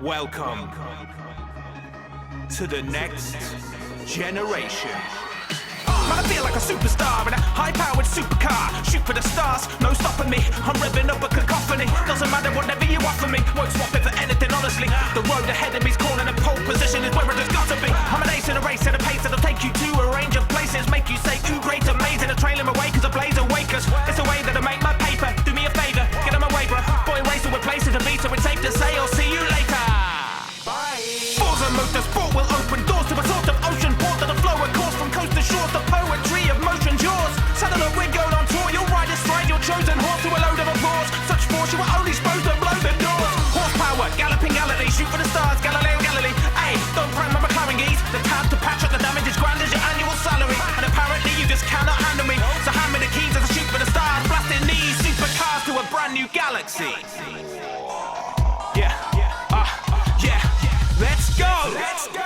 Welcome to the next generation. Man, I feel like a superstar in a high-powered supercar. Shoot for the stars, no stopping me. I'm revving up a cacophony. Doesn't matter whatever you offer me. Won't swap it for anything, honestly. The road ahead of me's calling, and pole position is where it has got to be. I'm an ace in a race, at a pace that'll take you to a range of places. Make you say, ooh, great, amazing. I trail him away cause I blaze awakers. It's the way that I make my paper. Do me a favor, get on my waiver. Boy, racer with places to be, so it's safe to say I'll see you later. Bye. Forza Motorsport will open doors to a sort of ocean port that'll flow a course from coast to shore. The poetry of motion's yours. Saddle up, we're going on tour. You'll ride astride your chosen horse to a load of applause. Such force you were only supposed to blow the doors. Horsepower, galloping Galilee, shoot for the stars, Galileo Galilee. Hey, don't cram my McLaren geese. The time to patch up the damage is grand as your annual salary. And apparently you just cannot handle me. So hand me the keys as I shoot for the stars, blasting these supercars to a brand new galaxy. Let's go! Let's go!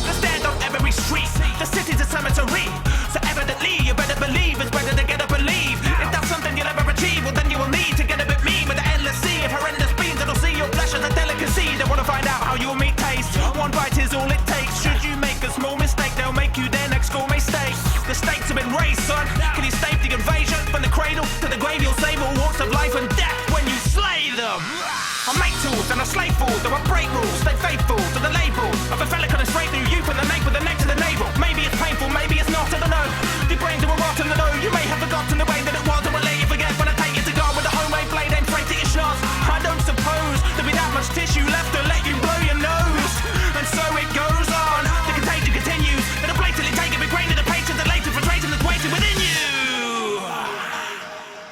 The stand on every street. The city's a cemetery. So evidently you better believe it's better to get up and leave. If that's something you'll ever achieve, well then you will need to get a bit mean with the endless sea of horrendous beams that'll see your flesh as a delicacy. They wanna find out how your meat tastes. One bite is all it takes. Should you make a small mistake, they'll make you their next gourmet steak. The stakes have been raised, son. Can you stave the invasion? From the cradle to the grave, you'll save all walks of life and death when you slay them. I make tools and I slay fools, though I break rules, stay faithful to the label of a fella coming straight through you from the nape with the neck to the navel. Maybe it's painful, maybe it's not, I don't know. Your brains are rotten, I know. You may have forgotten the way that it was, I will let you forget when I take you to God with a homemade blade aimed straight to your schnoz. I don't suppose there'll be that much tissue left to let you blow your nose. And so it goes on, the contagion continues. It'll blatantly take every grain of the patience and latent frustration that's waiting within you.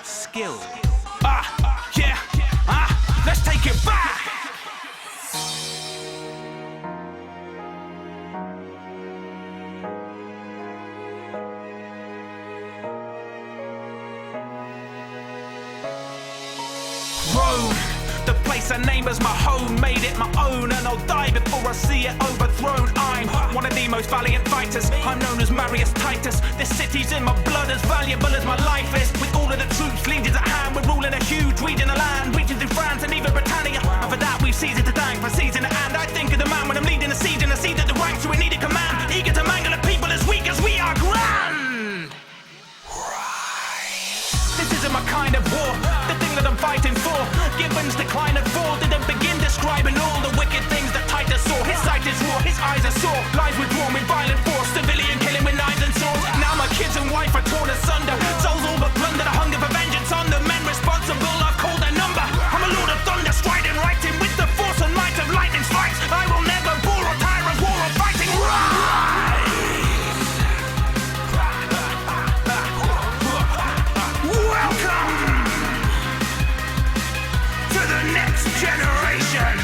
Skill. Let's take it back! Road, the place I name as my home, made it my own, and I'll die before I see it overthrown. I'm one of the most valiant fighters. I'm known as Marius Titus. This city's in my blood, as valuable as my life is. With all of the troops, legions at hand, we're ruling a huge region of land, reaching through France and even Britannia. And for that we've seized it to thank, for seizing the hand. I think of the man when I'm leading the siege, and I see that the ranks we need a command, eager to mangle a people as weak as we are grand. This isn't my kind of war, the thing that I'm fighting for. Gibbon's decline and fall didn't begin describing all the wicked things that Titus saw. His sight is raw, his eyes are sore, lies withdrawn with violent force, civilian killing with knives and swords. Now my kids and wife are torn asunder, souls all but plundered, a hunger for vengeance on the men responsible. I've called their number. I'm a lord of thunder, striding right in with the force and might of lightning strikes. I will never bore or tire of war or fighting. Welcome to the next generation.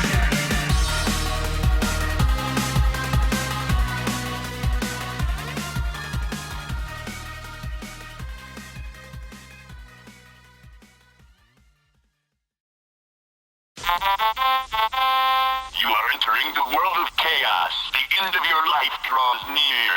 You are entering the world of chaos. The end of your life draws near.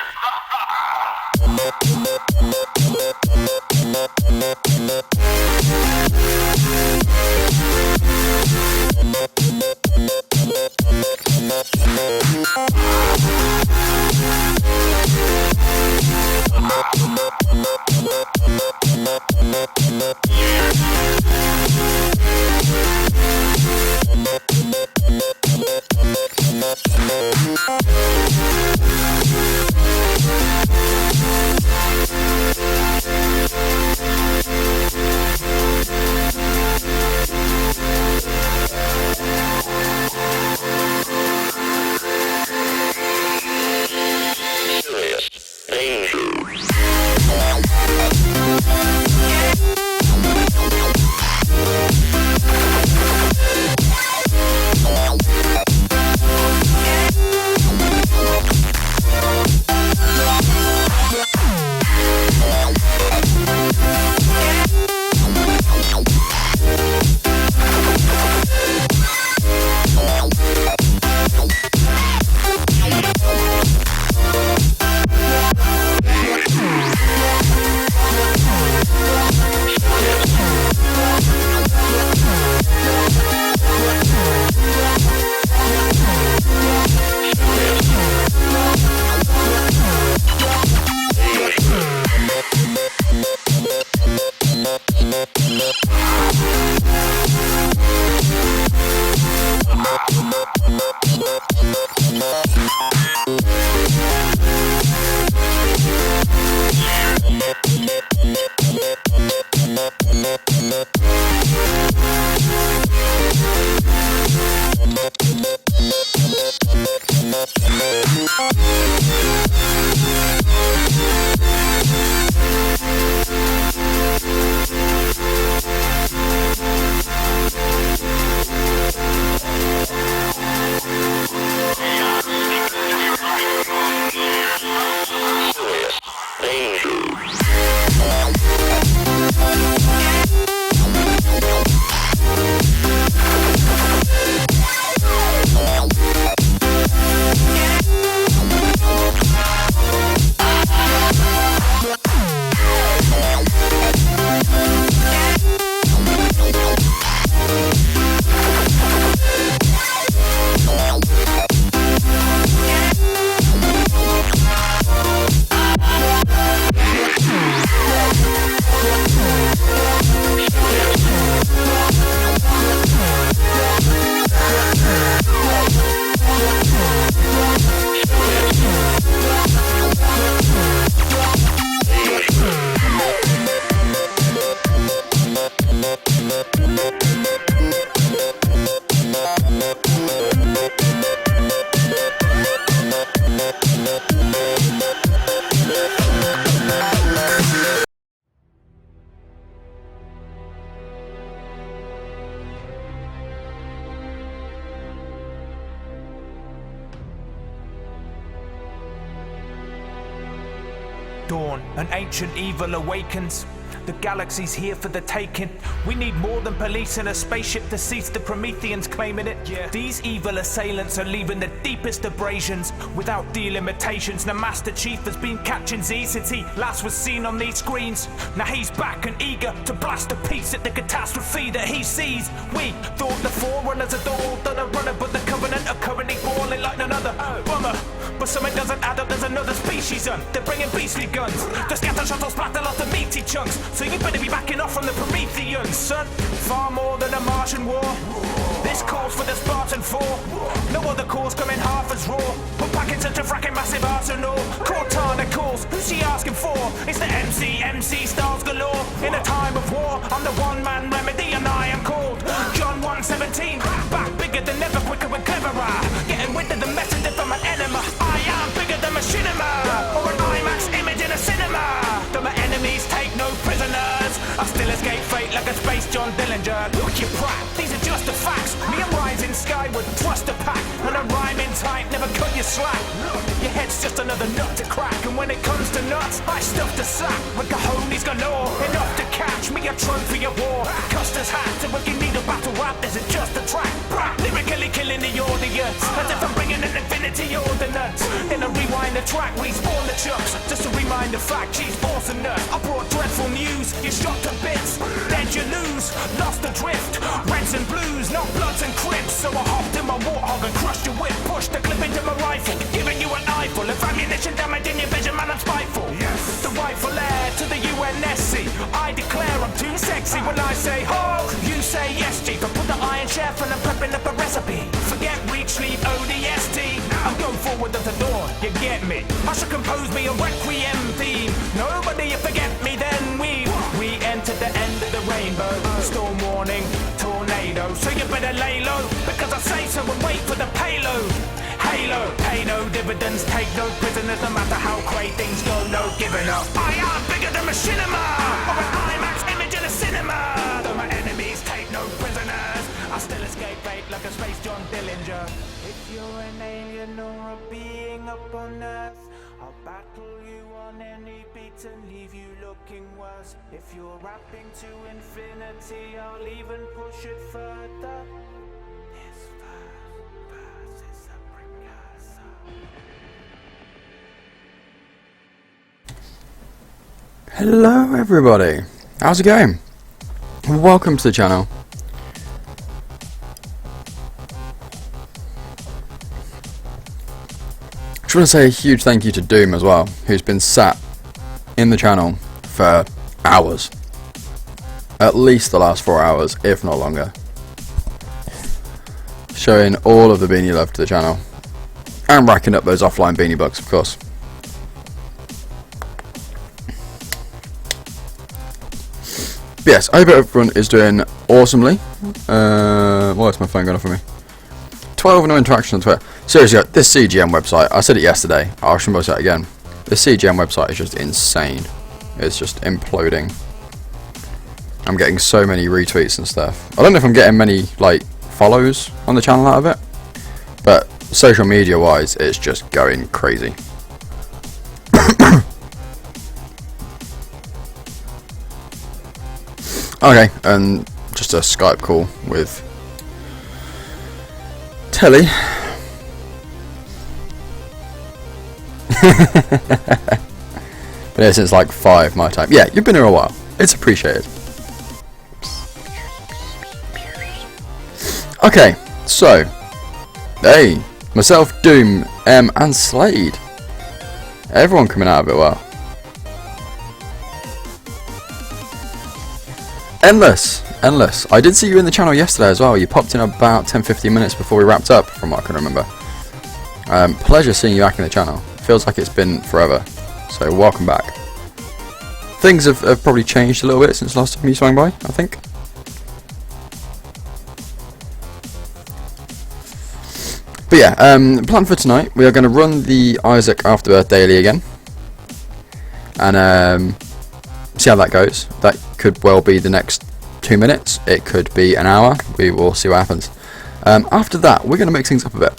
An ancient evil awakens. The galaxy's here for the taking. We need more than police in a spaceship to cease the Prometheans claiming it. These evil assailants are leaving the deepest abrasions without delimitations. The Master Chief has been catching Z since he last was seen on these screens. Now he's back and eager to blast a piece at the catastrophe that he sees. We thought the Forerunners had all done a runner, but the Covenant are currently falling like another bummer. But something doesn't add up, there's another species on. They're bringing beastly guns. The scatter shuttles splatter lots of meaty chunks. So you better be backing off from the Prometheans, son. Far more than a Martian war. This calls for the Spartan 4. No other cause coming half as raw. We're packing such a fracking massive arsenal. Cortana calls, who's she asking for? It's the MC stars galore. In a time of war, I'm the one-man remedy and I am called John 1:17. Back bigger than ever, quicker and cleverer. Getting rid of the messenger from an enema. I am bigger than machinima, or an IMAX image in a cinema. Though my enemies take no prisoners, I still escape fate like a space John Dillinger. Look, you prat, these are just the facts. Me and rising skyward, trust a pack. And a rhyming type, never cut your slack. Your head's just another nut to crack. And when it comes to nuts, I stuff the sack. With cojones galore, enough to catch me a trophy of war. Custer's hat, and if you need a battle rap, this is just a track. Lyrically killing the audience, as if I'm bringing an infinity ordinance. In a rewind the track, respawn the chucks. Just to remind the fact, she's awesome nut. I brought dreadful news, you're shot to bits. Dead you lose, lost adrift. Reds and blues, not bloods and crips. So I hopped in my warthog and crushed your whip. Pushed the clip into my rifle, giving you an eyeful of ammunition damaging your vision, man, I'm spiteful. Yes. The rightful heir to the UNSC. I declare I'm too sexy when I say ho. You say yes, chief. I put the iron chef and I'm prepping up a recipe. Forget reach, sleep, ODST. I'm going forward at the door, you get me. I should compose me a requiem theme. Nobody you forget me, then we enter the end of the rainbow. Storm warning, tornado. So you better lay low, because I say so and wait for the payload. Halo, pay no dividends, take no prisoners. No matter how great things go, no giving up. I am bigger than machinima, or an IMAX image in a cinema. Though my enemies take no prisoners, I still escape fate like a space John Dillinger. If you're an alien or a being up on Earth, I'll battle you on any beat and leave you looking worse. If you're rapping to infinity, I'll even push it further. This verse is a precursor. Hello everybody, how's it going? Welcome to the channel. Just want to say a huge thank you to Doom as well, who's been sat in the channel for hours. At least the last 4 hours, if not longer. Showing all of the beanie love to the channel. And racking up those offline beanie bucks, of course. But yes, I hope everyone is doing awesomely. Why is my phone going off for me? 12 no interaction on Twitter. Seriously, this CGM website, I said it yesterday, I should say it again. This CGM website is just insane. It's just imploding. I'm getting so many retweets and stuff. I don't know if I'm getting many like follows on the channel out of it, but social media wise, it's just going crazy. Okay, and just a Skype call with Telly. But yeah, since like 5 my time. Yeah, you've been here a while. It's appreciated. Okay, so hey, myself, Doom, and Slade. Everyone coming out of it well. Endless. I did see you in the channel yesterday as well. You popped in about 10-15 minutes before we wrapped up, from what I can remember. Pleasure seeing you back in the channel. Feels like it's been forever. So welcome back. Things have probably changed a little bit since last time you swung by, I think. But yeah, plan for tonight, we are going to run the Isaac Afterbirth daily again. And see how that goes. That could well be the next 2 minutes. It could be an hour. We will see what happens. After that, we're going to mix things up a bit.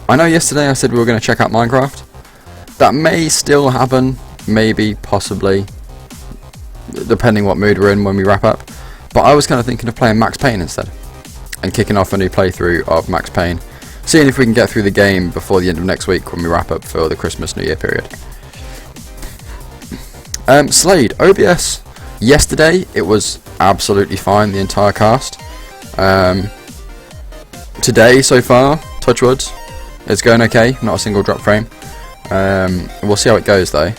I know yesterday I said we were going to check out Minecraft. That may still happen. maybe, possibly, depending what mood we're in when we wrap up. But I was kind of thinking of playing Max Payne instead, and kicking off a new playthrough of Max Payne, seeing if we can get through the game before the end of next week when we wrap up for the Christmas New Year period. Slade, OBS, yesterday it was absolutely fine, the entire cast. Today so far, touch wood, it's going okay, not a single drop frame. We'll see how it goes though.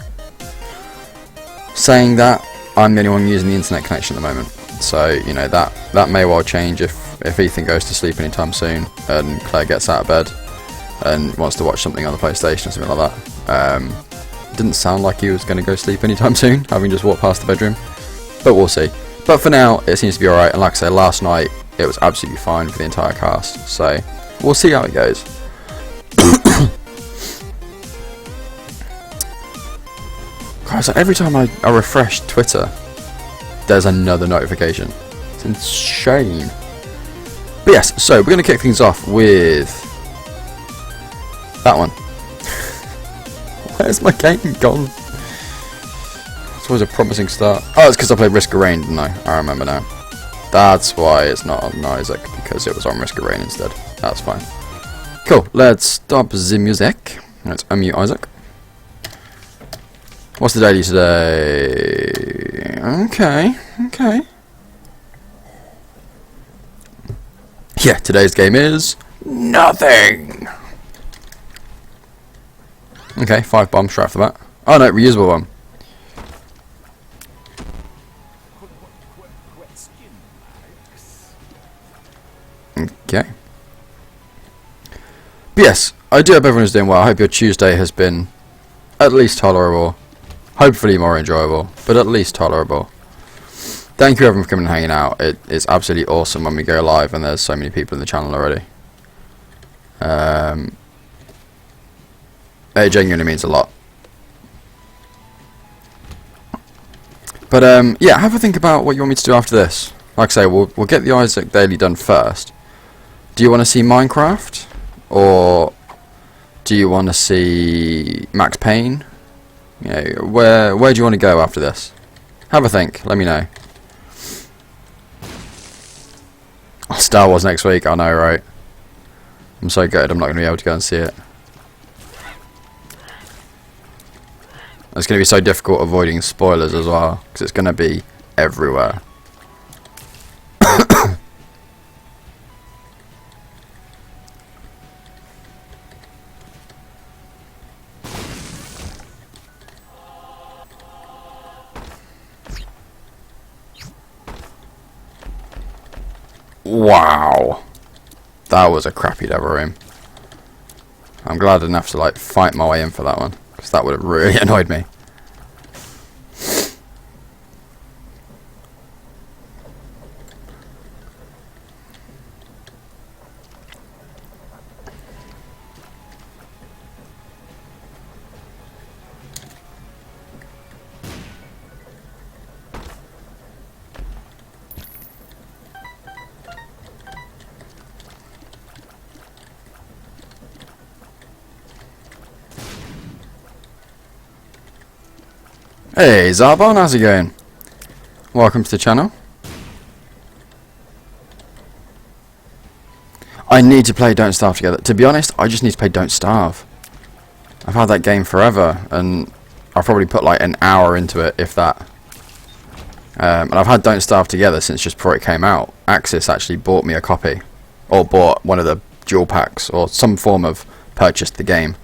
Saying that, I'm the only one using the internet connection at the moment, so you know that may well change if Ethan goes to sleep anytime soon and Claire gets out of bed and wants to watch something on the PlayStation or something like that. Didn't sound like he was going to go sleep anytime soon, having just walked past the bedroom, but we'll see. But for now, it seems to be alright, and like I say, last night it was absolutely fine for the entire cast, so we'll see how it goes. Guys, every time I refresh Twitter, there's another notification. It's insane. But yes, so we're going to kick things off with that one. Where's my game gone? It's always a promising start. Oh, it's because I played Risk of Rain, didn't I? I remember now. That's why it's not on Isaac, because it was on Risk of Rain instead. That's fine. Cool, let's stop the music. Let's unmute Isaac. What's the daily today? Okay. Yeah, today's game is nothing. Okay, 5 bombs straight after that. Oh no, reusable one. Okay. But yes, I do hope everyone is doing well. I hope your Tuesday has been at least tolerable. Hopefully more enjoyable, but at least tolerable. Thank you everyone for coming and hanging out. It's absolutely awesome when we go live and there's so many people in the channel already. It genuinely means a lot. But yeah, have a think about what you want me to do after this. Like I say, we'll get the Isaac daily done first. Do you want to see Minecraft? Or do you want to see Max Payne? You know, where do you want to go after this? Have a think, let me know. Oh, Star Wars next week, I know, right? I'm so gutted I'm not going to be able to go and see it. It's going to be so difficult avoiding spoilers as well, because it's going to be everywhere. Wow. That was a crappy devil room. I'm glad I didn't have to like fight my way in for that one, because that would have really annoyed me. Hey Zarbon, how's it going? Welcome to the channel. I need to play Don't Starve together. To be honest, I just need to play Don't Starve. I've had that game forever, and I've probably put like an hour into it, if that. And I've had Don't Starve together since just before it came out. Axis actually bought me a copy, or bought one of the dual packs, or some form of purchased the game,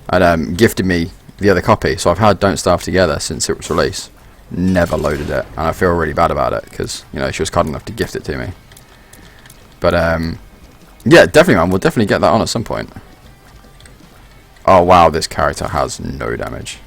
and gifted me the other copy. So I've had Don't Starve together since it was released. Never loaded it, and I feel really bad about it because, you know, she was kind enough to gift it to me. But yeah, definitely, man. We'll definitely get that on at some point. Oh wow, this character has no damage.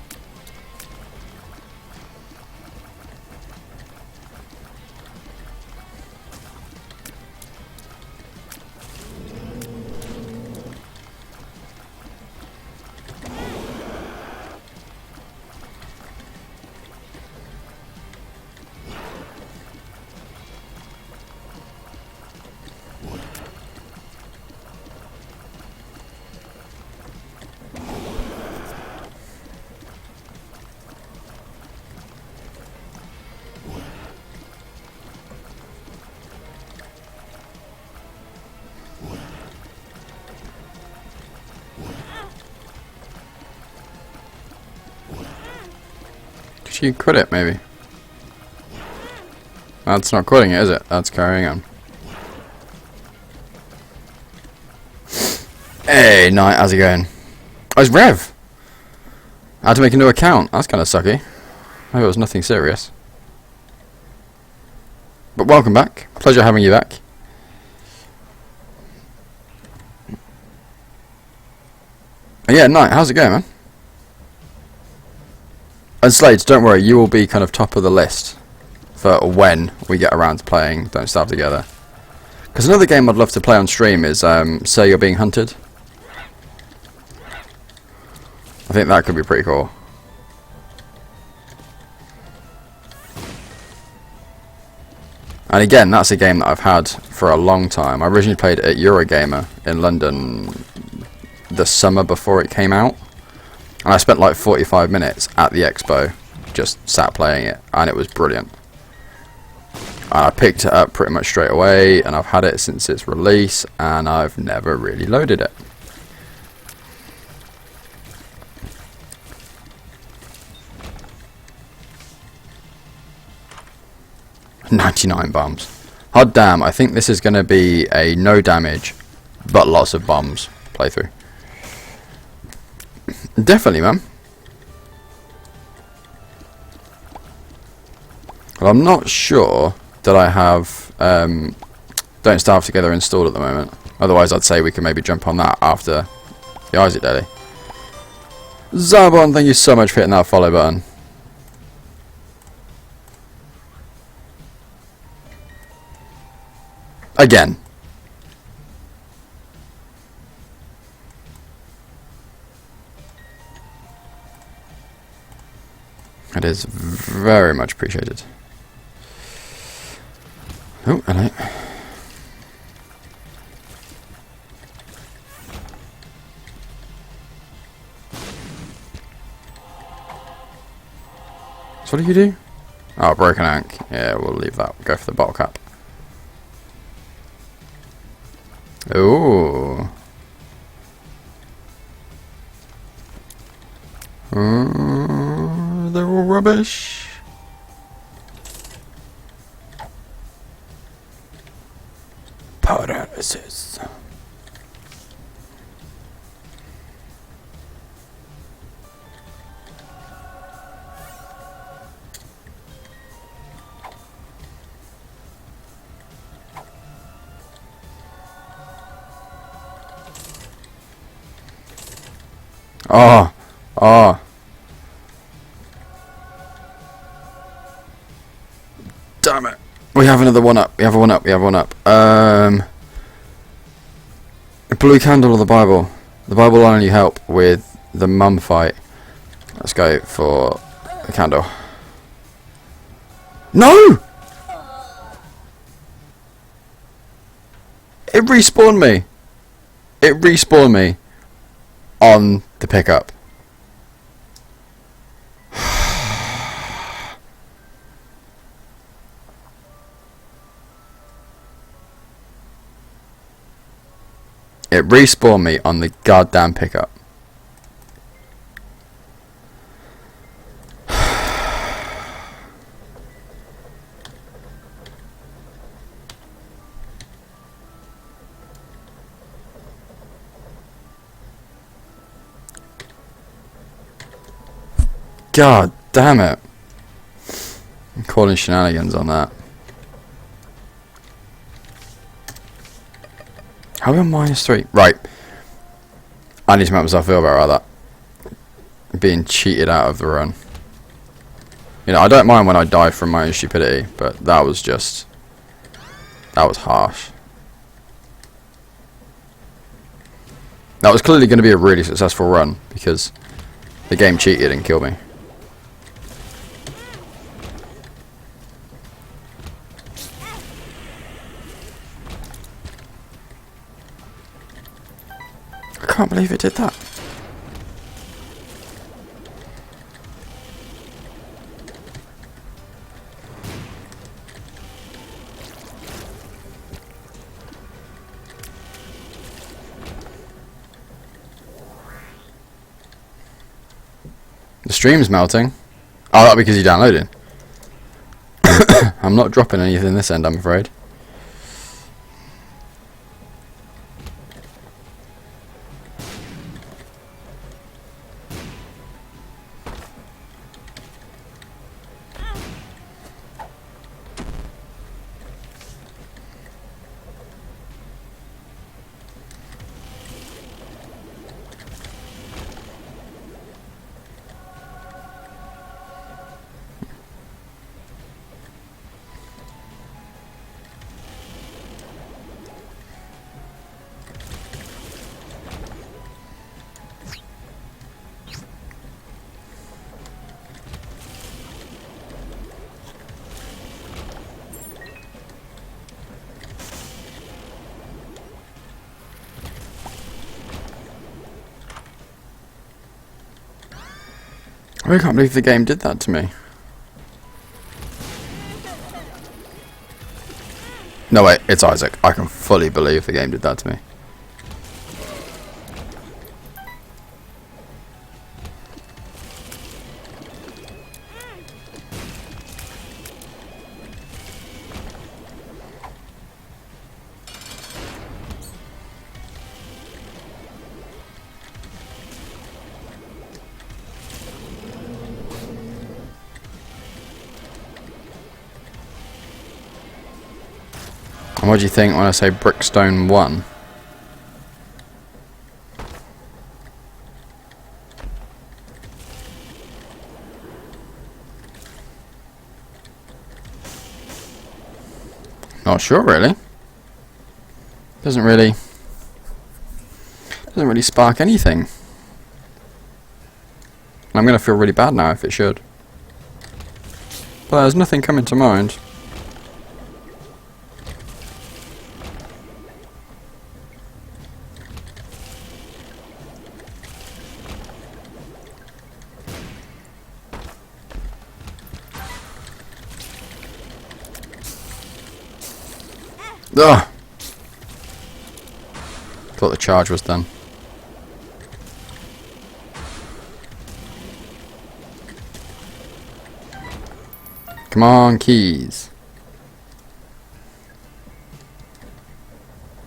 Should you quit it, maybe? That's not quitting it, is it? That's carrying on. Hey, Knight, how's it going? Oh, it's Rev! I had to make a new account. That's kind of sucky. I hope it was nothing serious. But welcome back. Pleasure having you back. Yeah, Knight, how's it going, man? And Slades, don't worry, you will be kind of top of the list for when we get around to playing Don't Starve Together. Because another game I'd love to play on stream is Say You're Being Hunted. I think that could be pretty cool. And again, that's a game that I've had for a long time. I originally played at Eurogamer in London the summer before it came out. And I spent like 45 minutes at the expo just sat playing it, and it was brilliant. And I picked it up pretty much straight away, and I've had it since its release, and I've never really loaded it. $99 bombs. Hot damn, I think this is going to be a no damage, but lots of bombs playthrough. Definitely, man. Well, I'm not sure that I have Don't Starve Together installed at the moment. Otherwise, I'd say we can maybe jump on that after the Isaac Daily. Zarbon, thank you so much for hitting that follow button. Again. It is very much appreciated. Oh, hello. So what do you do? Oh, broken ank. Yeah, we'll leave that. Go for the bottle cap. Ooh. They're all rubbish. Paralysis. Oh, oh. Damn it. We have another one up. We have a one up. We have one up. The blue candle or the Bible? The Bible will only help with the mum fight. Let's go for the candle. No! It respawned me. It respawned me on the pickup. It respawned me on the goddamn pickup. God damn it. I'm calling shenanigans on that. How are we on -3? Right. I need to make myself feel better about that. Being cheated out of the run. You know, I don't mind when I die from my own stupidity, but that was just... that was harsh. That was clearly going to be a really successful run, because the game cheated and killed me. I can't believe it did that. The stream's melting. Oh, that'll be because you're downloading. I'm not dropping anything this end, I'm afraid. I can't believe the game did that to me. No wait, it's Isaac. I can fully believe the game did that to me. And what do you think when I say Brickstone 1? Not sure really. Doesn't really spark anything. I'm gonna feel really bad now if it should. But there's nothing coming to mind. Ugh. Thought the charge was done. Come on, keys.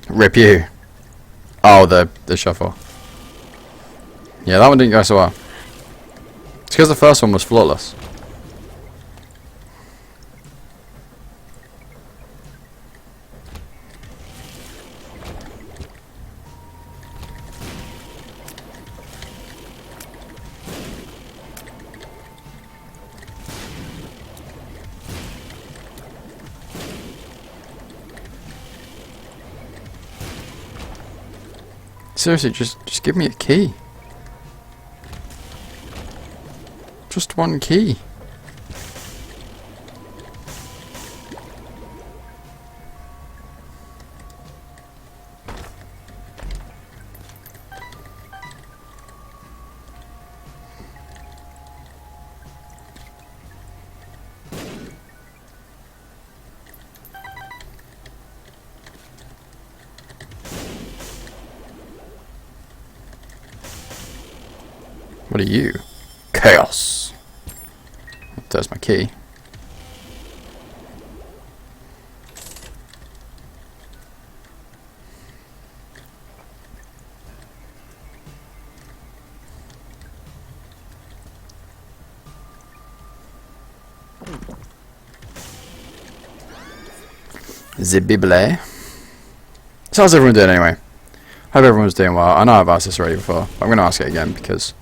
Rip you. Oh, the shuffle. Yeah, that one didn't go so well. It's because the first one was flawless. Seriously, just give me a key. Just one key. What are you? Chaos. There's my key. The Bible. So how's everyone doing anyway? Hope everyone's doing well. I know I've asked this already before, but I'm going to ask it again because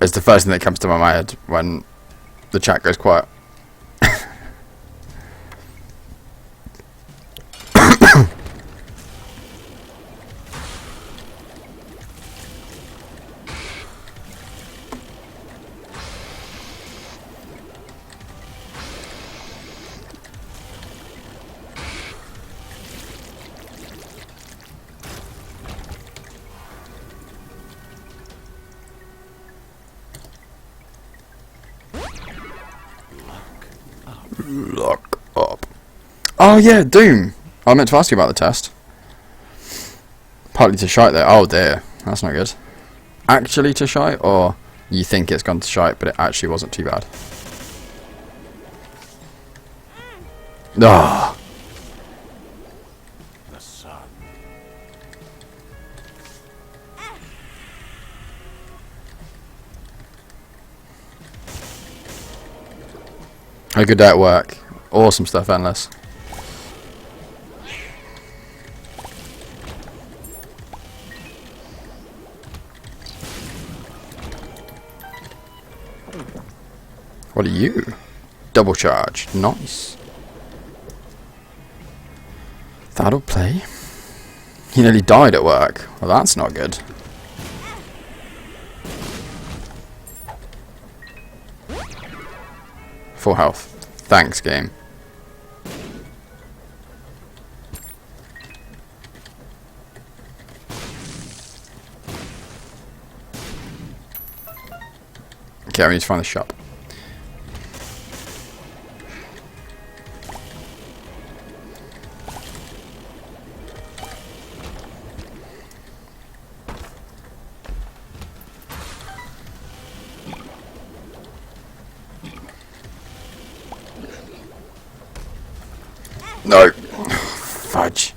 it's the first thing that comes to my head when the chat goes quiet. Lock up. Oh yeah, Doom. I meant to ask you about the test. Partly to shite there. Oh dear, that's not good. Actually to shite, or you think it's gone to shite, but it actually wasn't too bad. Ah. The sun. A good day at work. Awesome stuff, Endless. What are you? Double charge. Nice. That'll play. He nearly died at work. Well, that's not good. Full health. Thanks, game. Okay, we need to find the shop. No! Fudge.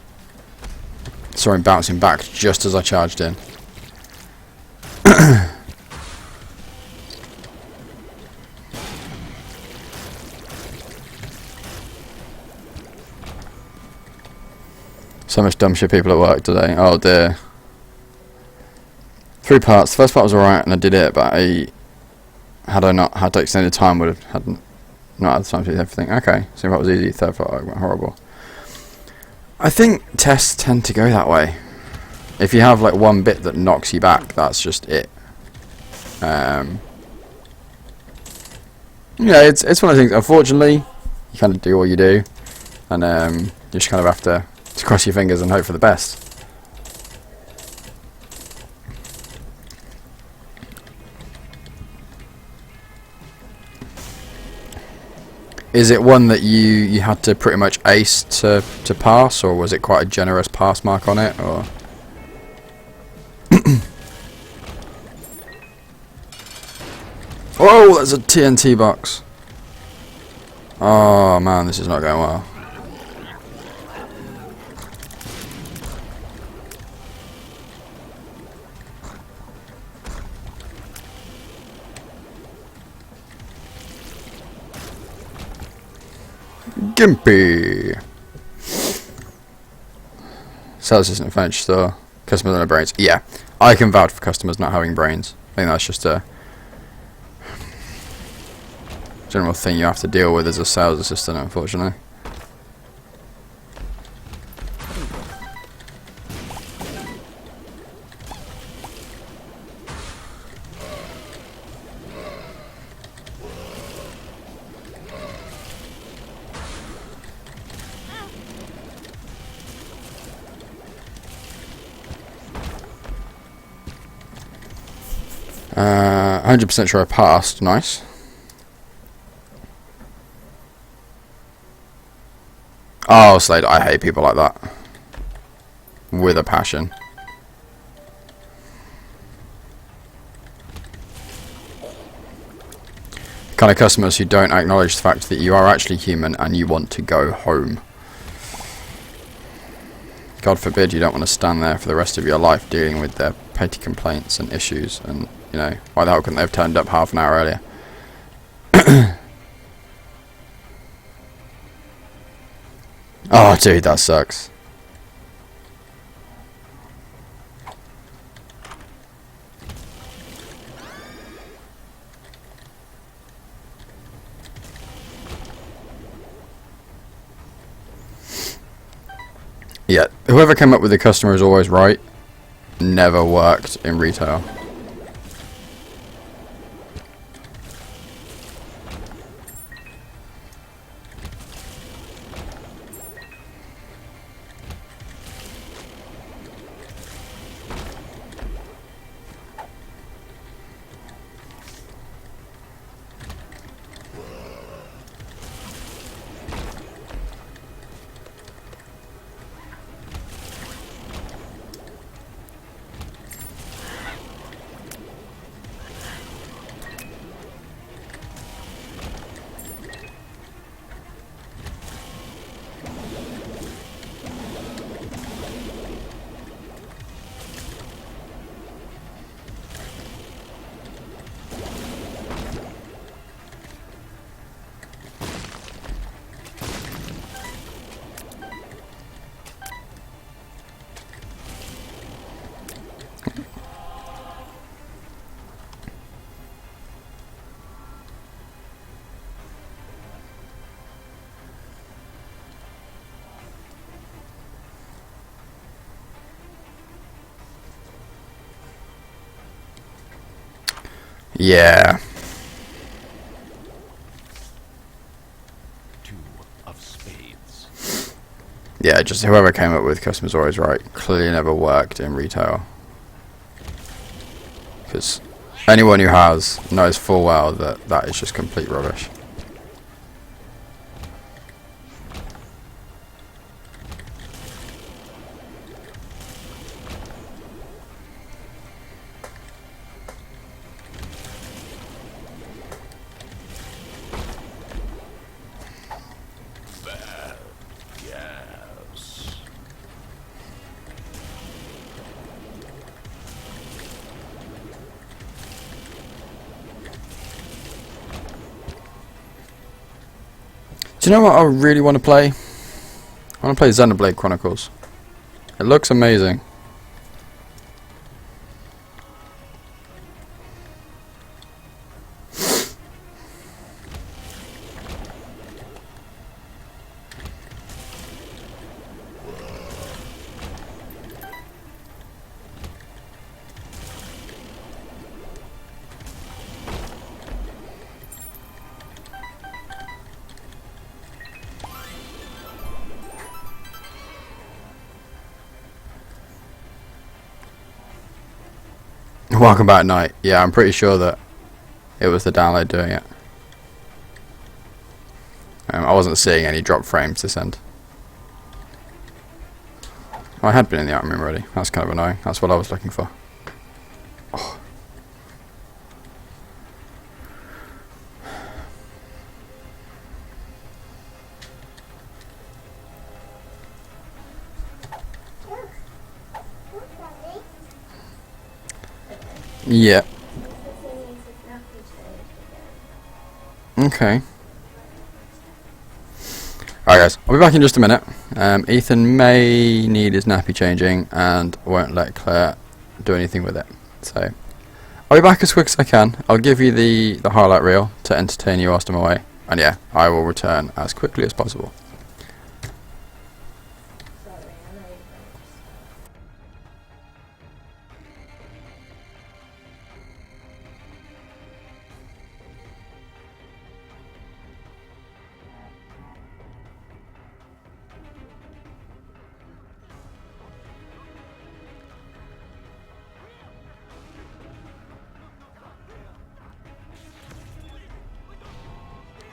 Saw him bouncing back just as I charged in. So much dumb shit people at work today. Oh dear. 3 parts. The first part was alright and I did it, but had I not had to extend the time, would have had not had the time to do everything. Okay, second part was easy. Third part went horrible. I think tests tend to go that way. If you have like one bit that knocks you back, that's just it. Yeah, it's one of the things. Unfortunately, you kind of do what you do, and you just kind of have to cross your fingers and hope for the best. Is it one that you had to pretty much ace to pass, or was it quite a generous pass mark on it, or? Oh, there's a TNT box. Oh man, this is not going well. Gimpy. Sales assistant furniture store. Customers and brains. Yeah, I can vouch for customers not having brains. I think that's just a general thing you have to deal with as a sales assistant, unfortunately. Uh, 100% sure I passed. Nice. Oh, Slade, I hate people like that. With a passion. Kind of customers who don't acknowledge the fact that you are actually human and you want to go home. God forbid you don't want to stand there for the rest of your life dealing with their petty complaints and issues, and you know, why the hell couldn't they have turned up half an hour earlier? Oh dude, that sucks. Yeah, whoever came up with the customer is always right. Never worked in retail. Yeah. Two of spades. Yeah, just whoever came up with customers always right clearly never worked in retail. Because anyone who has knows full well that that is just complete rubbish. Yes. Do you know what I really want to play? I want to play Xenoblade Chronicles. It looks amazing. Welcome back, Night. Yeah, I'm pretty sure that it was the download doing it. I wasn't seeing any drop frames this end. Oh, I had been in the art room already. That's kind of annoying. That's what I was looking for. Oh. Yeah. Okay. Alright guys, I'll be back in just a minute. Ethan may need his nappy changing and won't let Claire do anything with it. So, I'll be back as quick as I can. I'll give you the highlight reel to entertain you whilst I'm away. And yeah, I will return as quickly as possible.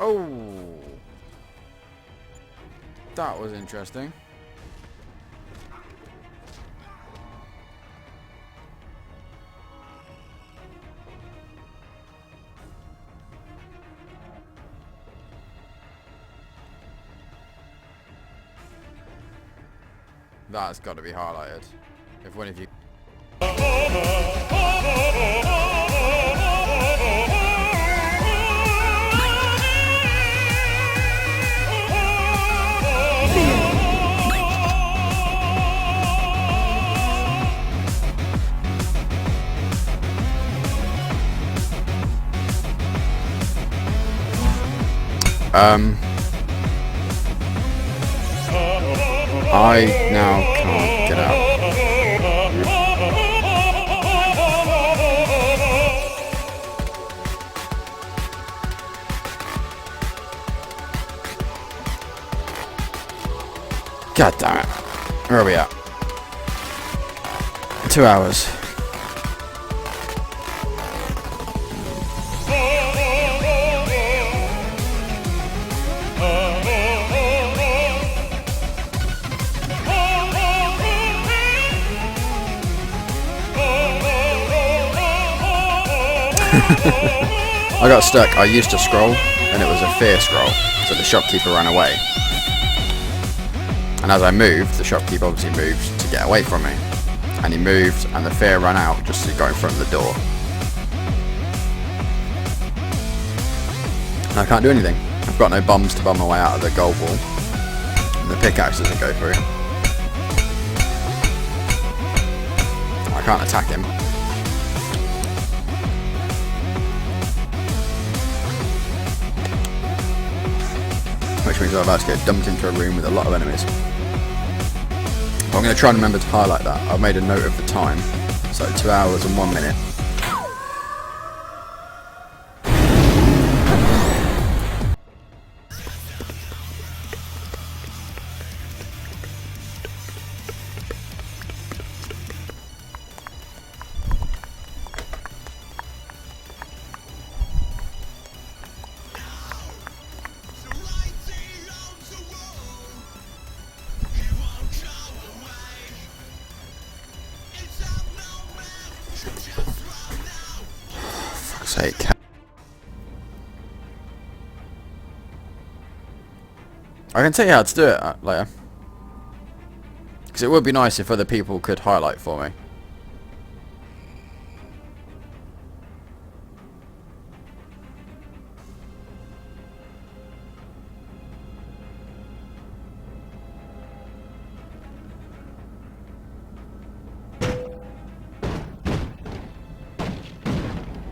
Oh, that was interesting. That's got to be highlighted. If one of you. I now can't get out. God damn it. Where are we at? 2 hours. I got stuck. I used to scroll and it was a fear scroll, so the shopkeeper ran away. And as I moved, the shopkeeper obviously moved to get away from me. And he moved and the fear ran out just to go in front of the door. And I can't do anything. I've got no bombs to bomb my way out of the gold wall. And the pickaxe doesn't go through. I can't attack him. Which means I'm about to get dumped into a room with a lot of enemies. But I'm going to try and remember to highlight that. I've made a note of the time. So 2 hours and 1 minute. fuck's sake. I can tell you how to do it later. Because it would be nice if other people could highlight for me.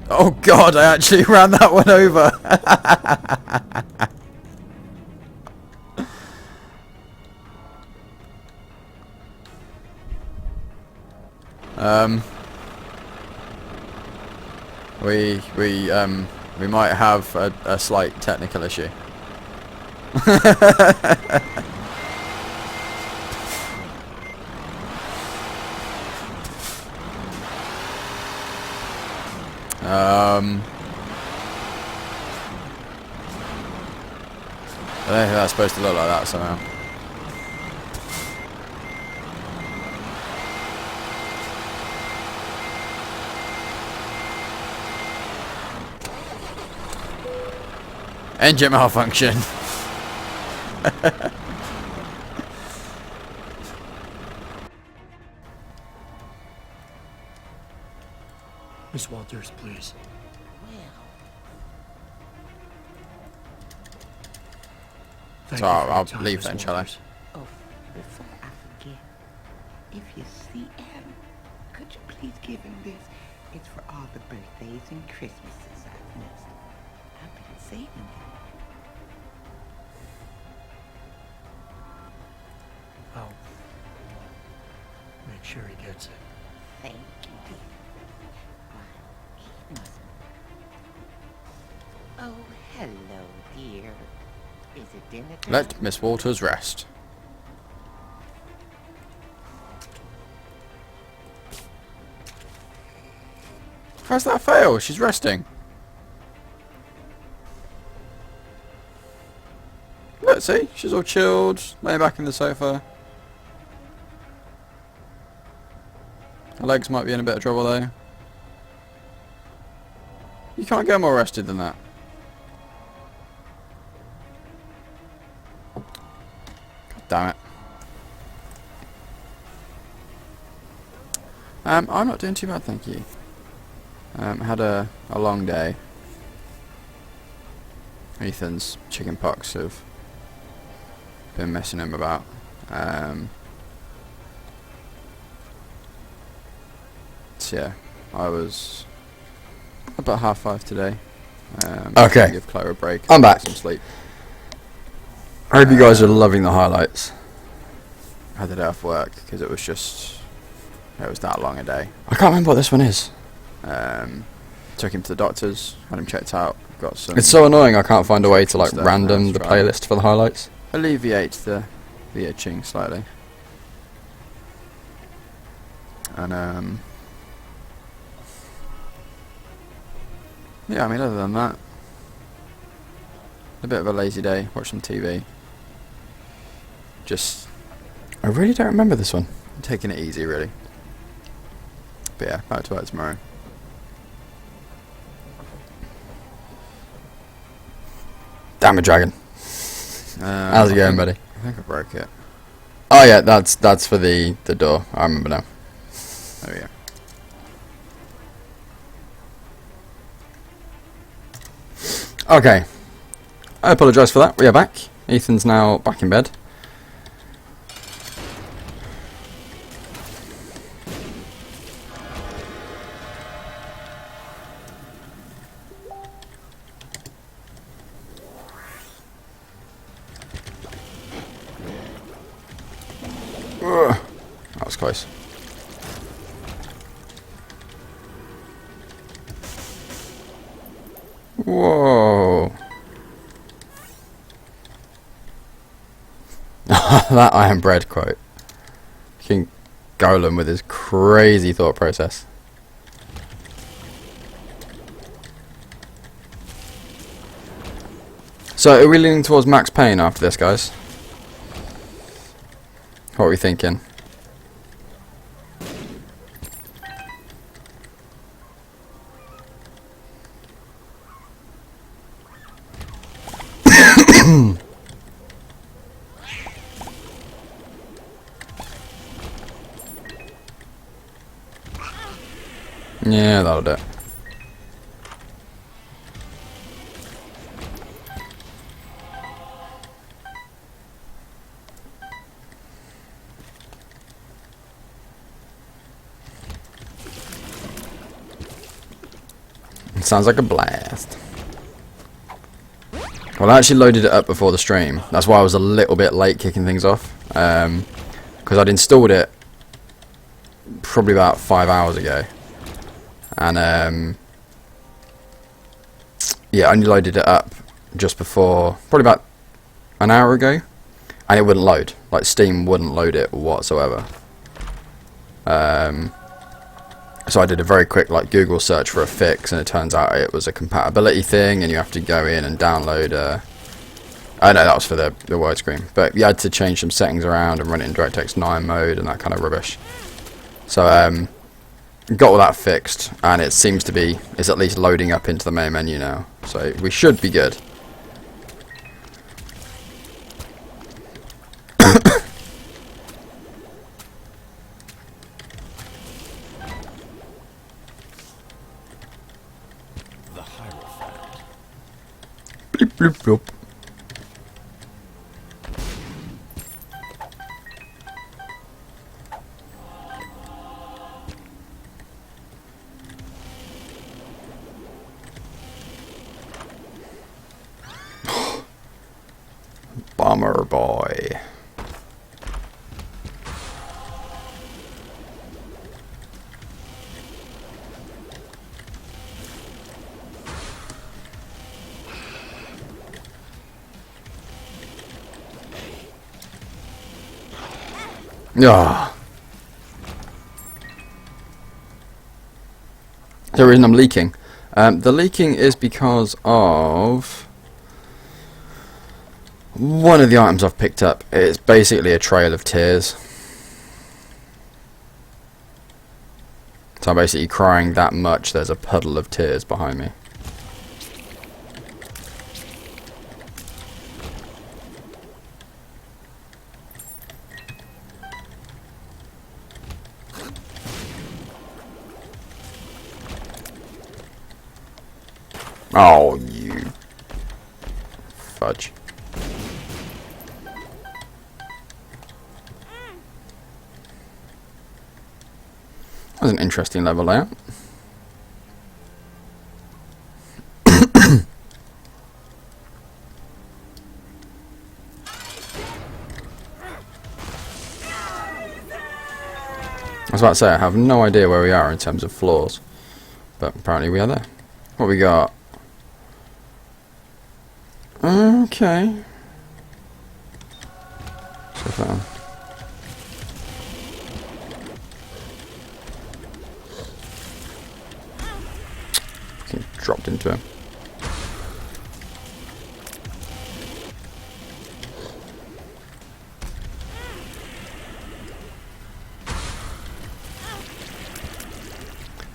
Oh god, I actually ran that one over. We might have a slight technical issue. I don't think that's supposed to look like that somehow. Engine malfunction. Miss Walters, please. Thank So you for your I'll time, leave Miss then, shall I? Walters. Oh, before I forget, if you see Adam, could you please give him this? It's for all the birthdays and Christmases I've missed. I've been saving it. I'll make sure he gets it. Thank you, dear. Why, he mustn't. Oh, hello, dear. Is it dinner time? Let Miss Walters rest. How's that fail? She's resting. Look, see? She's all chilled, laying back in the sofa. Her legs might be in a bit of trouble though. You can't get more rested than that. God damn it. I'm not doing too bad, thank you. Had a long day. Ethan's chicken pox have been messing him about. So yeah, I was about 5:30 today. Okay. Give Claire a break. I'm back. Some sleep. I hope you guys are loving the highlights. I had the day off work because it was that long a day. I can't remember what this one is. Took him to the doctors, had him checked out. Got some. It's so annoying I can't find a way to like Stuff, random that's the right. playlist for the highlights. Alleviate the itching slightly. And yeah, I mean other than that, a bit of a lazy day. Watch some TV. Just I really don't remember this one. taking it easy, really. But yeah, back to work tomorrow. Damn it, dragon. How's it going, buddy? I think I broke it. Oh yeah, that's for the door. I remember now. There we go. Okay. I apologise for that. We are back. Ethan's now back in bed. Ugh. That was close. Whoa. That I am bread quote. King Golem with his crazy thought process. So are we leaning towards Max Payne after this, guys? What are we thinking? Yeah, that'll do it. It sounds like a blast. Well, I actually loaded it up before the stream. That's why I was a little bit late kicking things off. Because I'd installed it probably about 5 hours ago. And yeah, I only loaded it up just before, probably about an hour ago. And it wouldn't load. Like, Steam wouldn't load it whatsoever. So I did a very quick like Google search for a fix, and it turns out it was a compatibility thing, and you have to go in and download. I know that was for the widescreen, but you had to change some settings around and run it in DirectX 9 mode and that kind of rubbish. So got all that fixed, and it seems to be it's at least loading up into the main menu now, so we should be good. Bloop, bloop, bloop. Bomber boy. Ah. The reason I'm leaking. The leaking is because of one of the items I've picked up. It's basically a trail of tears. So I'm basically crying that much there's a puddle of tears behind me. Oh, you fudge. That was an interesting level layout. I was about to say, I have no idea where we are in terms of floors, but apparently we are there. What we got? Okay. So far. Dropped into him.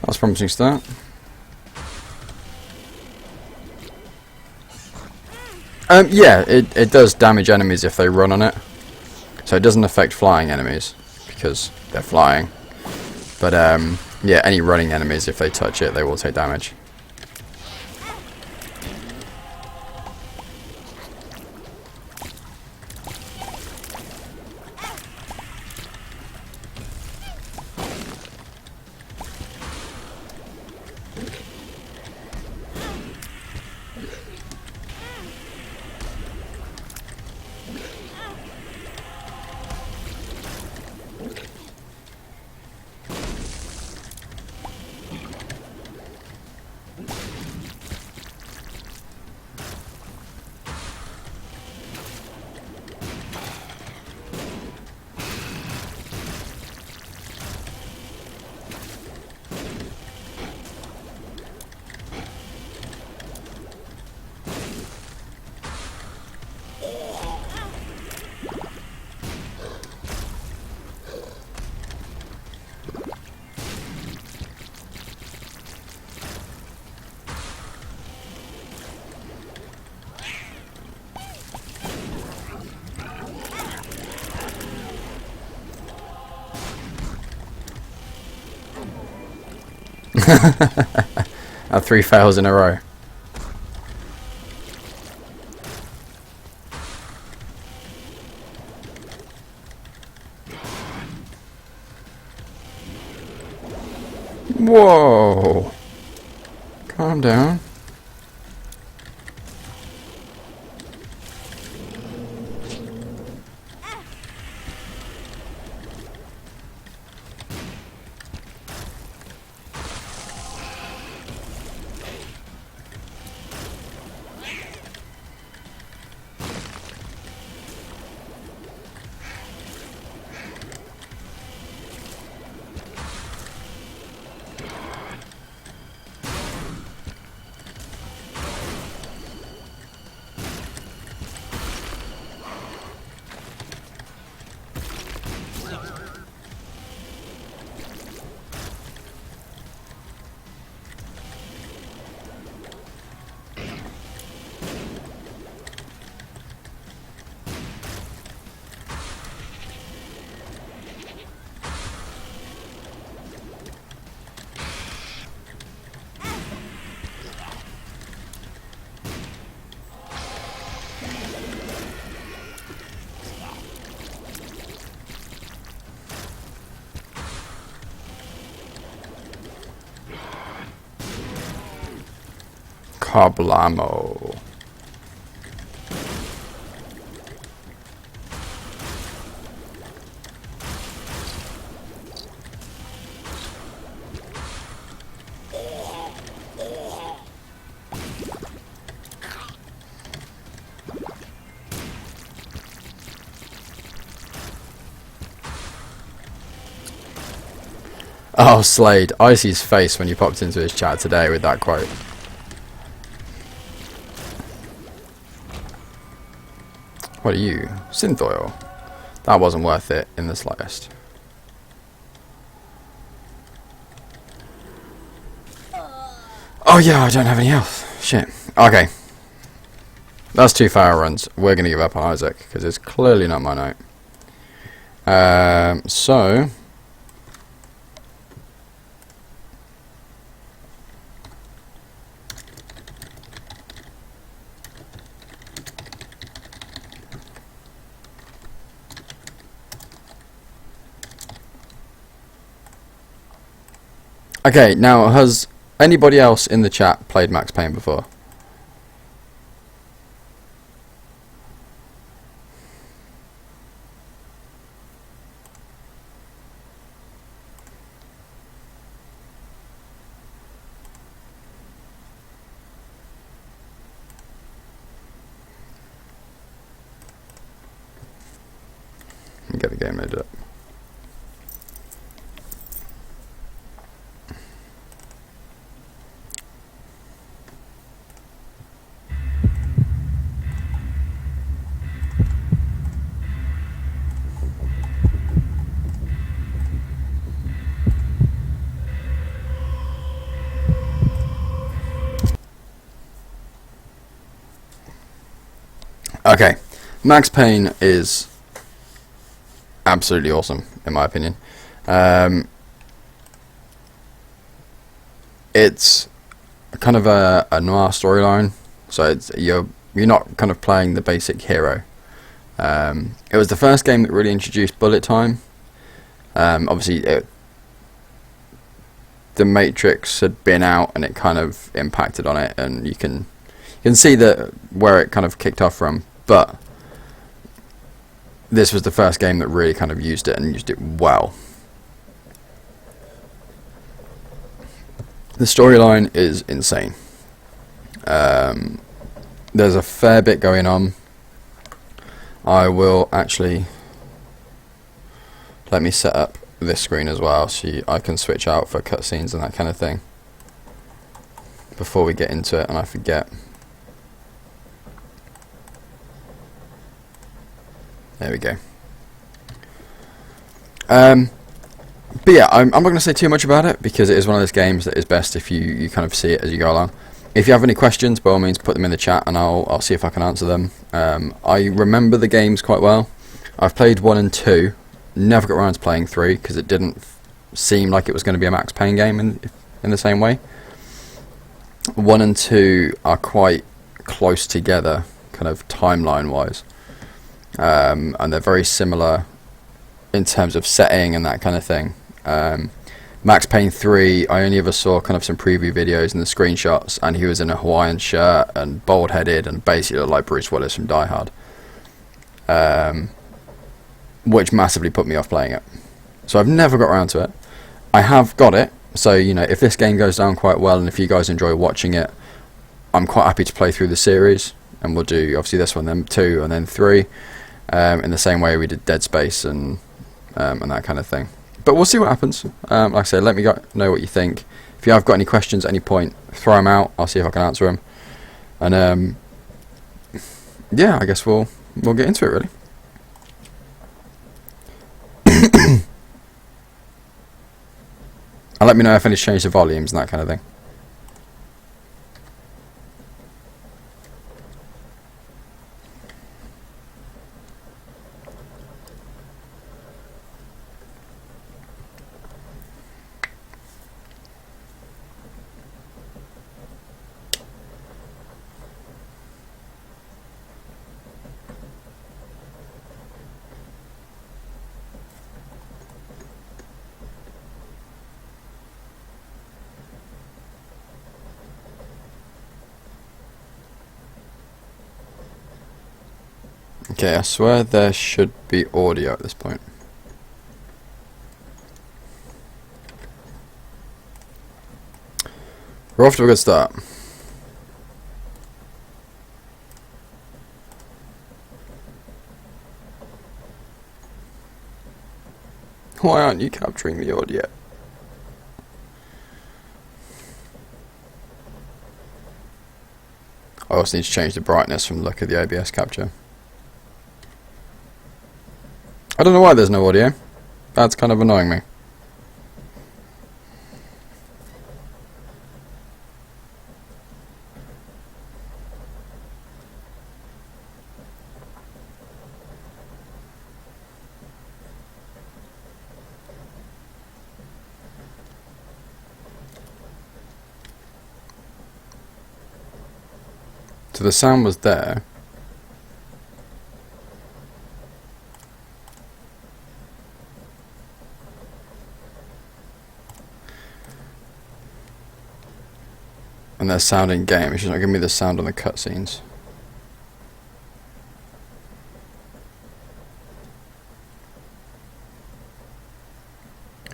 That's a promising start. Yeah, it does damage enemies if they run on it. So it doesn't affect flying enemies because they're flying. But yeah, any running enemies, if they touch it, they will take damage. Had 3 fails in a row. Whoa! Calm down. Kablamo. Oh, Slade. Icy's face when you popped into his chat today with that quote. What are you? Synth oil. That wasn't worth it in the slightest. Oh yeah, I don't have any health. Shit. Okay. That's 2 fail runs. We're going to give up on Isaac, because it's clearly not my note. So... Okay, now has anybody else in the chat played Max Payne before? Let me get the game loaded up. Okay, Max Payne is absolutely awesome, in my opinion. It's kind of a noir storyline, so it's, you're not kind of playing the basic hero. It was the first game that really introduced bullet time. Obviously, the Matrix had been out, and it kind of impacted on it, and you can see that where it kind of kicked off from. But this was the first game that really kind of used it, and used it well. The storyline is insane. There's a fair bit going on. I will actually... Let me set up this screen as well, so I can switch out for cutscenes and that kind of thing before we get into it and I forget. There we go. But yeah, I'm not going to say too much about it, because it is one of those games that is best if you kind of see it as you go along. If you have any questions, by all means put them in the chat and I'll see if I can answer them. I remember the games quite well. I've played 1 and 2, never got around to playing 3 because it didn't seem like it was going to be a Max Payne game in the same way. 1 and 2 are quite close together, kind of timeline-wise, and they're very similar in terms of setting and that kind of thing. Max Payne 3, I only ever saw kind of some preview videos and the screenshots, and he was in a Hawaiian shirt and bald-headed and basically looked like Bruce Willis from Die Hard, which massively put me off playing it. So I've never got around to it. I have got it, so you know, if this game goes down quite well and if you guys enjoy watching it, I'm quite happy to play through the series, and we'll do obviously this one, then 2, and then 3, in the same way we did Dead Space and that kind of thing. But we'll see what happens. Like I said, let me know what you think. If you have got any questions at any point, throw them out. I'll see if I can answer them. And yeah, I guess we'll get into it really. And let me know if I need to change the volumes and that kind of thing. Okay, I swear there should be audio at this point. We're off to a good start. Why aren't you capturing the audio? I also need to change the brightness from the look of the OBS capture. I don't know why there's no audio. That's kind of annoying me. So the sound was there. And there's sound in game. It's just not giving me the sound on the cutscenes.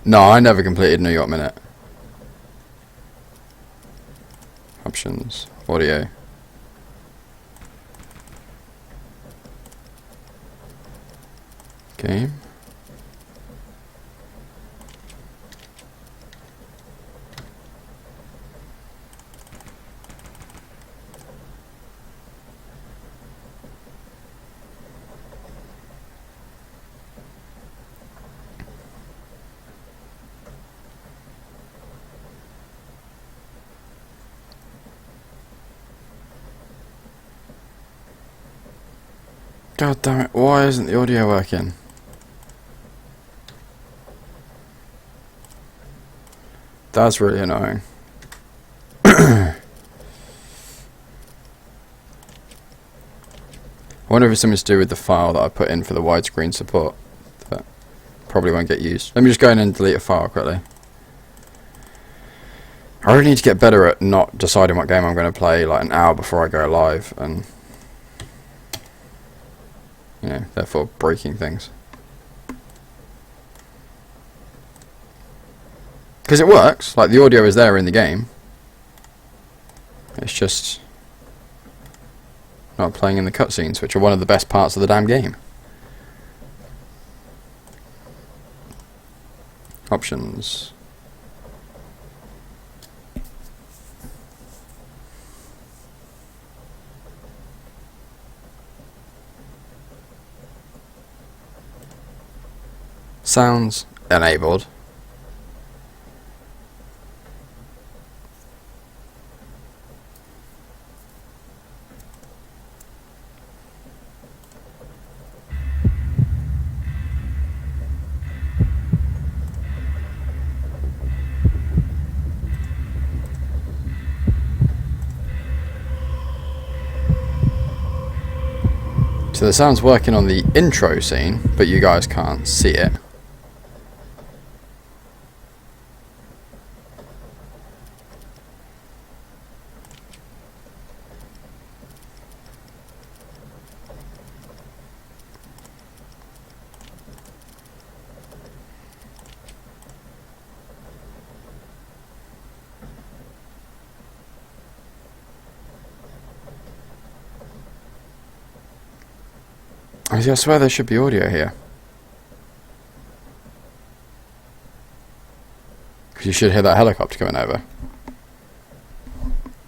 No, I never completed New York Minute. Options, audio. Game. God damn it, why isn't the audio working? That's really annoying. I wonder if it's something to do with the file that I put in for the widescreen support. That probably won't get used. Let me just go in and delete a file quickly. I really need to get better at not deciding what game I'm going to play like an hour before I go live, and you know, therefore breaking things. Because it works, like the audio is there in the game. It's just not playing in the cutscenes, which are one of the best parts of the damn game. Options. Sounds enabled. So the sound's working on the intro scene, but you guys can't see it. I swear there should be audio here. Because you should hear that helicopter coming over.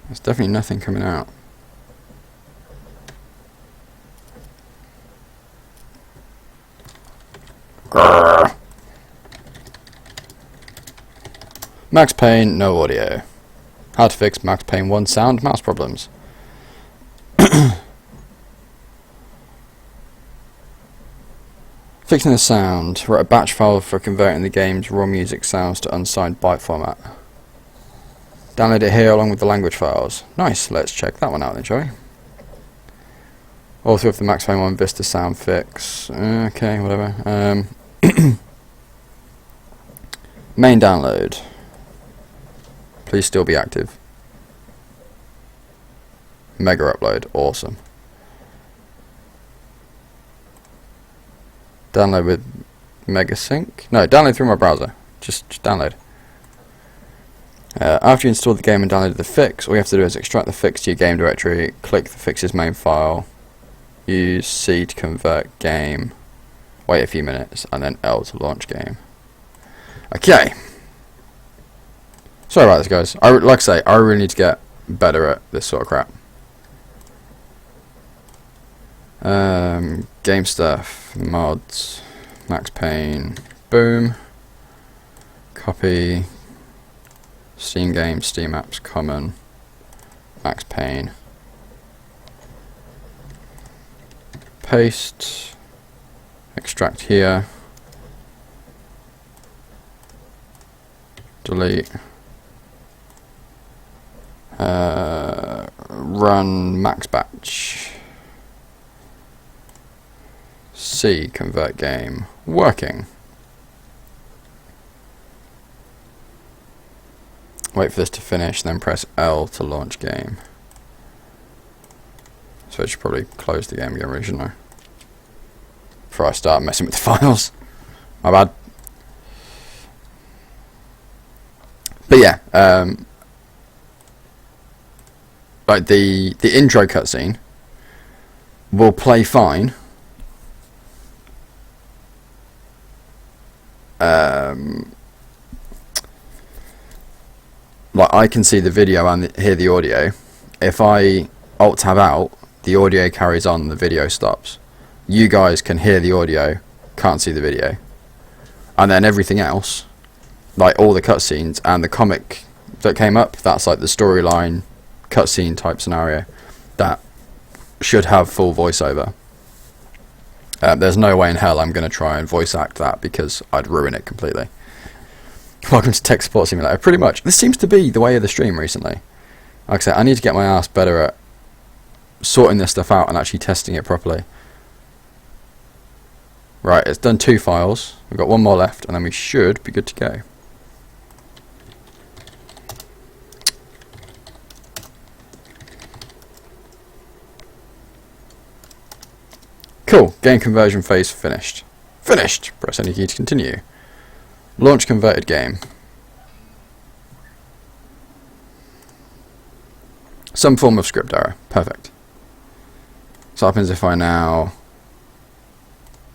There's definitely nothing coming out. Grrr. Max Payne, no audio. How to fix Max Payne 1 sound mouse problems. Fixing the sound. Write a batch file for converting the game's raw music sounds to unsigned byte format. Download it here along with the language files. Nice, let's check that one out then, shall we? Author of the Max Payne 1 Vista sound fix. Okay, whatever. Main download. Please still be active. Mega upload, awesome. Download with Megasync? No, download through my browser. Just download. After you install the game and download the fix, all you have to do is extract the fix to your game directory, click the fix's main file, use C to convert game, wait a few minutes, and then L to launch game. Okay. Sorry about this, guys. Like I say, I really need to get better at this sort of crap. Game stuff, mods, Max Payne, boom, copy, Steam games, Steam apps, common, Max Payne, paste, extract here, delete, run max batch. C, convert game, working. Wait for this to finish, then press L to launch game. So I should probably close the game again, really, shouldn't I? Before I start messing with the files. My bad. But yeah, like the intro cutscene will play fine. Like I can see the video and hear the audio. If I alt tab out, the audio carries on, the video stops. You guys can hear the audio, can't see the video. And then everything else, like all the cutscenes and the comic that came up, that's like the storyline cutscene type scenario, that should have full voiceover. There's no way in hell I'm going to try and voice act that because I'd ruin it completely. Welcome to Tech Support Simulator. Pretty much. This seems to be the way of the stream recently. Like I said, I need to get my ass better at sorting this stuff out and actually testing it properly. Right, it's done 2 files. We've got 1 more left and then we should be good to go. Cool, game conversion phase finished. Finished! Press any key to continue. Launch converted game. Some form of script error. Perfect. So what happens if I now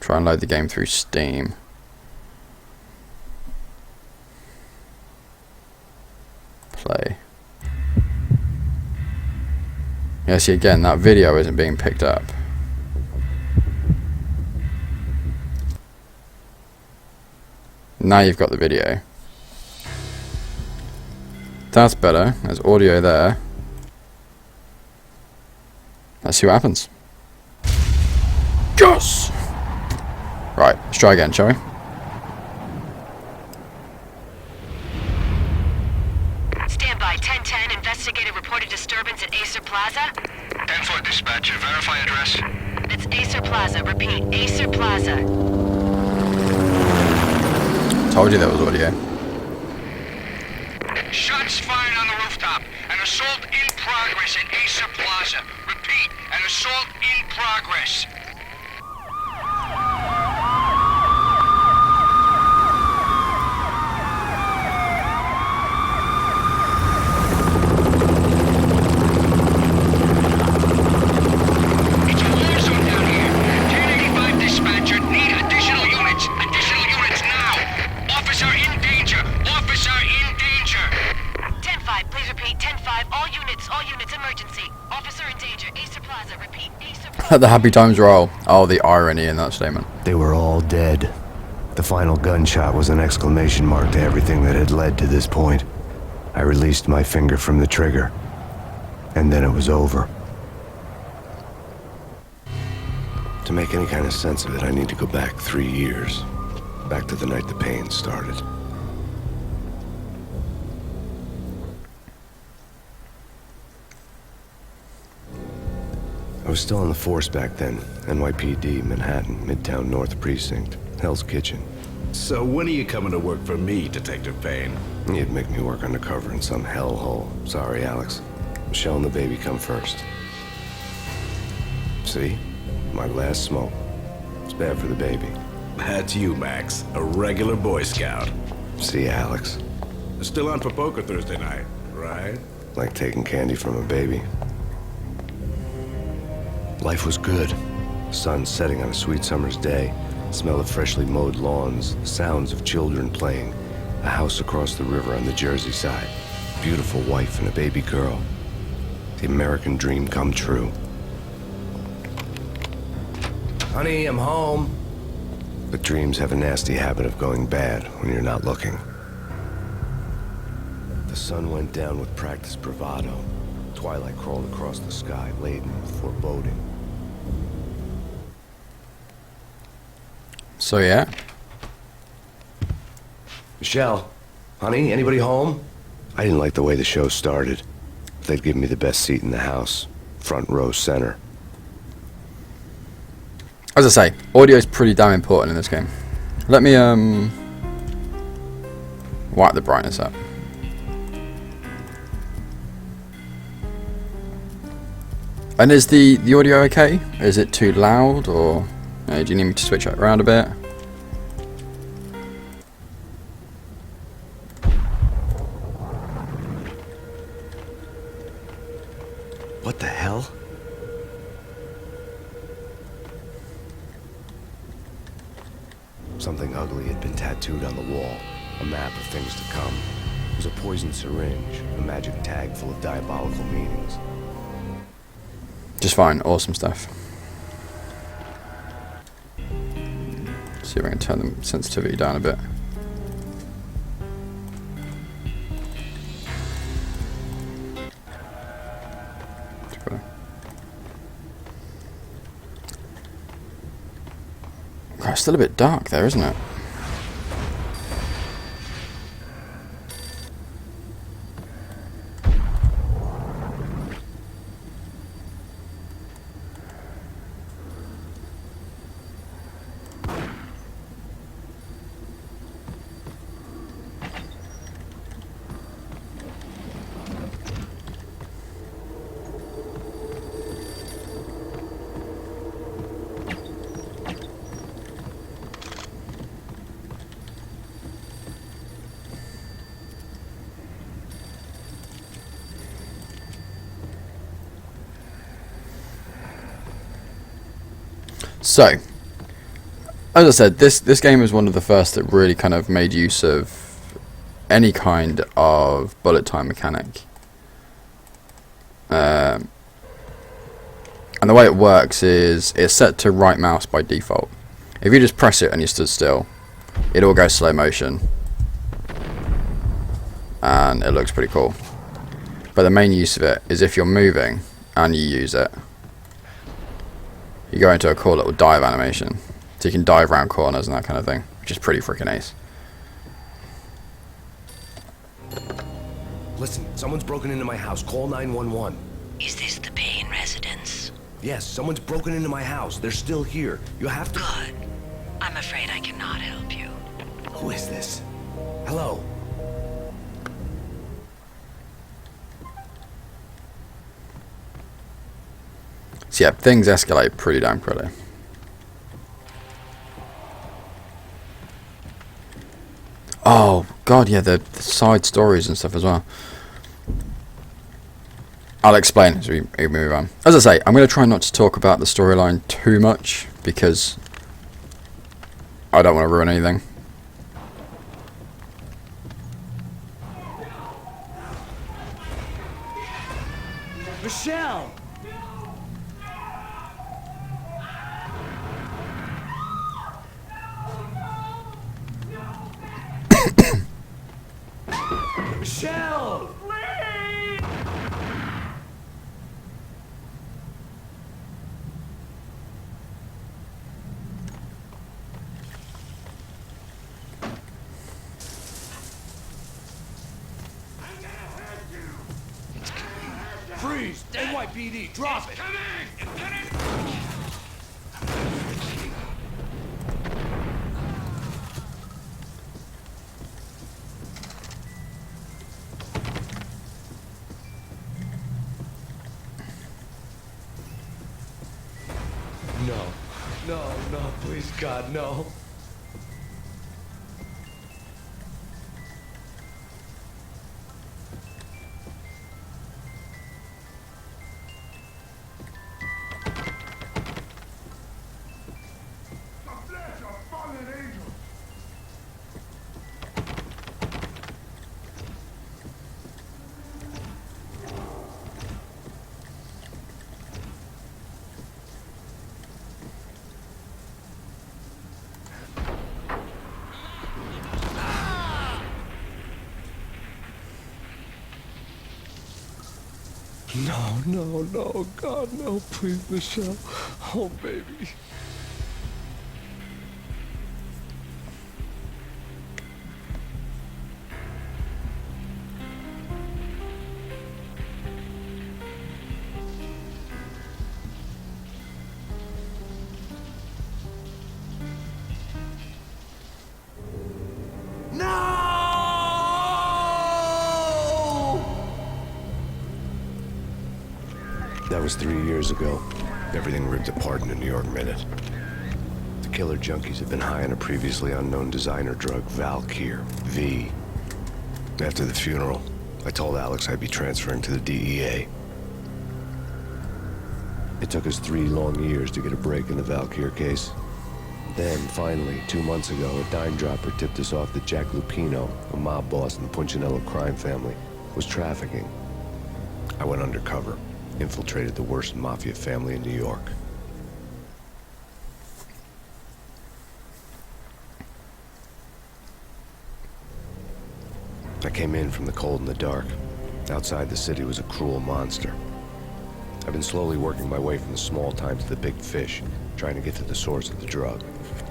try and load the game through Steam? Play. Yeah, see again, that video isn't being picked up. Now you've got the video. That's better. There's audio there. Let's see what happens. Yes! Right, let's try again, shall we? Stand by. 1010. Investigator reported disturbance at Acer Plaza. 10-4 dispatcher. Verify address. It's Acer Plaza. Plaza. Repeat, Acer Plaza. Told you there was audio. Shots fired on the rooftop. An assault in progress at Acer Plaza. Repeat, an assault in progress. It's a war zone down here. 1085 dispatcher, need additional units. Additional units now. Officer in danger. Officer in danger. 10-5, please repeat. 10-5, all units, emergency. Officer in danger, Acer Plaza. Repeat, Acer Plaza. The happy times roll. Oh, the irony in that statement. They were all dead. The final gunshot was an exclamation mark to everything that had led to this point. I released my finger from the trigger, and then it was over. To make any kind of sense of it, I need to go back 3 years. Back to the night the pain started. I was still on the force back then. NYPD, Manhattan, Midtown North Precinct, Hell's Kitchen. So when are you coming to work for me, Detective Payne? You'd make me work undercover in some hellhole. Sorry, Alex. Michelle and the baby come first. See? My last smoke. It's bad for the baby. That's you, Max. A regular Boy Scout. See, Alex? Still on for poker Thursday night, right? Like taking candy from a baby. Life was good. Sun setting on a sweet summer's day. Smell of freshly mowed lawns. Sounds of children playing. A house across the river on the Jersey side. Beautiful wife and a baby girl. The American dream come true. Honey, I'm home. But dreams have a nasty habit of going bad when you're not looking. The sun went down with practiced bravado. Twilight crawled across the sky, laden with foreboding. So yeah. Michelle, honey, anybody home? I didn't like the way the show started. They'd give me the best seat in the house. Front row center. As I say, audio is pretty damn important in this game. Let me wipe the brightness up. And is the audio okay? Is it too loud, or do you need me to switch it around a bit? What the hell? Something ugly had been tattooed on the wall. A map of things to come. It was a poisoned syringe, a magic tag full of diabolical meanings. Just fine, awesome stuff. See if I can turn the sensitivity down a bit. God, it's still a bit dark there, isn't it? So, as I said, this game was one of the first that really kind of made use of any kind of bullet time mechanic. And the way it works is it's set to right mouse by default. If you just press it and you stood still, it all goes slow motion. And it looks pretty cool. But the main use of it is if you're moving and you use it, you go into a cool little dive animation. So you can dive around corners and that kind of thing, which is pretty freaking ace. Listen, someone's broken into my house. Call 911. Is this the Payne residence? Yes, someone's broken into my house. They're still here. You have to... Good. I'm afraid I cannot help you. Who is this? Hello? So yeah, things escalate pretty damn quickly. Oh god, yeah, the side stories and stuff as well. I'll explain as we move on. As I say, I'm going to try not to talk about the storyline too much because I don't want to ruin anything. Michelle! Michelle! Freeze! NYPD, drop it! No. No, no, please, God, no. No, no, no, God, no, please, Michelle. Oh, baby. That was 3 years ago. Everything ripped apart in a New York minute. The killer junkies had been high on a previously unknown designer drug, Valkyr, V. After the funeral, I told Alex I'd be transferring to the DEA. It took us 3 long years to get a break in the Valkyr case. Then, finally, 2 months ago, a dime dropper tipped us off that Jack Lupino, a mob boss in the Punchinello crime family, was trafficking. I went undercover. Infiltrated the worst mafia family in New York. I came in from the cold and the dark. Outside the city was a cruel monster. I've been slowly working my way from the small time to the big fish, trying to get to the source of the drug.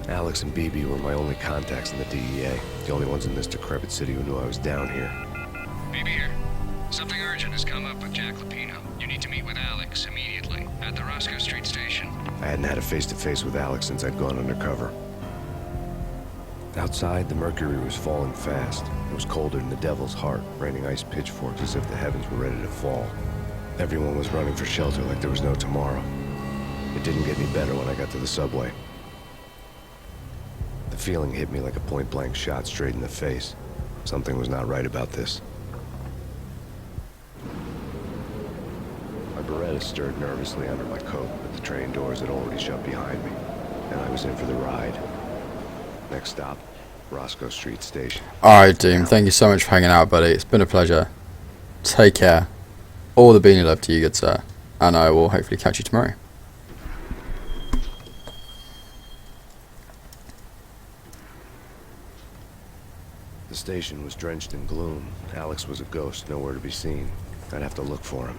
Alex and BB were my only contacts in the DEA, the only ones in this decrepit city who knew I was down here. BB here. Something urgent has come up with Jack Lupino. You need to meet with Alex immediately at the Roscoe Street station. I hadn't had a face-to-face with Alex since I'd gone undercover. Outside, the mercury was falling fast. It was colder than the devil's heart, raining ice pitchforks as if the heavens were ready to fall. Everyone was running for shelter like there was no tomorrow. It didn't get any better when I got to the subway. The feeling hit me like a point-blank shot straight in the face. Something was not right about this. My Beretta stirred nervously under my coat, but the train doors had already shut behind me, and I was in for the ride. Next stop, Roscoe Street Station. Alright, Doom, thank you so much for hanging out, buddy. It's been a pleasure. Take care. All the beanie love to you, good sir. And I will hopefully catch you tomorrow. The station was drenched in gloom. Alex was a ghost, nowhere to be seen. I'd have to look for him.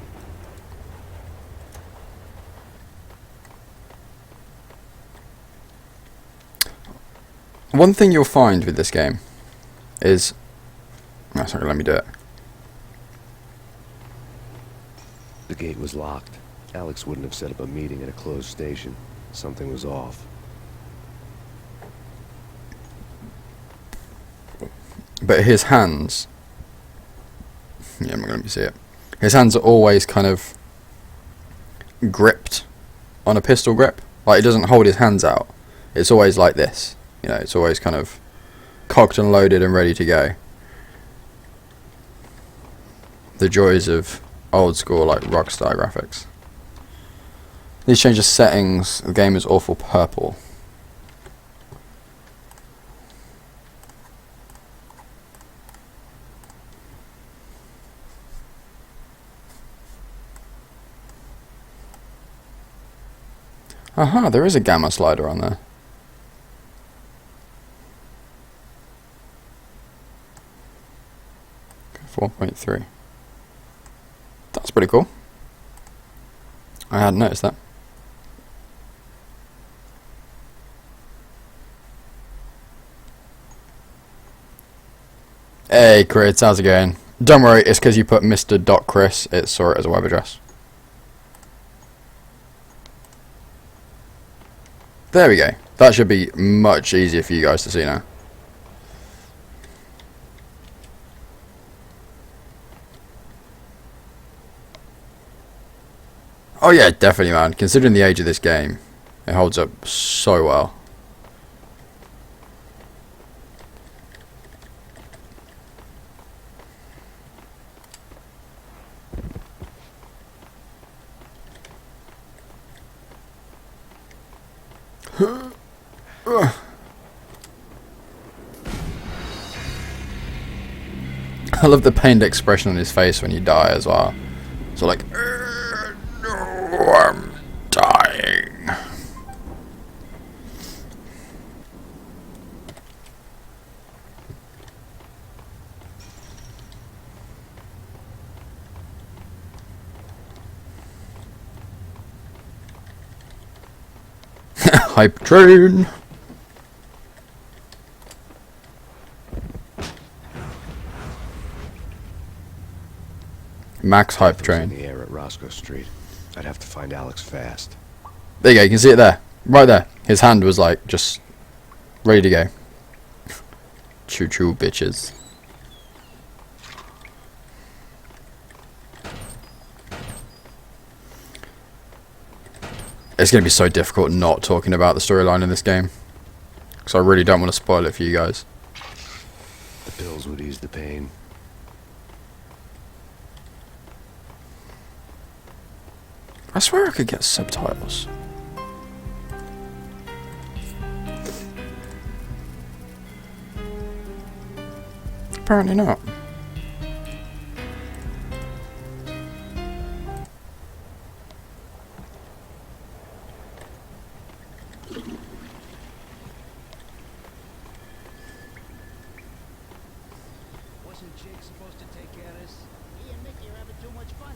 One thing you'll find with this game is... That's not going to let me do it. The gate was locked. Alex wouldn't have set up a meeting at a closed station. Something was off. But his hands... Yeah, I'm not going to see it. His hands are always kind of gripped on a pistol grip. Like, he doesn't hold his hands out. It's always like this. You know, it's always kind of cocked and loaded and ready to go. The joys of old school, like, Rockstar graphics. These change the settings. The game is awful purple. Aha, there is a gamma slider on there. Okay, 4.3. That's pretty cool. I hadn't noticed that. Hey Chris, how's it going? Don't worry, it's because you put Mr. Chris, it saw it as a web address. There we go. That should be much easier for you guys to see now. Oh yeah, definitely, man. Considering the age of this game, it holds up so well. I love the pained expression on his face when you die as well. So like, no, I'm dying. Hype train. Max hype train. In the air at Roscoe Street. I'd have to find Alex fast. There you go, you can see it there. Right there. His hand was like just ready to go. Choo choo bitches. It's going to be so difficult not talking about the storyline in this game. Because I really don't want to spoil it for you guys. The pills would ease the pain. I swear I could get subtitles. Apparently not. Wasn't Jake supposed to take care of this? He and Mickey are having too much fun.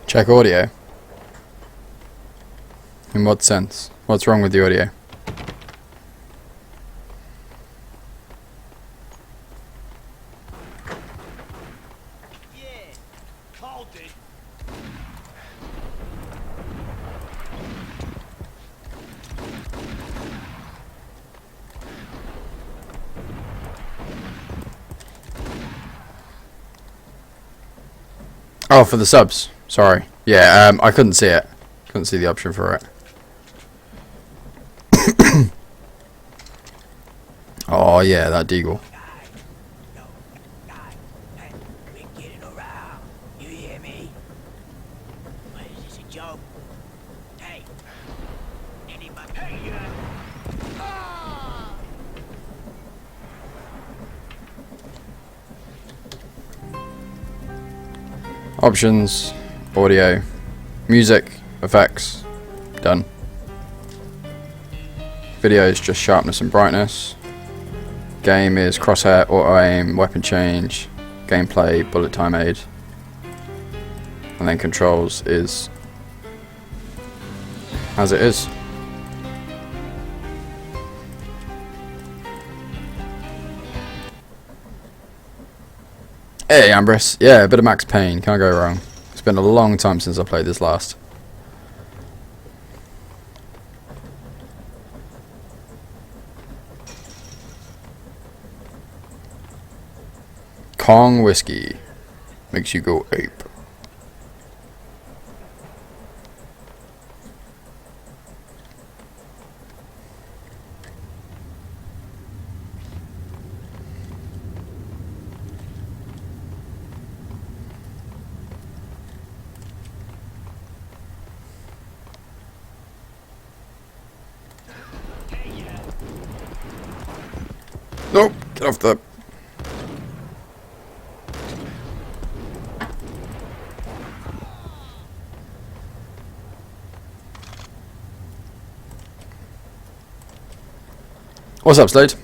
Check audio. In what sense? What's wrong with the audio? Yeah, called it. Oh, for the subs. Sorry. Yeah, I couldn't see it. Couldn't see the option for it. Oh yeah, that deagle. We're getting around. You hear me? What is this, a joke? Hey! Anybody? Hey, Options, audio, music, effects, done. Videos, just sharpness and brightness. Game is crosshair, auto aim, weapon change, gameplay, bullet time aid, and then controls is as it is. Hey Ambrose, yeah, a bit of Max Payne, can't go wrong. It's been a long time since I played this last. Kong whiskey makes you go ape. Nope, get off the... What's up, Slade?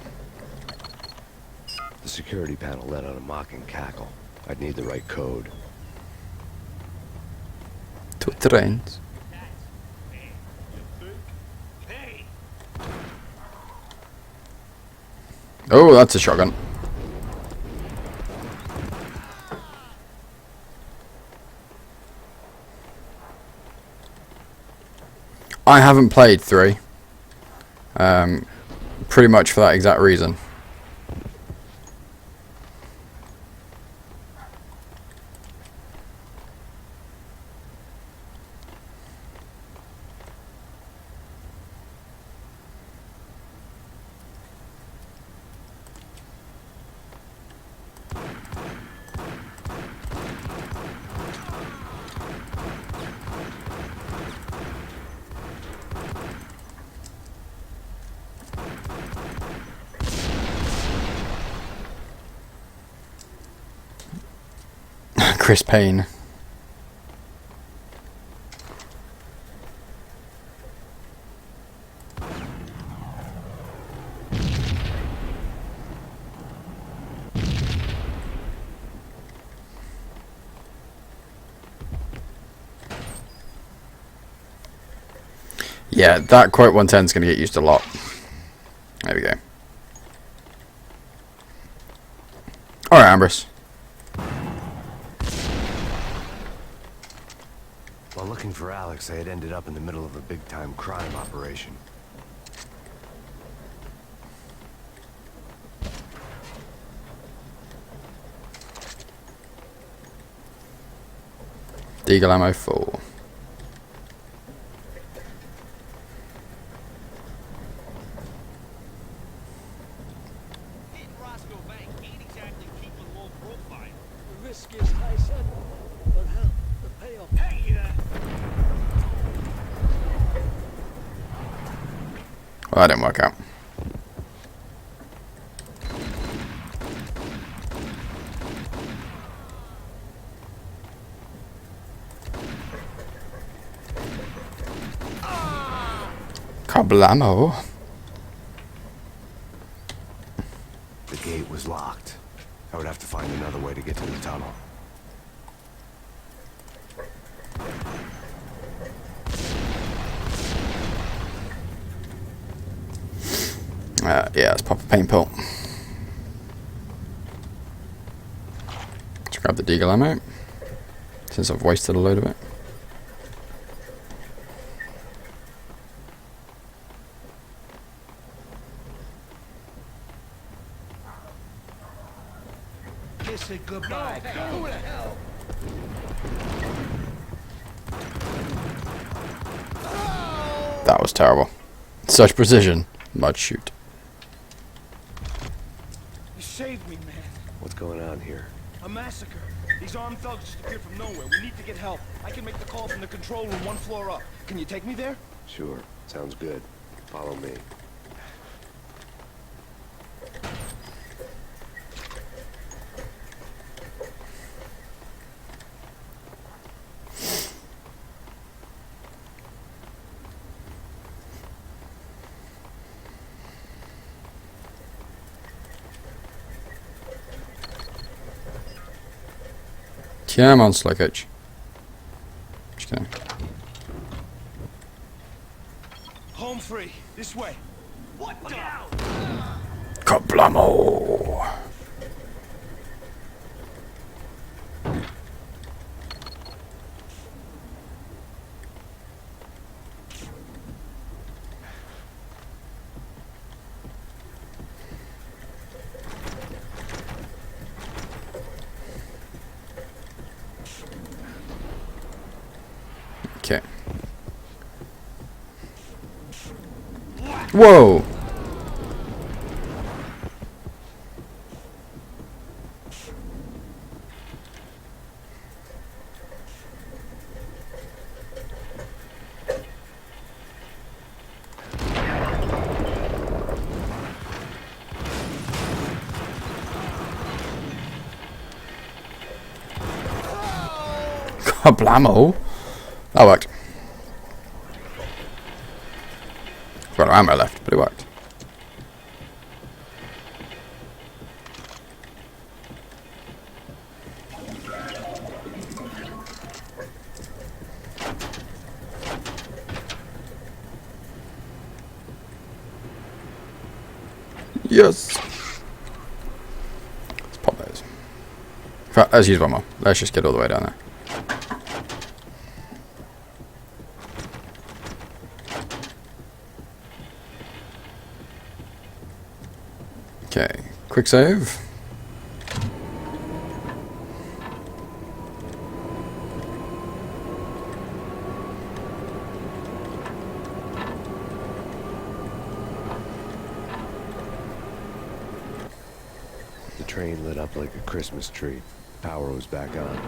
The security panel let out a mocking cackle. I'd need the right code. To trains. Oh, that's a shotgun. I haven't played 3. Pretty much for that exact reason. Chris Payne. Yeah, that quote 110 is going to get used a lot. There we go. Alright, Ambrose. While looking for Alex, I had ended up in the middle of a big-time crime operation. Deagle ammo full. Well, that didn't work out. Kablamo. The gate was locked. I would have to find another way to get to the tunnel. Yeah, let's pop a pain pill. Let's grab the deagle ammo, since I've wasted a load of it. Kiss it goodbye. Who the hell? That was terrible. Such precision. Mud shoot. You saved me, man. What's going on here? A massacre. These armed thugs just appeared from nowhere. We need to get help. I can make the call from the control room 1 floor up. Can you take me there? Sure. Sounds good. Follow me. Come on, slow coach. Just kidding. Home free. This way. What the? Kablamo! Okay. Whoa! Kablamo! That worked. Got no ammo left, but it worked. Yes! Let's pop those. In fact, let's use one more. Let's just get all the way down there. Okay, quick save. The train lit up like a Christmas tree. Power was back on.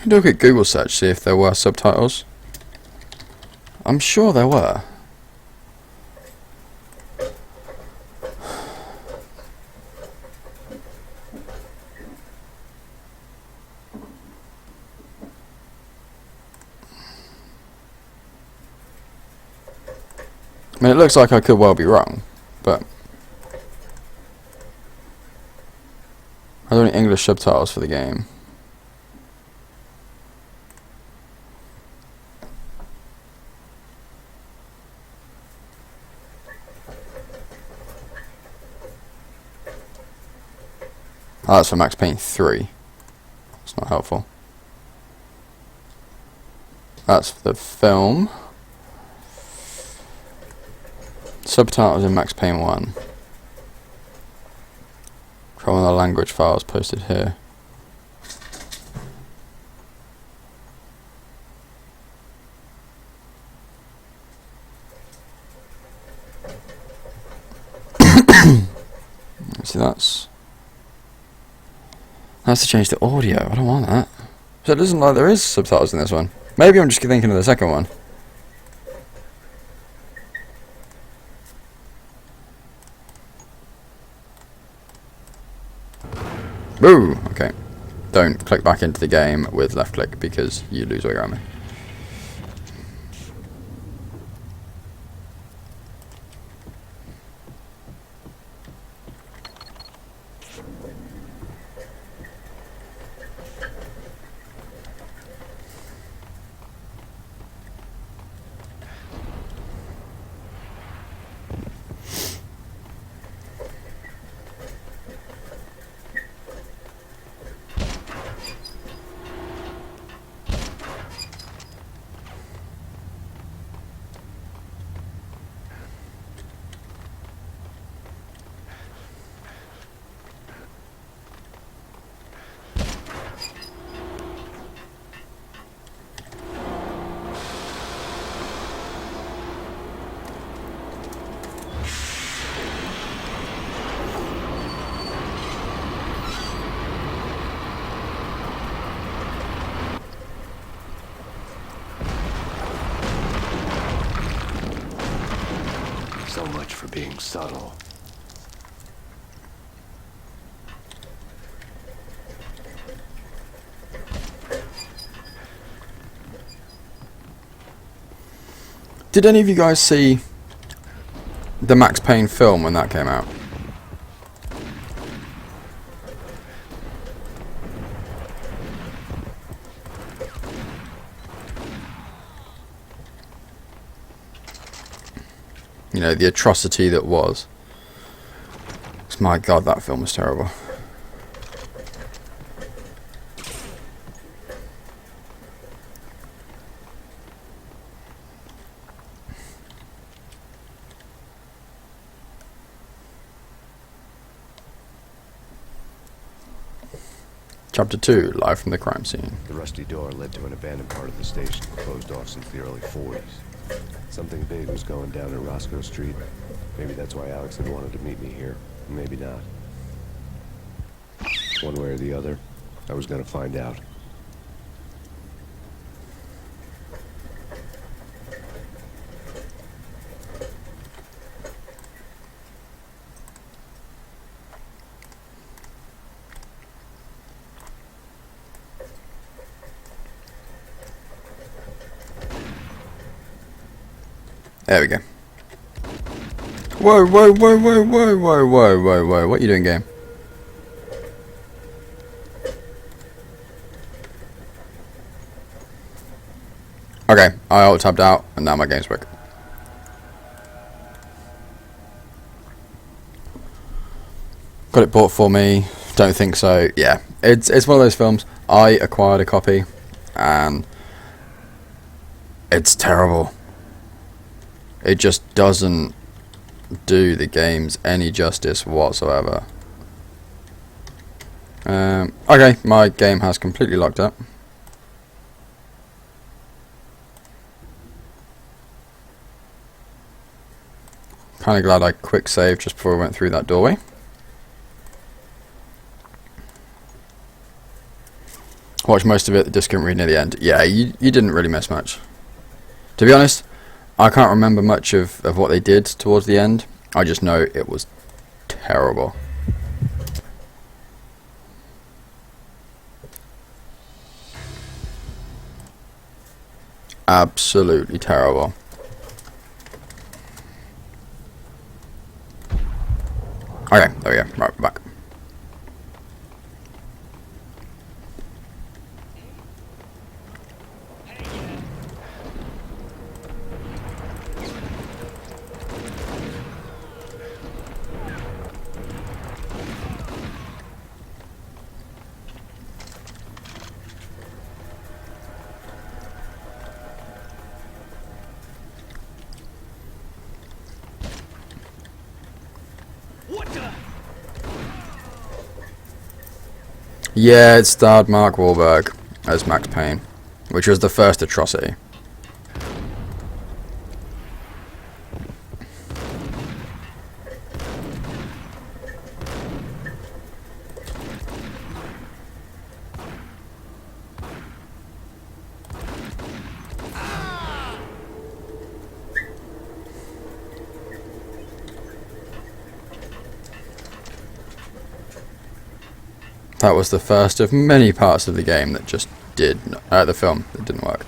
Do a quick Google search, see if there were subtitles. I'm sure there were. I mean, it looks like I could well be wrong, but are there any English subtitles for the game? Oh, that's for Max Payne 3. It's not helpful. That's for the film. Subtitles in Max Payne 1. Try one of the language files posted here. See, that's to change the audio. I don't want that. So it doesn't look like there is subtitles in this one. Maybe I'm just thinking of the second one. Boo! Okay. Don't click back into the game with left click because you lose all your ammo. So much for being subtle. Did any of you guys see the Max Payne film when that came out? You know, the atrocity that was. My God, that film was terrible. Chapter 2, live from the crime scene. The rusty door led to an abandoned part of the station, closed off since the early 40s. Something big was going down in Roscoe Street. Maybe that's why Alex had wanted to meet me here. Maybe not. One way or the other, I was gonna find out. There we go. Whoa, whoa, whoa, whoa, whoa, whoa, whoa, whoa, whoa. What are you doing, game? Okay, I alt-tabbed out, and now my game's broken. Got it bought for me. Don't think so. Yeah, it's one of those films. I acquired a copy, and it's terrible. It just doesn't do the games any justice whatsoever. Okay, my game has completely locked up. Kind of glad I quick saved just before I went through that doorway. Watched most of it, the disc couldn't read near the end. Yeah, you didn't really miss much. To be honest, I can't remember much of what they did towards the end. I just know it was terrible. Absolutely terrible. Okay, there we go. Right, we're back. Yeah, it starred Mark Wahlberg as Max Payne, which was the first atrocity. That was the first of many parts of the game that just the film that didn't work.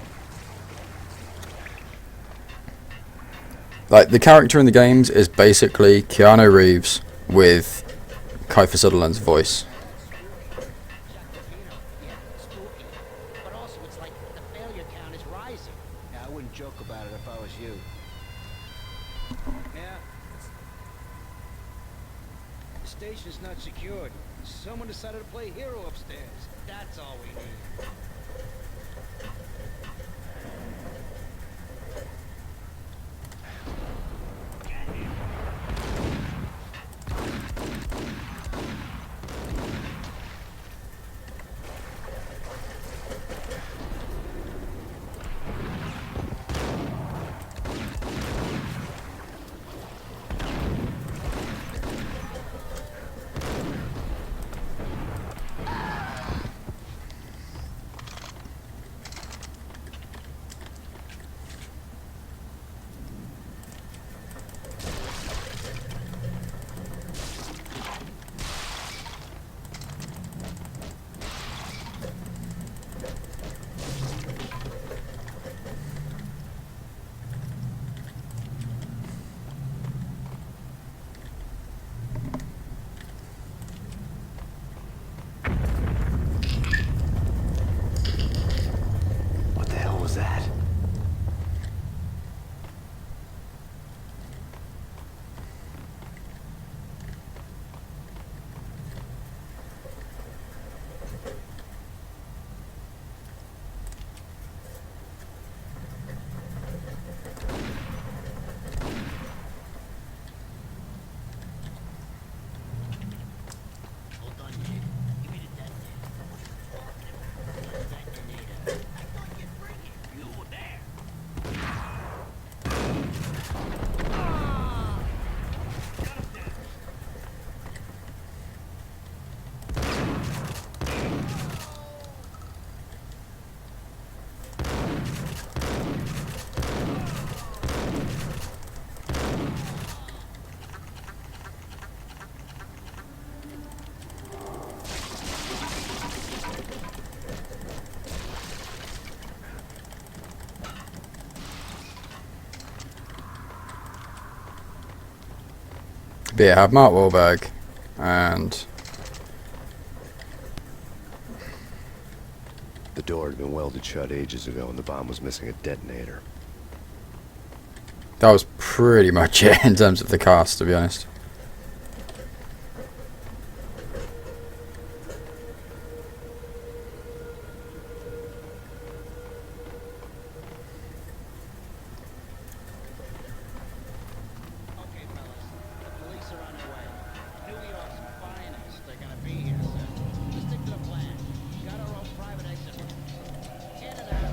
Like, the character in the games is basically Keanu Reeves with Kiefer Sutherland's voice. But also, it's like the failure count is rising. Yeah, I wouldn't joke about it if I was you. Yeah. The station's not secured. Someone decided to play hero upstairs. That's all we need. But yeah, I have Mark Wahlberg and The door had been welded shut ages ago and the bomb was missing a detonator. that was pretty much it in terms of the cast, to be honest. Okay, fellas. The police are on their way. New York's finest. They're gonna be here soon. Just stick to the plan. Got our own private exit. In and out.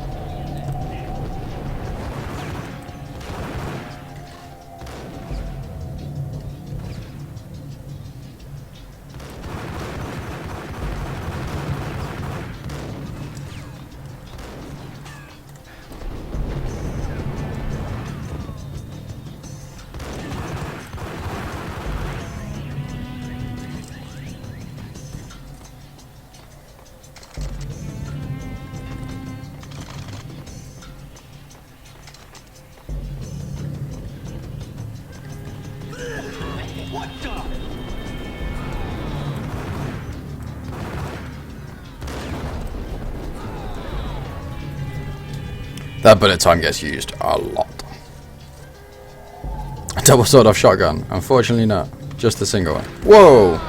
What the? That bullet time gets used a lot. A double sawed-off shotgun? Unfortunately not. Just the single one. Whoa!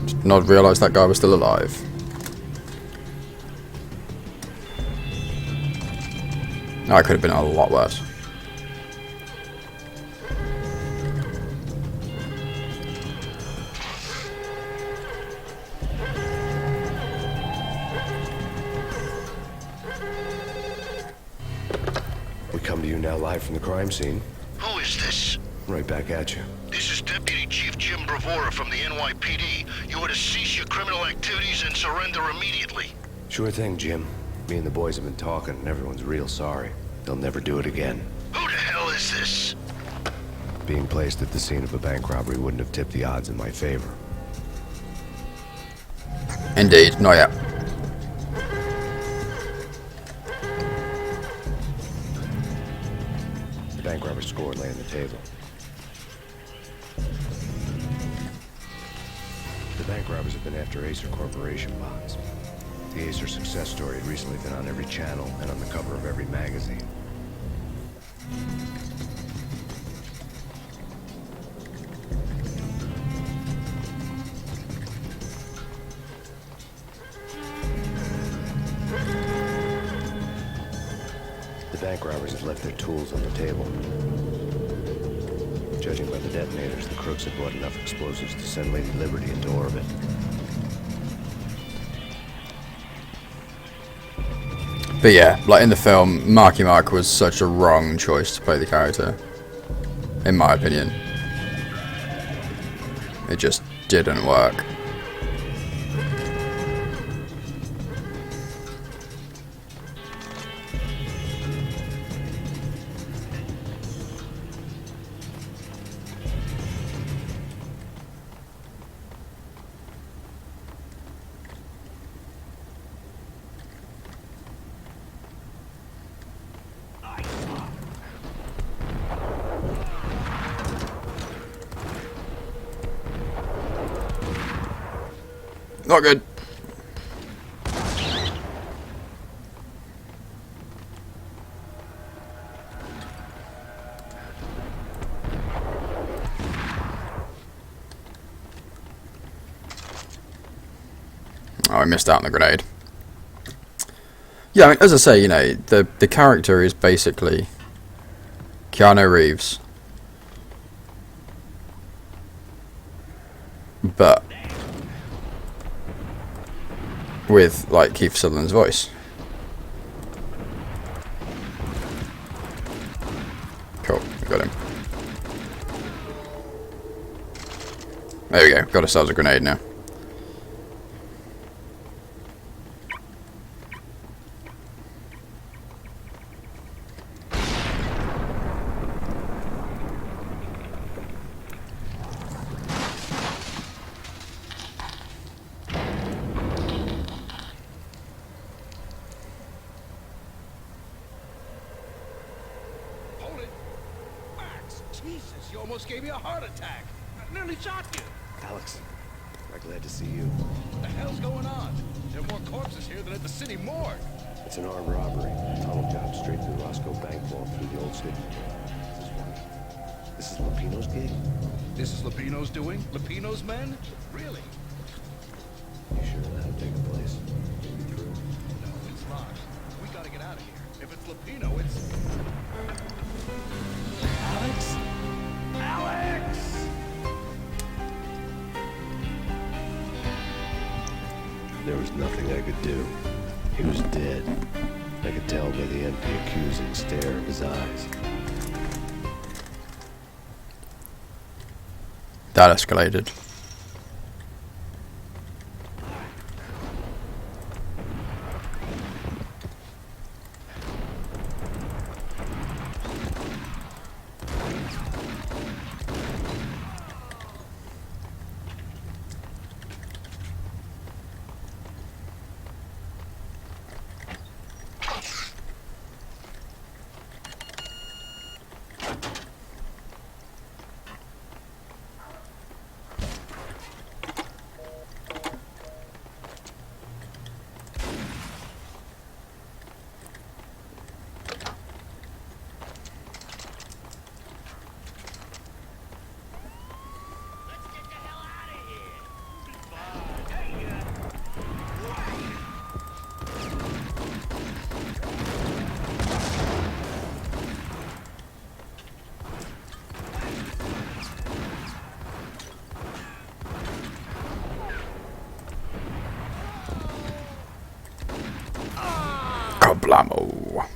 Did not realise that guy was still alive. That could have been a lot worse. We come to you now live from the crime scene. Who is this? Right back at you. This is Deputy Chief Jim Bravura from the NYPD. You are to cease your criminal activities and surrender immediately. Sure thing, Jim. Me and the boys have been talking and everyone's real sorry. They'll never do it again. Who the hell is this? Being placed at the scene of a bank robbery wouldn't have tipped the odds in my favor. Indeed, not yet. The bank robber's score lay on the table. The bank robbers have been after Acer Corporation bonds. The Acer success story had recently been on every channel and on the cover of every magazine. The bank robbers had left their tools on the table. Judging by the detonators, the crooks had bought enough explosives to send Lady Liberty into orbit. But yeah, like in the film, Marky Mark was such a wrong choice to play the character. In my opinion. It just didn't work. Not good. Oh, I missed out on the grenade. Yeah, I mean, as I say, you know, the character is basically Keanu Reeves, but with like Keith Sutherland's voice. Cool, we got him. There we go, got ourselves a grenade now. Hold it. Max, Jesus, you almost gave me a heart attack. I nearly shot you. Alex, I'm glad to see you. What the hell's going on? There are more corpses here than at the city morgue. It's an armed robbery. Tunnel job straight through Roscoe Bank Vault through the old city. This is Lupino's gig? This is Lupino's doing? Lupino's men? Really? You sure that'll take a place? Maybe through? No, it's locked. We gotta get out of here. If it's Lupino, it's... Alex? Alex! There was nothing I could do. He was dead. I could tell by the empty, accusing stare in his eyes. That escalated. Kablamo.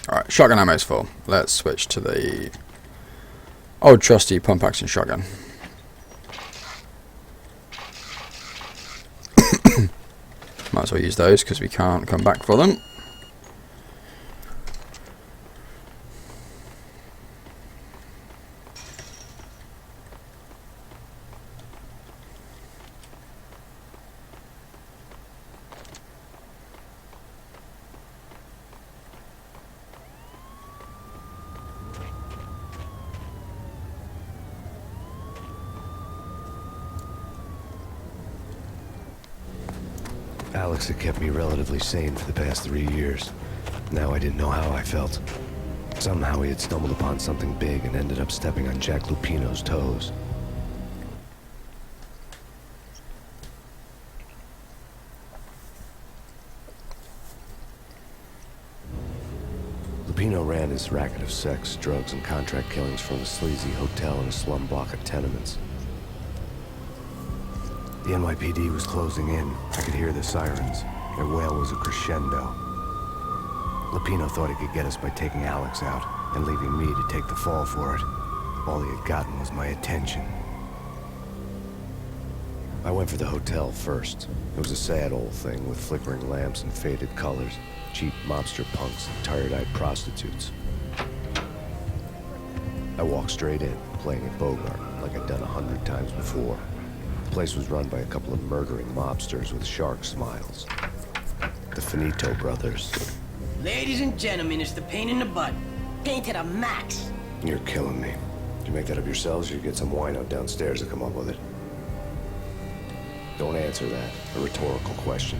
Alright, shotgun ammo is full. Let's switch to the old trusty pump action shotgun. Might as well use those because we can't come back for them. Alex had kept me relatively sane for the past 3 years. Now I didn't know how I felt. Somehow he had stumbled upon something big and ended up stepping on Jack Lupino's toes. Lupino ran his racket of sex, drugs, and contract killings from a sleazy hotel in a slum block of tenements. The NYPD was closing in. I could hear the sirens. Their wail was a crescendo. Lupino thought he could get us by taking Alex out and leaving me to take the fall for it. All he had gotten was my attention. I went for the hotel first. It was a sad old thing with flickering lamps and faded colors, cheap mobster punks and tired-eyed prostitutes. I walked straight in, playing at Bogart like I'd done 100 times before. The place was run by a couple of murdering mobsters with shark smiles. The Finito brothers. Ladies and gentlemen, it's the pain in the butt. Pain to the max. You're killing me. Did you make that up yourselves, or you get some wino downstairs to come up with it? Don't answer that. A rhetorical question.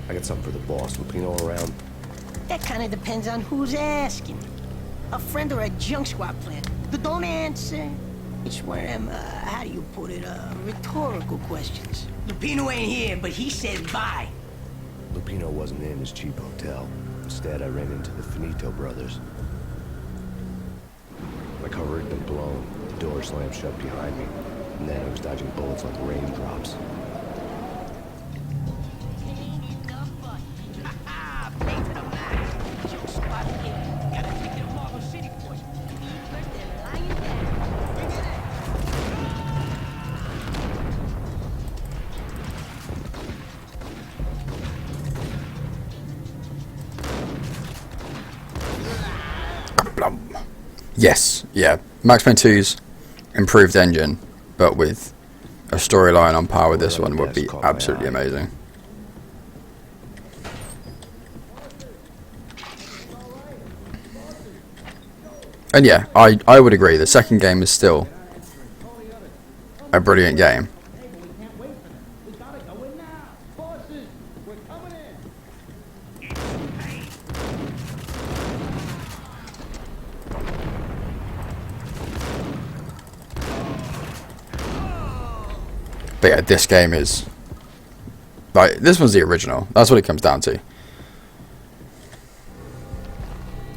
I got something for the boss. Lupino around? That kind of depends on who's asking. A friend or a junk squad plan. But don't answer. It's one of them, how do you put it, rhetorical questions. Lupino ain't here, but he said bye. Lupino wasn't in his cheap hotel. Instead, I ran into the Finito brothers. My cover had been blown. The door slammed shut behind me. And then I was dodging bullets like raindrops. Pain in the butt. Ha-ha! Pain to the max. Junk squad here. Gotta take it to Marble City for you. They're lying down. Bring it in. Yes, yeah. Max Payne 2's improved engine, but with a storyline on par with this one would be absolutely amazing. And yeah, I would agree. The second game is still a brilliant game. But yeah, this game is like, this one's the original. That's what it comes down to.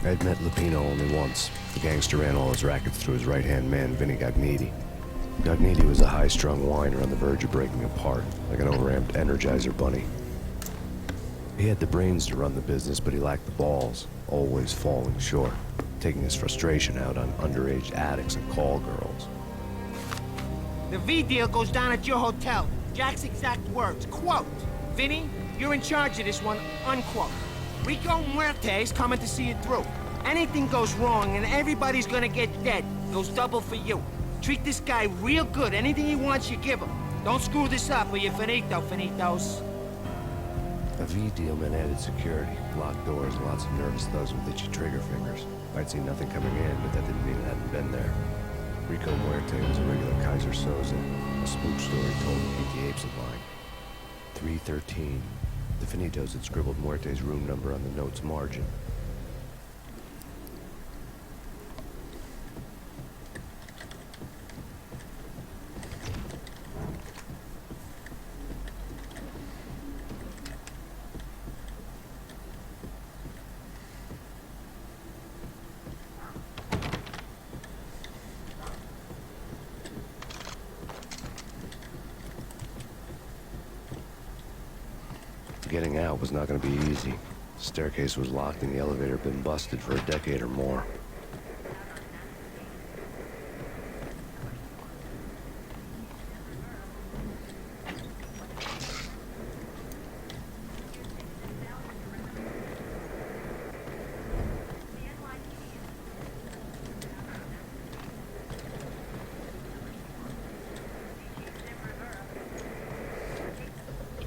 I'd met Lupino only once. The gangster ran all his rackets through his right-hand man, Vinny Gagniti. Gagniti was a high-strung whiner on the verge of breaking apart, like an overamped Energizer bunny. He had the brains to run the business, but he lacked the balls, always falling short, taking his frustration out on underage addicts and call girls. The V deal goes down at your hotel. Jack's exact words, quote, "Vinny, you're in charge of this one," unquote. Rico Muerte's coming to see it through. Anything goes wrong and everybody's gonna get dead, goes double for you. Treat this guy real good. Anything he wants, you give him. Don't screw this up or you're finito, finitos. A V deal meant added security, locked doors, and lots of nervous thugs with itchy trigger fingers. I'd seen nothing coming in, but that didn't mean it hadn't been there. Rico Muerte was a regular Kaiser Soze, a spook story told in Pete the Apes of line. 313. The Finitos had scribbled Muerte's room number on the note's margin. Getting out was not going to be easy. The staircase was locked and the elevator had been busted for a decade or more.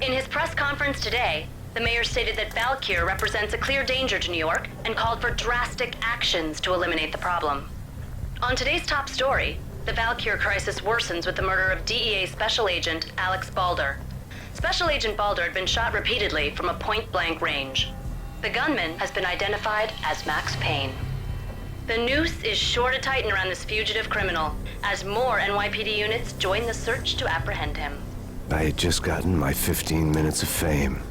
In his press conference today, the mayor stated that Valkyr represents a clear danger to New York and called for drastic actions to eliminate the problem. On today's top story, the Valkyr crisis worsens with the murder of DEA Special Agent Alex Balder. Special Agent Balder had been shot repeatedly from a point-blank range. The gunman has been identified as Max Payne. The noose is sure to tighten around this fugitive criminal as more NYPD units join the search to apprehend him. I had just gotten my 15 minutes of fame.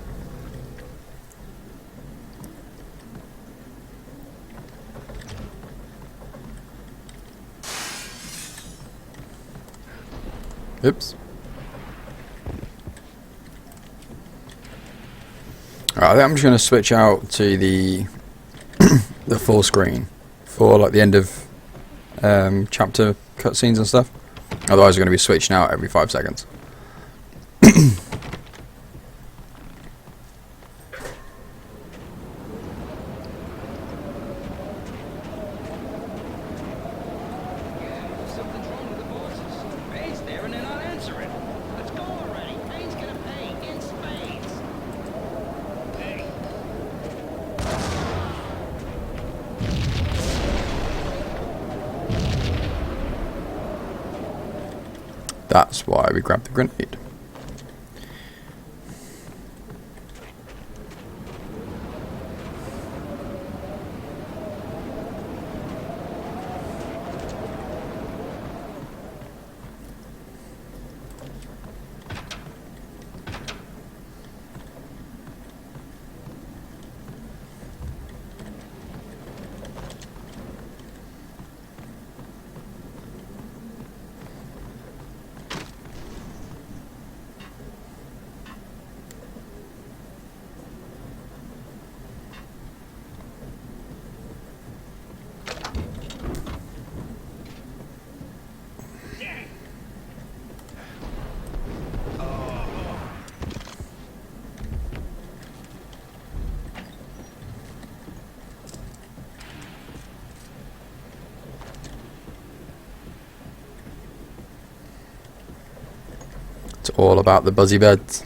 Oops. Alright, I'm just going to switch out to the the full screen for like the end of chapter cutscenes and stuff. Otherwise, we're going to be switching out every 5 seconds. Something's wrong with the bosses. Payne's there and they're not answering. Let's go already. Payne's gonna pay in spades. Hey. That's why we grabbed the grenade. It's all about the buzzy beds.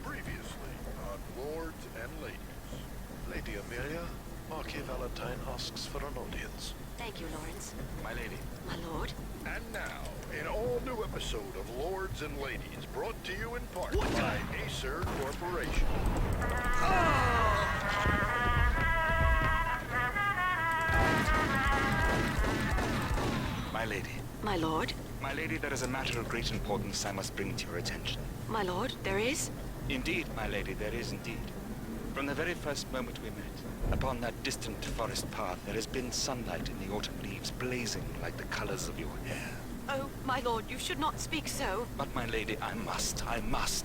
Previously on Lords and Ladies. Lady Amelia, Marquis Valentine asks for an audience. Thank you, Lawrence. My lady. My lord. And now, an all-new episode of Lords and Ladies, brought to you in part by Acer Corporation. My lady. My lord. My lady, there is a matter of great importance I must bring to your attention. My lord, there is? Indeed, my lady, there is indeed. From the very first moment we met, upon that distant forest path, there has been sunlight in the autumn leaves blazing like the colors of your hair. Oh, my lord, you should not speak so. But, my lady, I must.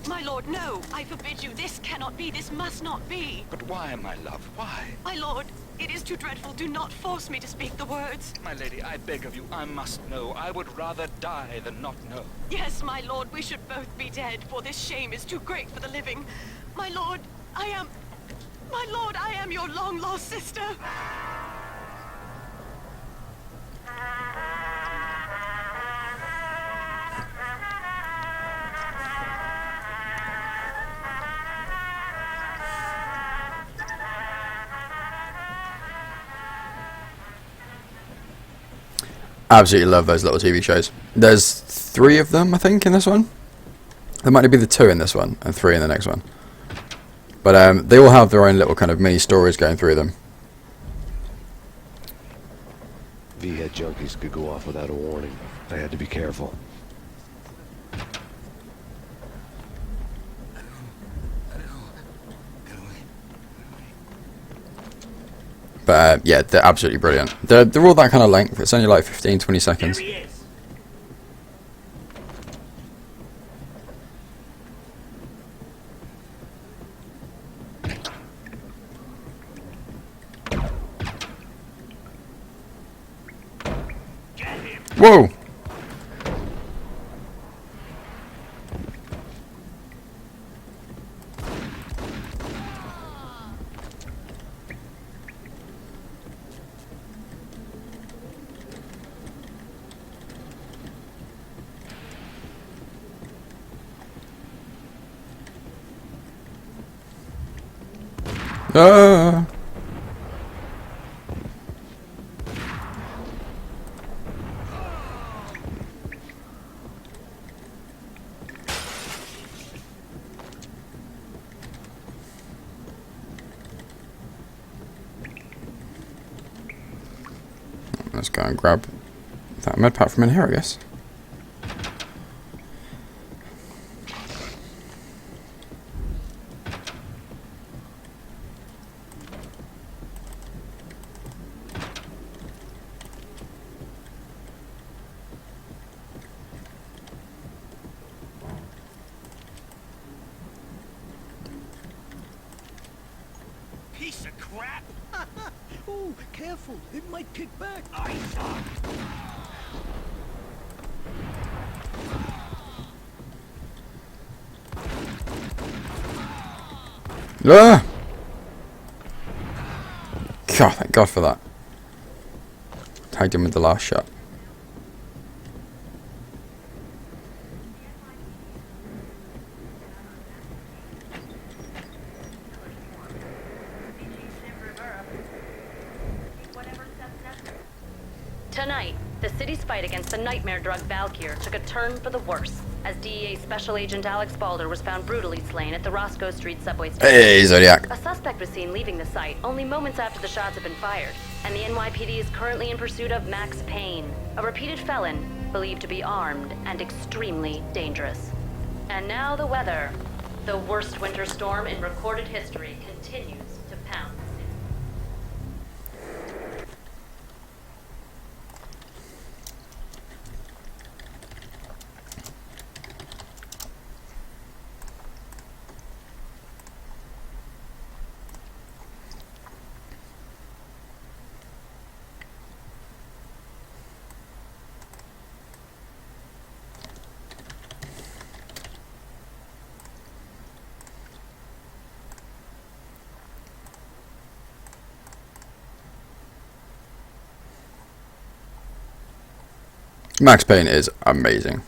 My lord, no! I forbid you. This cannot be. This must not be. But why, my love, why? My lord, it is too dreadful. Do not force me to speak the words. My lady, I beg of you, I must know. I would rather die than not know. Yes, my lord, we should both be dead, for this shame is too great for the living. My lord, I am your long-lost sister. Absolutely love those little TV shows. There's 3 of them, I think, in this one. There might be the 2 in this one and 3 in the next one. But they all have their own little kind of mini stories going through them. V-head junkies could go off without a warning. I had to be careful. But yeah, they're absolutely brilliant. They're all that kind of length. It's only like 15-20 seconds. There he is. Get him. Whoa! Ah! Let's go and grab that med pack from in here, I guess. Piece of crap. Ooh, careful. It might kick back. Ah! God, thank God for that. Tagged him with the last shot. Tonight, the city's fight against the nightmare drug Valkyr took a turn for the worse, as DEA Special Agent Alex Balder was found brutally slain at the Roscoe Street subway station. Hey, Zodiac. A suspect was seen leaving the site only moments after the shots had been fired, and the NYPD is currently in pursuit of Max Payne, a repeated felon believed to be armed and extremely dangerous. And now the weather. The worst winter storm in recorded history continues to pound the city. Max Payne is amazing.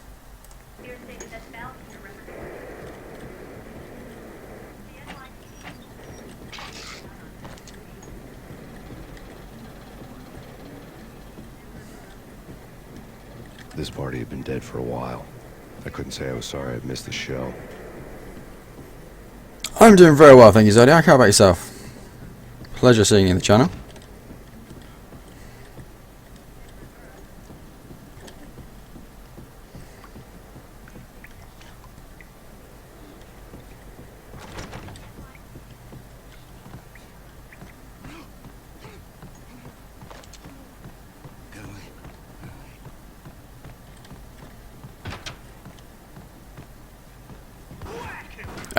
This party had been dead for a while. I couldn't say I was sorry I'd missed the show. I'm doing very well, thank you, Zodiac. How about yourself? Pleasure seeing you in the channel.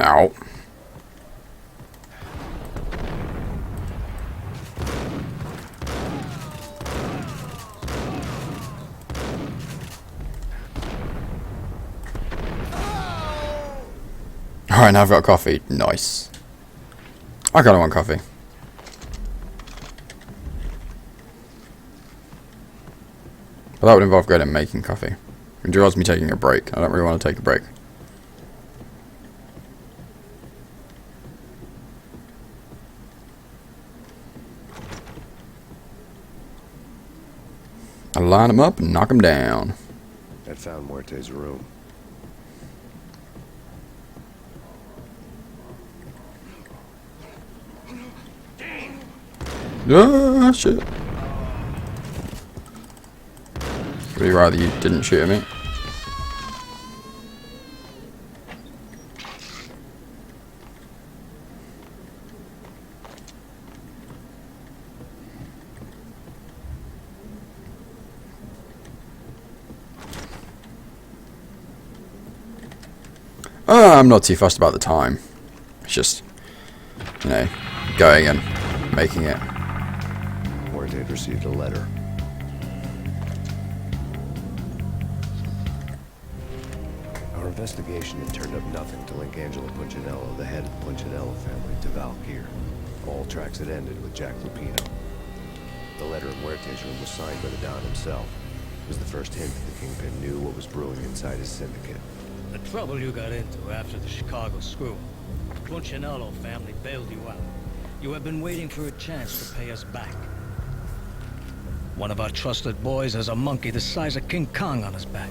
Ow. Alright, now I've got coffee. Nice. I kinda want coffee. But that would involve going and making coffee. Which involves me taking a break. I don't really want to take a break. I line him up and knock him down. I'd found Muerte's room. Ah, shit. Would you rather you didn't shoot at me? I'm not too fussed about the time. It's just, you know, going and making it. Muerte had received a letter. Our investigation had turned up nothing to link Angelo Punchinello, the head of the Punchinello family, to Valkyr. All tracks had ended with Jack Lupino. The letter in Muerte's room was signed by the Don himself. It was the first hint that the Kingpin knew what was brewing inside his syndicate. The trouble you got into after the Chicago screw. The Punchinello family bailed you out. You have been waiting for a chance to pay us back. One of our trusted boys has a monkey the size of King Kong on his back.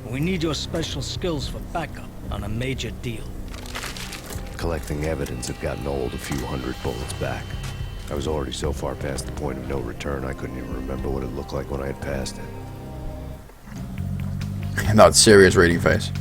We need your special skills for backup on a major deal. Collecting evidence had gotten old a few hundred bullets back. I was already so far past the point of no return, I couldn't even remember what it looked like when I had passed it. And that's serious reading face.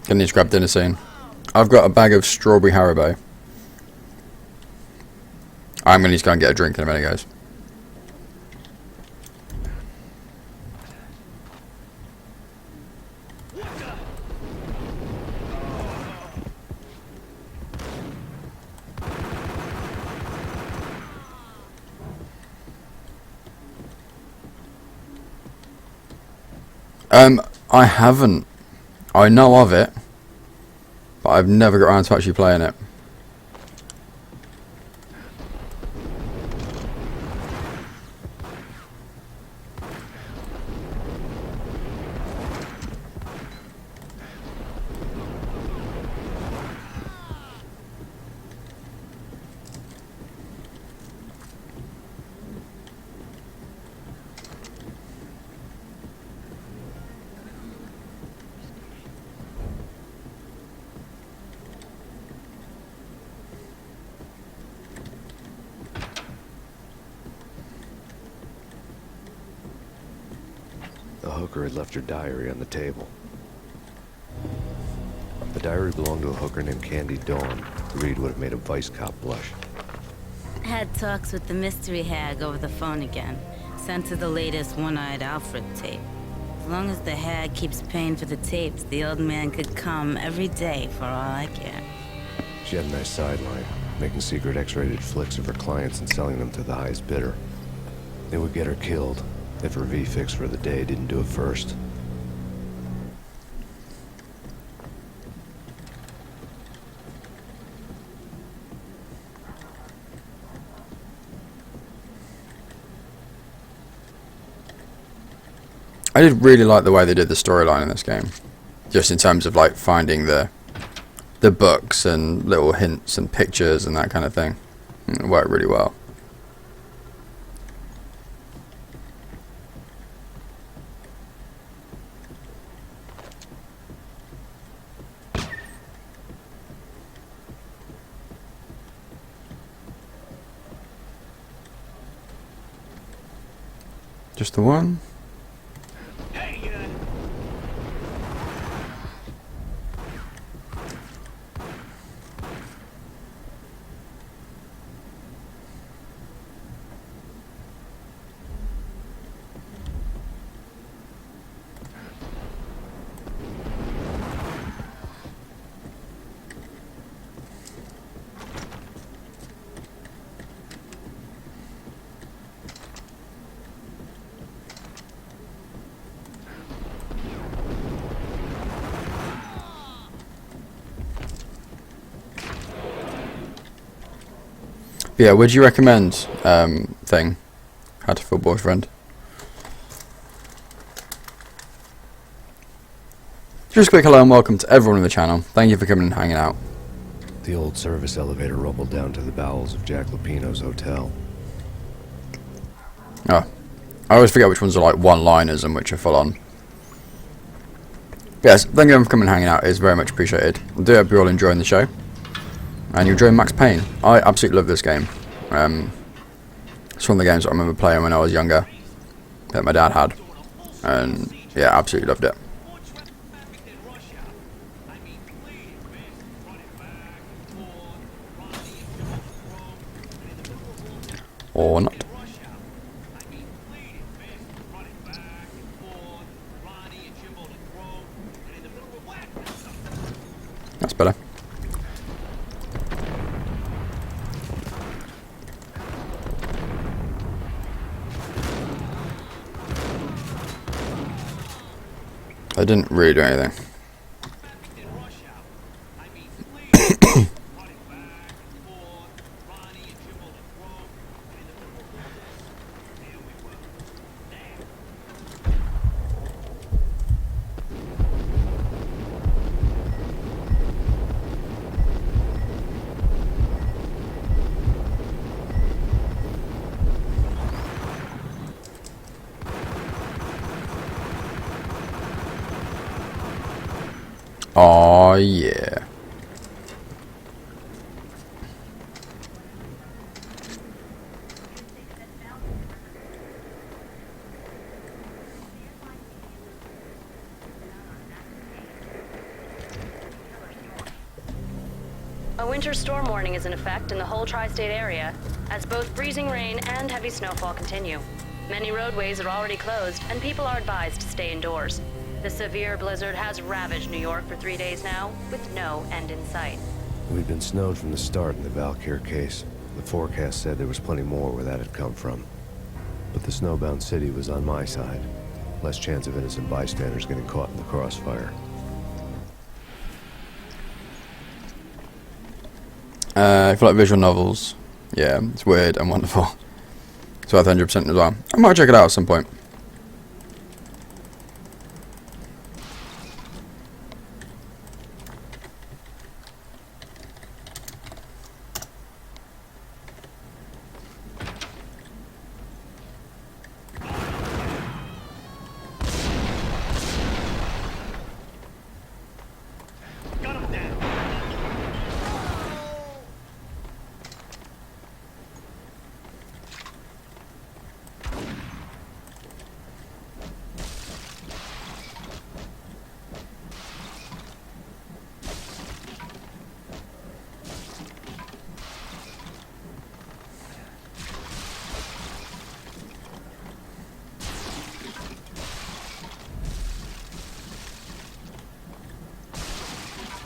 Can you grab dinner soon? I've got a bag of strawberry Haribo. I'm gonna need to go and get a drink in a minute, guys. I haven't. I know of it, but I've never got around to actually playing it. The hooker had left her diary on the table. The diary belonged to a hooker named Candy Dawn. To read would have made a vice cop blush. Had talks with the mystery hag over the phone again. Sent her the latest One-Eyed Alfred tape. As long as the hag keeps paying for the tapes, the old man could come every day for all I care. She had a nice sideline, making secret X-rated flicks of her clients and selling them to the highest bidder. It would get her killed if her V-fix for the day didn't do it first. I did really like the way they did the storyline in this game, just in terms of like finding the books and little hints and pictures and that kind of thing. It worked really well. Just the one. Yeah, would you recommend thing? How to Fill Boyfriend? Just a quick hello and welcome to everyone on the channel. Thank you for coming and hanging out. The old service elevator rumbled down to the bowels of Jack Lupino's hotel. Oh, I always forget which ones are like one-liners and which are full-on. Yes, thank you for coming and hanging out. It's very much appreciated. I do hope you're all enjoying the show. And you're enjoying Max Payne. I absolutely love this game. It's one of the games that I remember playing when I was younger, that my dad had. And yeah, absolutely loved it. Or not. That's better. I didn't really do anything. Oh yeah. A winter storm warning is in effect in the whole tri-state area, as both freezing rain and heavy snowfall continue. Many roadways are already closed, and people are advised to stay indoors. The severe blizzard has ravaged New York for 3 days now, with no end in sight. We'd been snowed from the start in the Valkyr case. The forecast said there was plenty more where that had come from. But the snowbound city was on my side. Less chance of innocent bystanders getting caught in the crossfire. If you like visual novels, yeah, it's weird and wonderful. It's worth 100% as well. I might check it out at some point.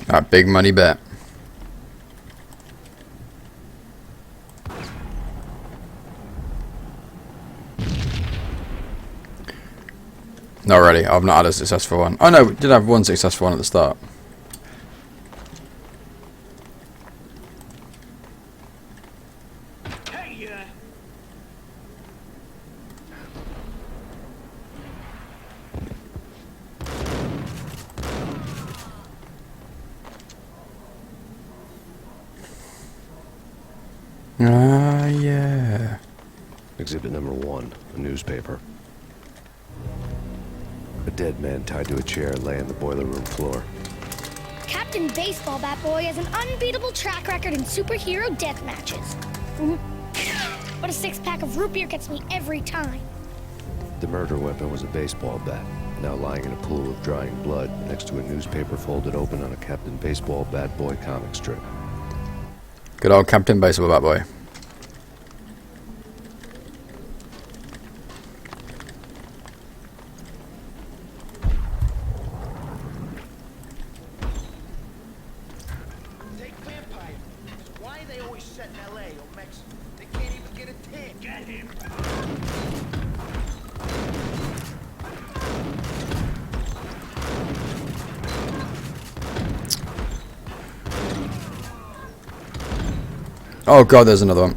That big money bet. Not really. I've not had a successful one. Oh no, we did have one successful one at the start. Ah, yeah. Exhibit number 1, a newspaper. A dead man tied to a chair lay on the boiler room floor. Captain Baseball Bat Boy has an unbeatable track record in superhero death matches. But a 6-pack of root beer gets me every time. The murder weapon was a baseball bat, now lying in a pool of drying blood next to a newspaper folded open on a Captain Baseball Bat Boy comic strip. Good old Captain Baseball Bat Boy. Take vampire. Why are they always set in LA or Mexico? They can't even get a tan. Get him. Oh god, there's another one.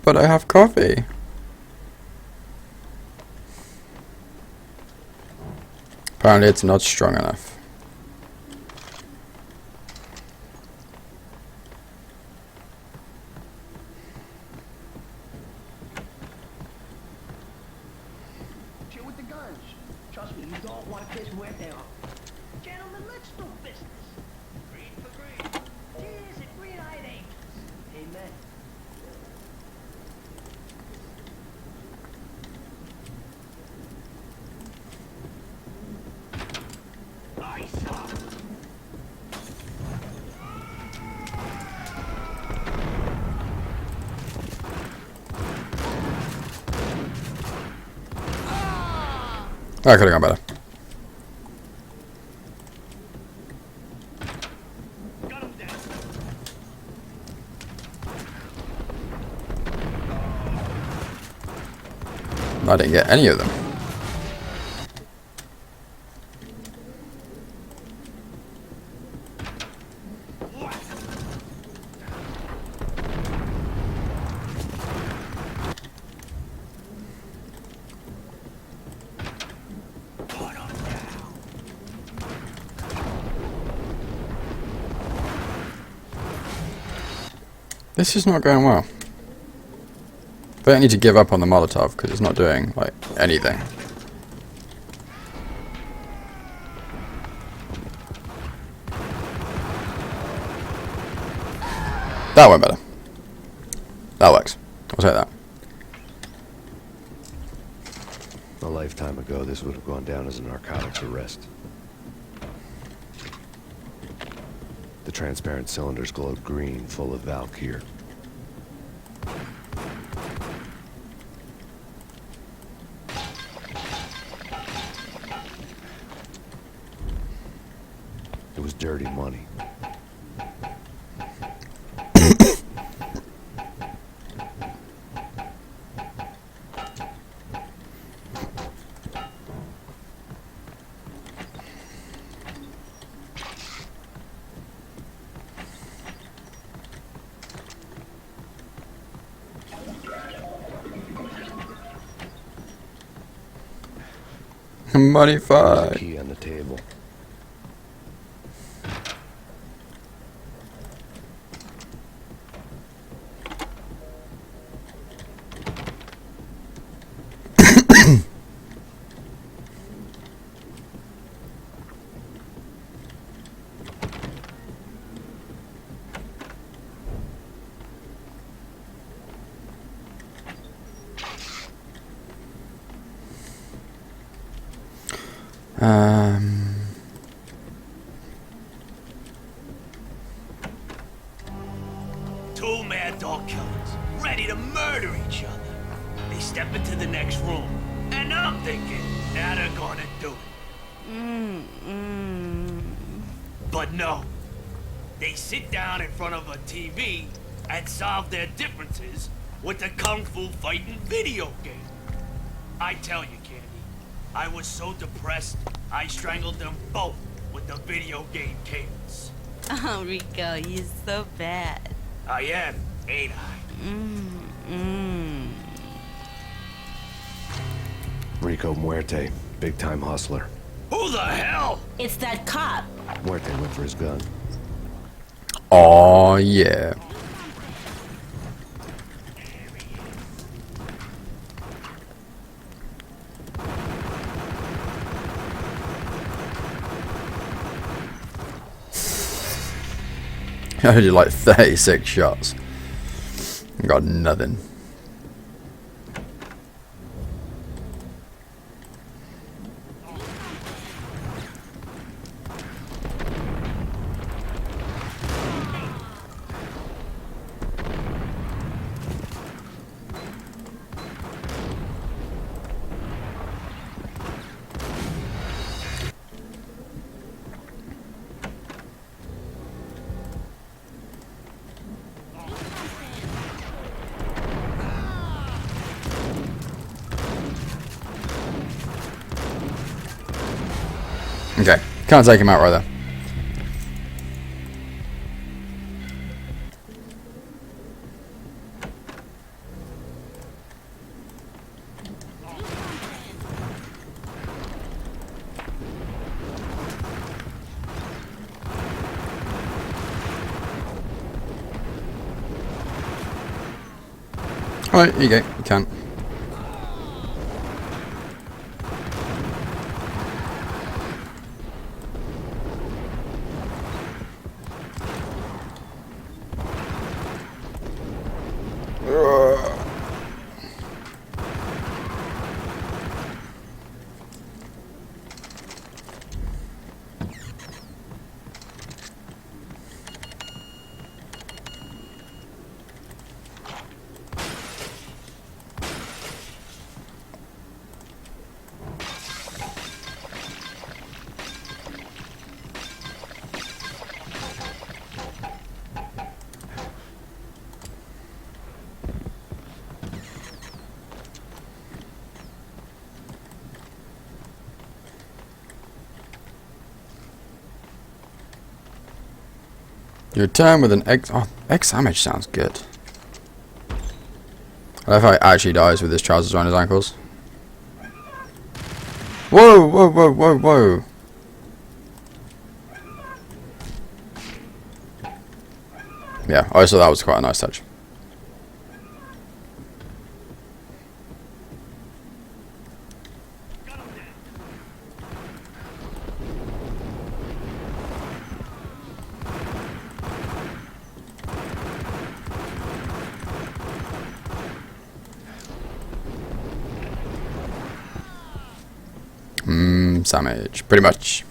But I have coffee. Apparently it's not strong enough. Chill with the guns. Trust me, you don't want to kiss where they are. Gentlemen, let's do business. Green for green. Cheers and green-eyed angels. Amen. That could have gone better. I didn't get any of them. This is not going well. I think I need to give up on the Molotov because it's not doing like anything. That went better. That works. I'll take that. A lifetime ago, this would have gone down as a narcotics arrest. The transparent cylinders glowed green, full of Valkyr. It was dirty money. Money There's a fight. key on the table. ready to murder each other. They step into the next room, and I'm thinking, now they're gonna do it. But no. They sit down in front of a TV and solve their differences with the Kung Fu fighting video game. I tell you, Candy, I was so depressed, I strangled them both with the video game cables. Oh, Rico, you're so bad. I am, ain't I? Rico Muerte, big-time hustler. Who the hell? It's that cop. Muerte went for his gun. Oh yeah. I did like 36 shots. Got nothing. Okay, can't take him out right there. Alright, here you go, you can. You return with an X. Oh, X damage sounds good. I love how he actually dies with his trousers around his ankles. Whoa, whoa, whoa, whoa, whoa. Yeah, I saw that was quite a nice touch. Damage, pretty much.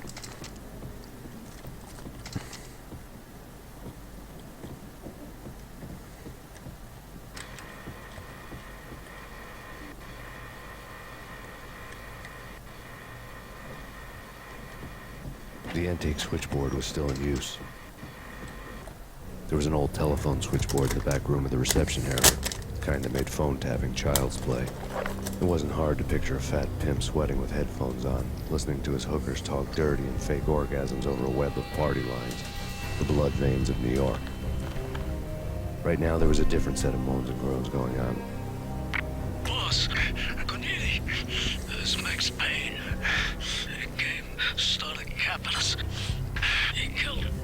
The antique switchboard was still in use. There was an old telephone switchboard in the back room of the reception area, kind that made phone tapping child's play. It wasn't hard to picture a fat pimp sweating with headphones on, listening to his hookers talk dirty and fake orgasms over a web of party lines, the blood veins of New York. Right now, there was a different set of moans and groans going on. Boss, I couldn't hear you. This is Max Payne. He came, started capping us. He killed him.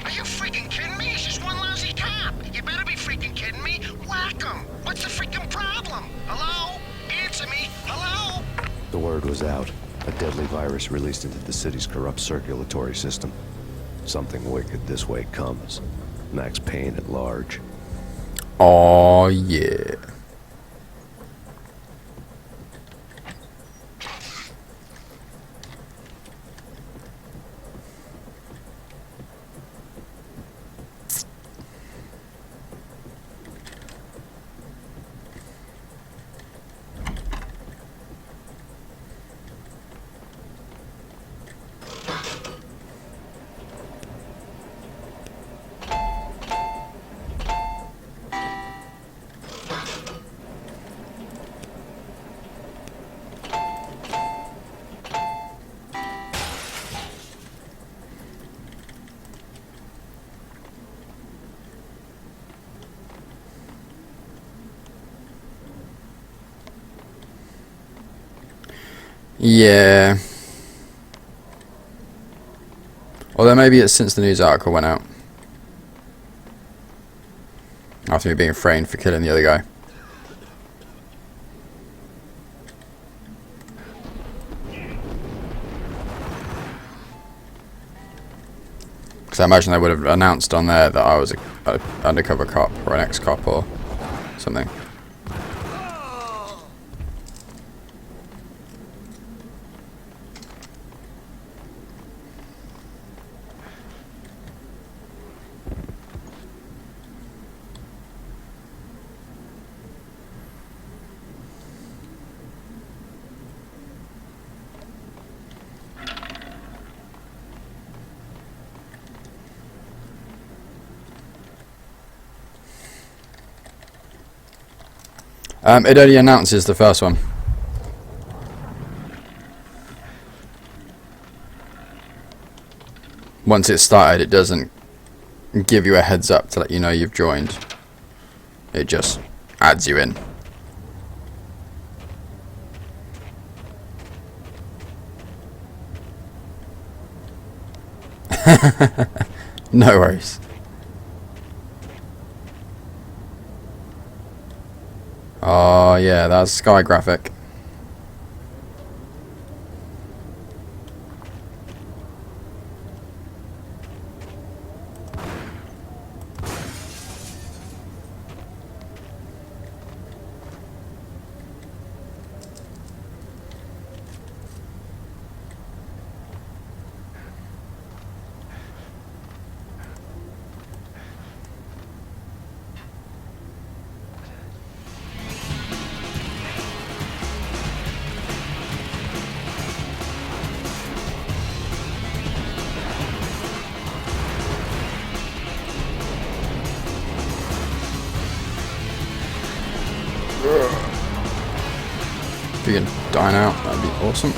Are you freaking kidding me? He's just one lousy cop. You better be freaking kidding me. Whack him. What's the freaking problem? Hello? Answer me. Hello? The word was out. A deadly virus released into the city's corrupt circulatory system. Something wicked this way comes. Max Payne at large. Oh yeah. Yeah. Although maybe it's since the news article went out. After me being framed for killing the other guy. Because I imagine they would have announced on there that I was a undercover cop or an ex-cop or something. It only announces the first one. Once it's started, it doesn't give you a heads up to let you know you've joined. It just adds you in. No worries. Oh yeah, that's Sky graphic. If you can dine out, that'd be awesome.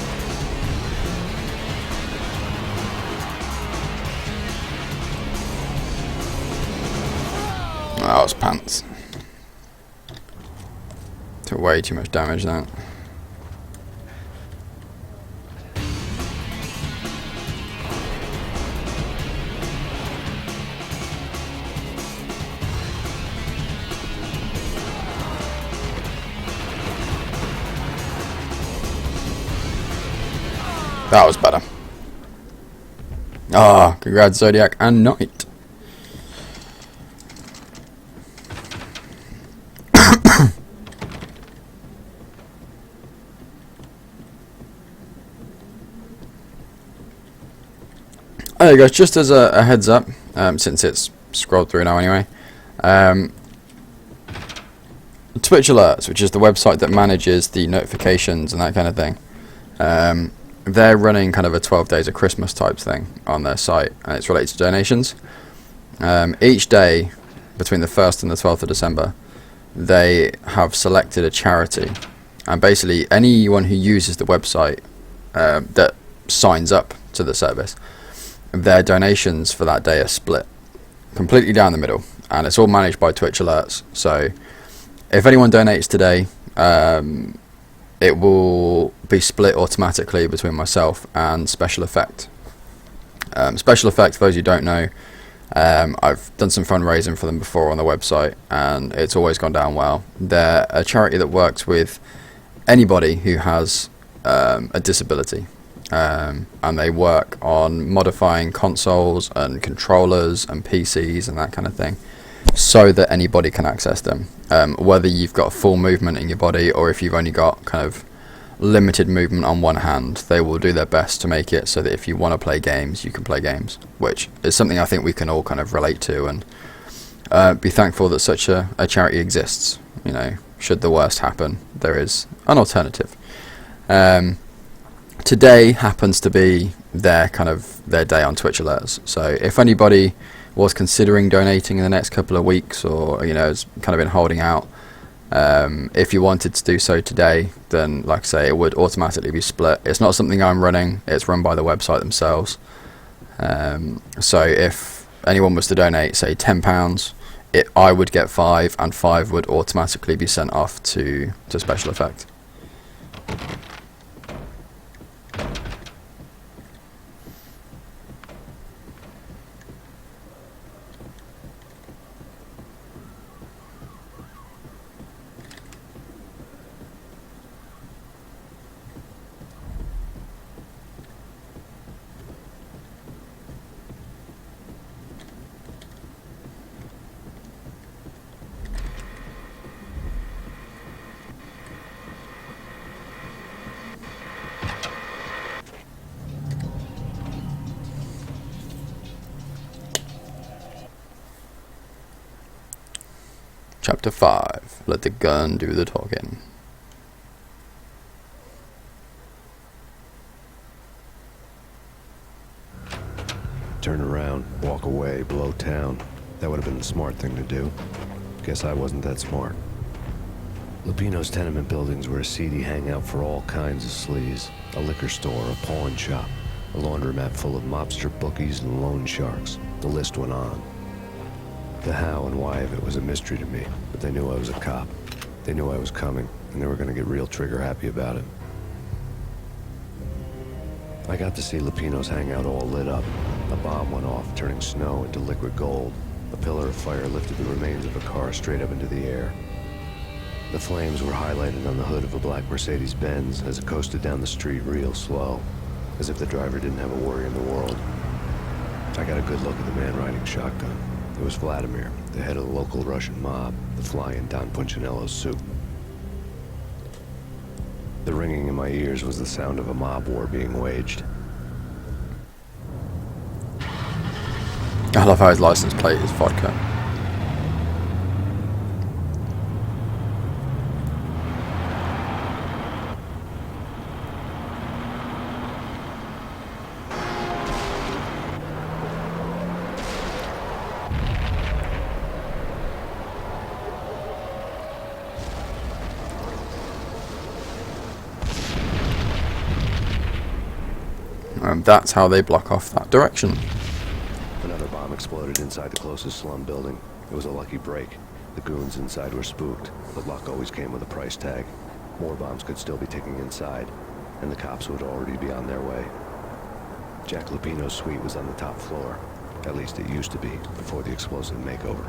That was pants. Took way too much damage that. That was better. Ah, congrats Zodiac and Knight. There you go, just as a heads up, since it's scrolled through now anyway, Twitch Alerts, which is the website that manages the notifications and that kind of thing, they're running kind of a 12 days of Christmas type thing on their site, and it's related to donations. Each day between the 1st and the 12th of December, they have selected a charity, and basically anyone who uses the website that signs up to the service, their donations for that day are split completely down the middle, and it's all managed by Twitch Alerts. So if anyone donates today, it will be split automatically between myself and Special Effect. Special Effect, for those who don't know, I've done some fundraising for them before on the website, and it's always gone down well. They're a charity that works with anybody who has a disability, and they work on modifying consoles and controllers and PCs and that kind of thing, so that anybody can access them, whether you've got full movement in your body or if you've only got kind of limited movement on one hand. They will do their best to make it so that if you want to play games, you can play games, which is something I think we can all kind of relate to, and be thankful that such a charity exists. You know, should the worst happen, there is an alternative. Today happens to be their day on Twitch Alerts, so if anybody was considering donating in the next couple of weeks, or has kind of been holding out, if you wanted to do so today, then like I say, it would automatically be split. It's not something I'm running, it's run by the website themselves. So if anyone was to donate, say £10, I would get 5, and 5 would automatically be sent off to Special Effect. Chapter 5. Let the gun do the talking. Turn around, walk away, blow town. That would have been the smart thing to do. Guess I wasn't that smart. Lupino's tenement buildings were a seedy hangout for all kinds of sleaze. A liquor store, a pawn shop, a laundromat full of mobster bookies and loan sharks. The list went on. The how and why of it was a mystery to me, but they knew I was a cop. They knew I was coming, and they were going to get real trigger happy about it. I got to see Lupino's hangout all lit up. A bomb went off, turning snow into liquid gold. A pillar of fire lifted the remains of a car straight up into the air. The flames were highlighted on the hood of a black Mercedes-Benz as it coasted down the street real slow, as if the driver didn't have a worry in the world. I got a good look at the man riding shotgun. It was Vladimir, the head of the local Russian mob, the fly in Don Punchinello's soup. The ringing in my ears was the sound of a mob war being waged. I love how his license plate is vodka. That's how they block off that direction. Another bomb exploded inside the closest slum building. It was a lucky break. The goons inside were spooked, but luck always came with a price tag. More bombs could still be ticking inside, and the cops would already be on their way. Jack Lupino's suite was on the top floor. At least it used to be, before the explosive makeover.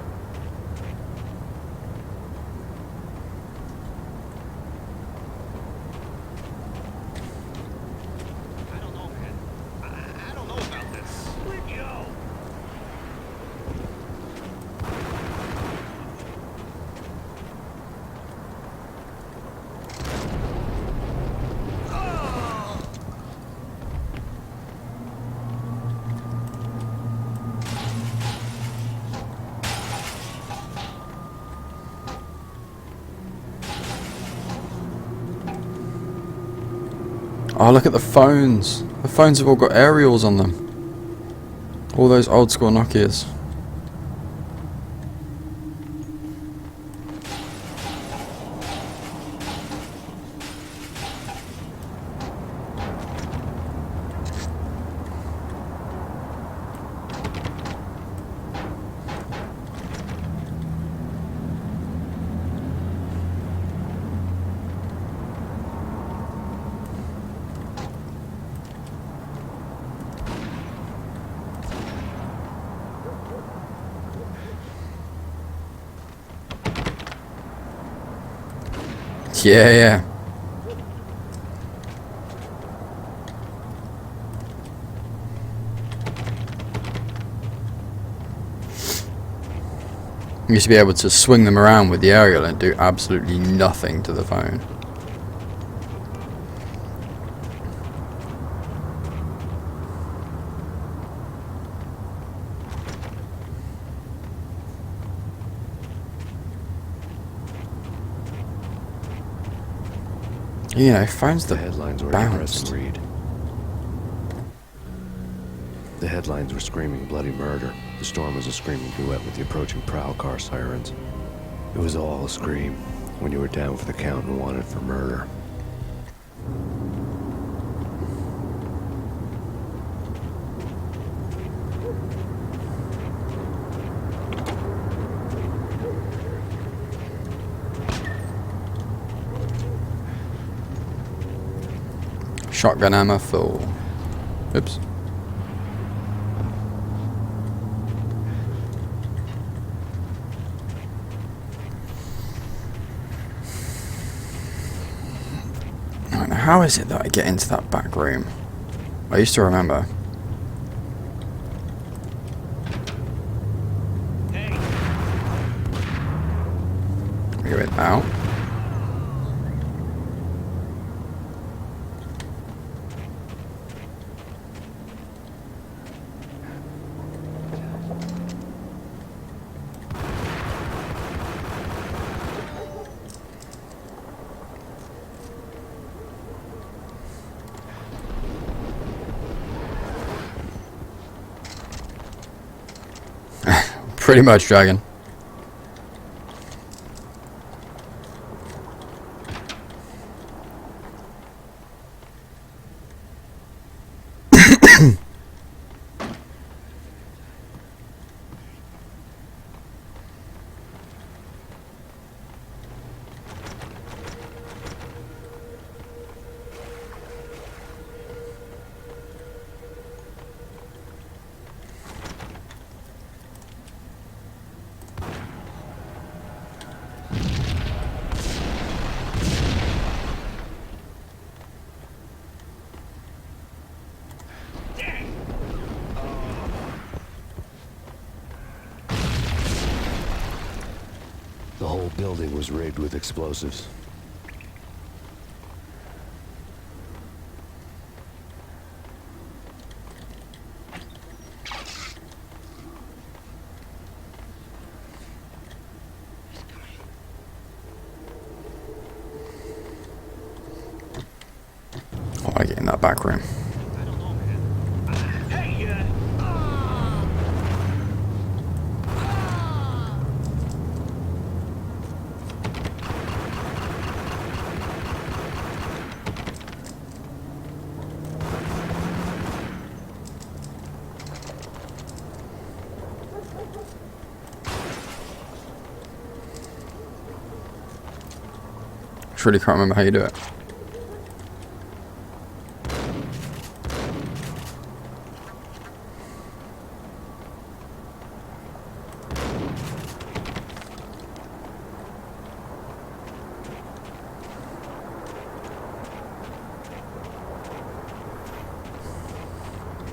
Oh, look at the phones. The phones have all got aerials on them. All those old school Nokias. Yeah. You used to be able to swing them around with the aerial and do absolutely nothing to the phone. You know, phones that headlines were bounced. to read. The headlines were screaming bloody murder. The storm was a screaming duet with the approaching prowl car sirens. It was all a scream when you were down for the count and wanted for murder. Shotgun ammo full. Oops. Right, now how is it that I get into that back room? I used to remember. We go in out. Pretty much, Dragon. The whole building was rigged with explosives. Oh, I get in that back room. I really can't remember how you do it.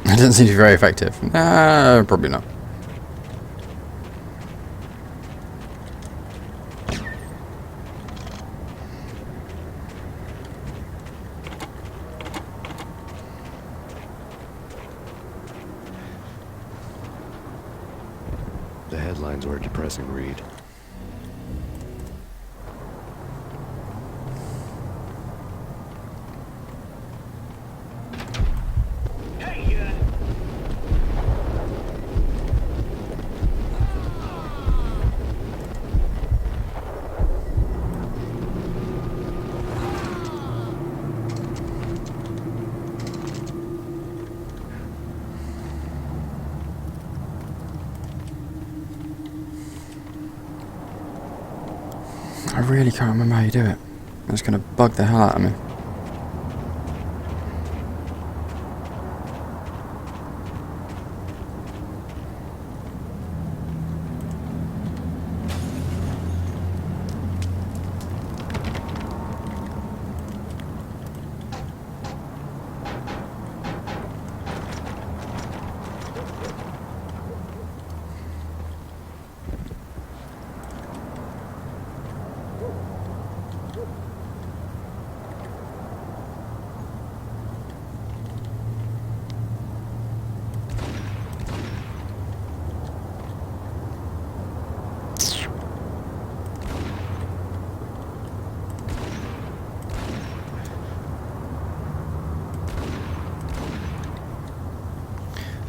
It doesn't seem to be very effective. Nah, probably not. The headlines were a depressing read. I really can't remember how you do it. It's gonna bug the hell out of me.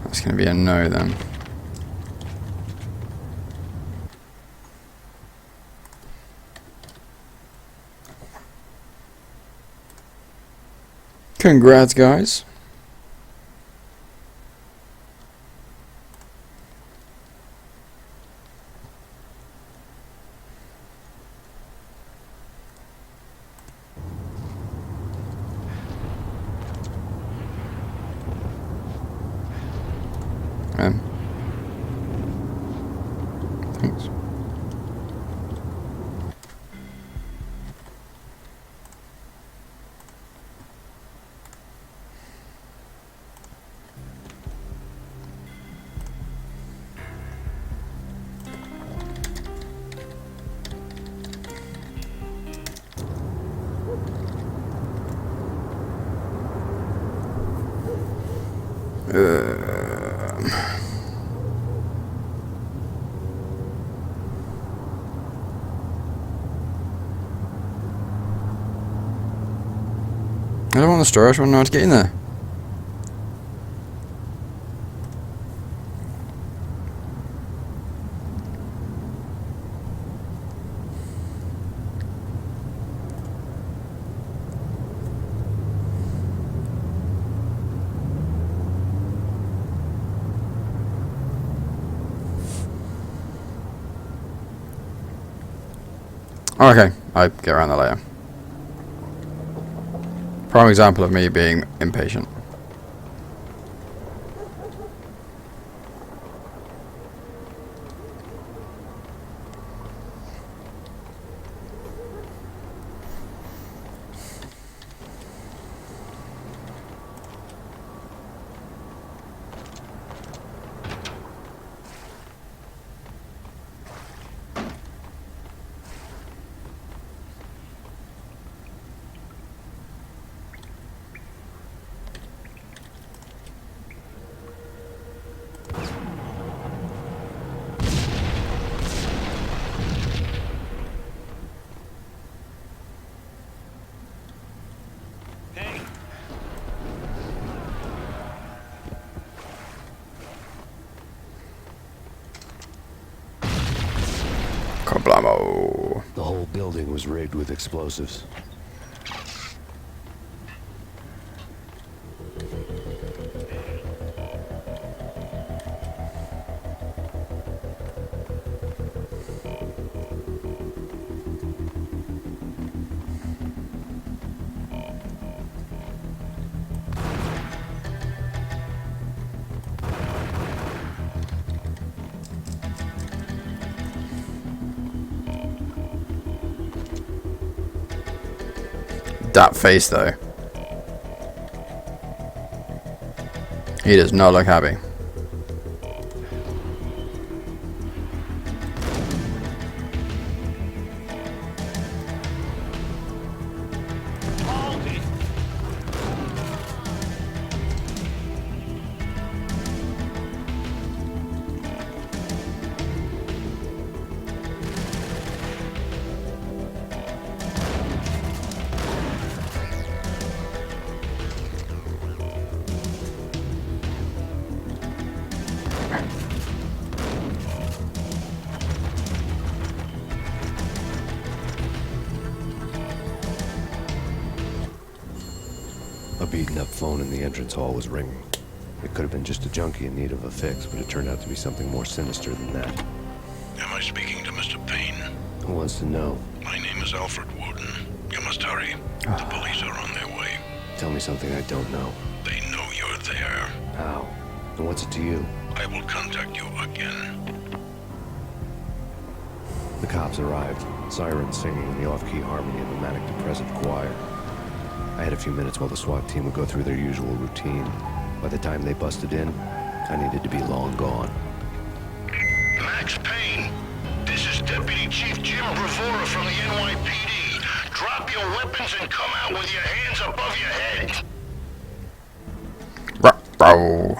That's going to be a no then. Congrats, guys. Thanks. I don't want the storage, I don't know how to get in there. Okay, I get around that later. Prime example of me being impatient. Kablamo. The whole building was rigged with explosives. That face though. He does not look happy. A beaten-up phone in the entrance hall was ringing. It could have been just a junkie in need of a fix, but it turned out to be something more sinister than that. Am I speaking to Mr. Payne? Who wants to know? My name is Alfred Woden. You must hurry. The police are on their way. Tell me something I don't know. They know you're there. How? And what's it to you? I will contact you again. The cops arrived, sirens singing in the off-key harmony of a manic-depressive choir. I had a few minutes while the SWAT team would go through their usual routine. By the time they busted in, I needed to be long gone. Max Payne, this is Deputy Chief Jim Bravura from the NYPD. Drop your weapons and come out with your hands above your head. Bro.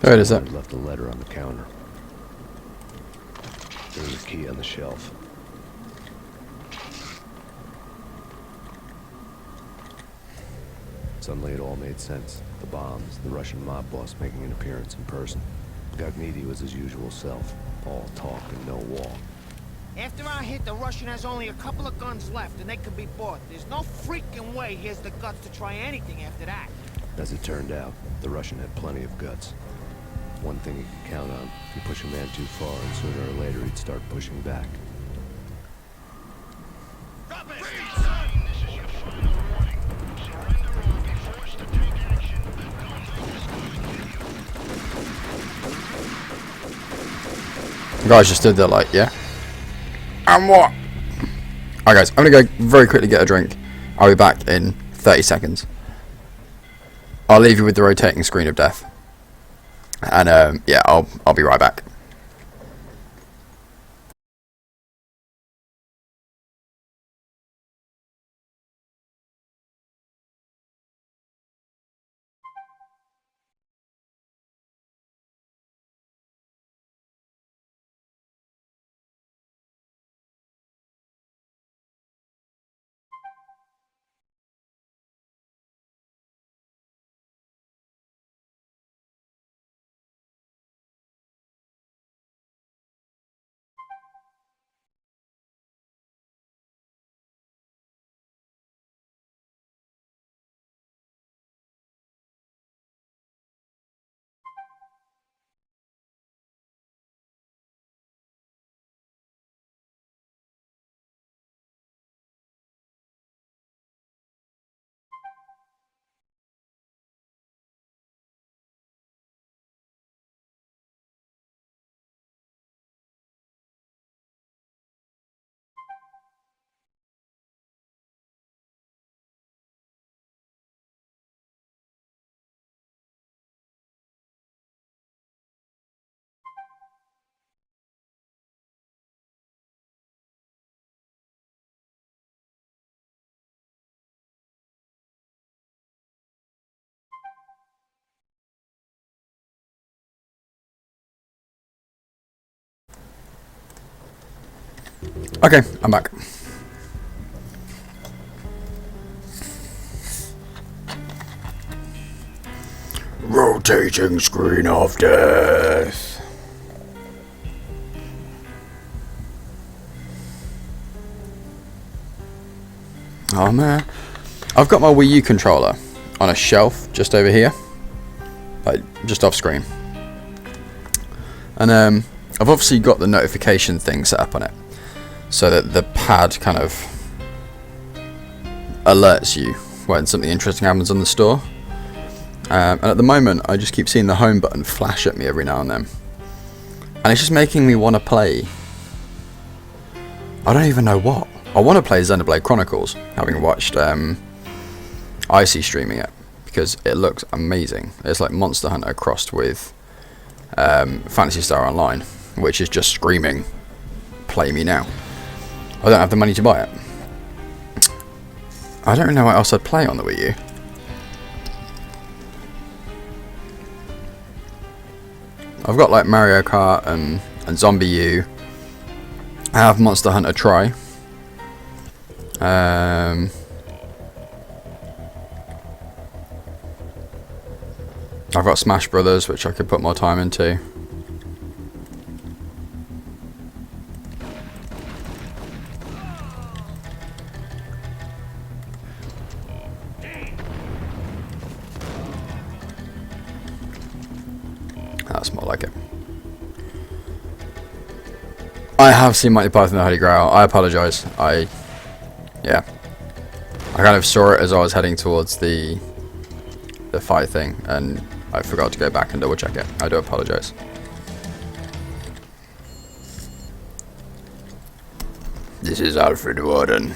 Wait a sec. I left a letter on the counter. There was a key on the shelf. Suddenly it all made sense. The bombs, the Russian mob boss making an appearance in person. Gagnidi was his usual self. All talk and no walk. After our hit, the Russian has only a couple of guns left, and they can be bought. There's no freaking way he has the guts to try anything after that. As it turned out, the Russian had plenty of guts. One thing he could count on, if you push a man too far, and sooner or later he'd start pushing back. The guys just stood there like, yeah. And what? Alright guys, I'm gonna go very quickly get a drink. I'll be back in 30 seconds. I'll leave you with the rotating screen of death. And yeah, I'll be right back. Okay, I'm back. Rotating screen of death. Oh man, I've got my Wii U controller on a shelf just over here, like just off screen, and I've obviously got the notification thing set up on it, so that the pad kind of alerts you when something interesting happens on the store. And at the moment, I just keep seeing the home button flash at me every now and then, and it's just making me want to play. I don't even know what. I want to play Xenoblade Chronicles, having watched Icy streaming it, because it looks amazing. It's like Monster Hunter crossed with Phantasy Star Online, which is just screaming, play me now. I don't have the money to buy it. I don't know what else I'd play on the Wii U. I've got like Mario Kart and Zombie U. I have Monster Hunter Tri. I've got Smash Brothers, which I could put more time into. That's more like it. I have seen Mighty Python and the Holy Grail. I apologise. Yeah, I kind of saw it as I was heading towards the fight thing, and I forgot to go back and double check it. I do apologise. This is Alfred Warden.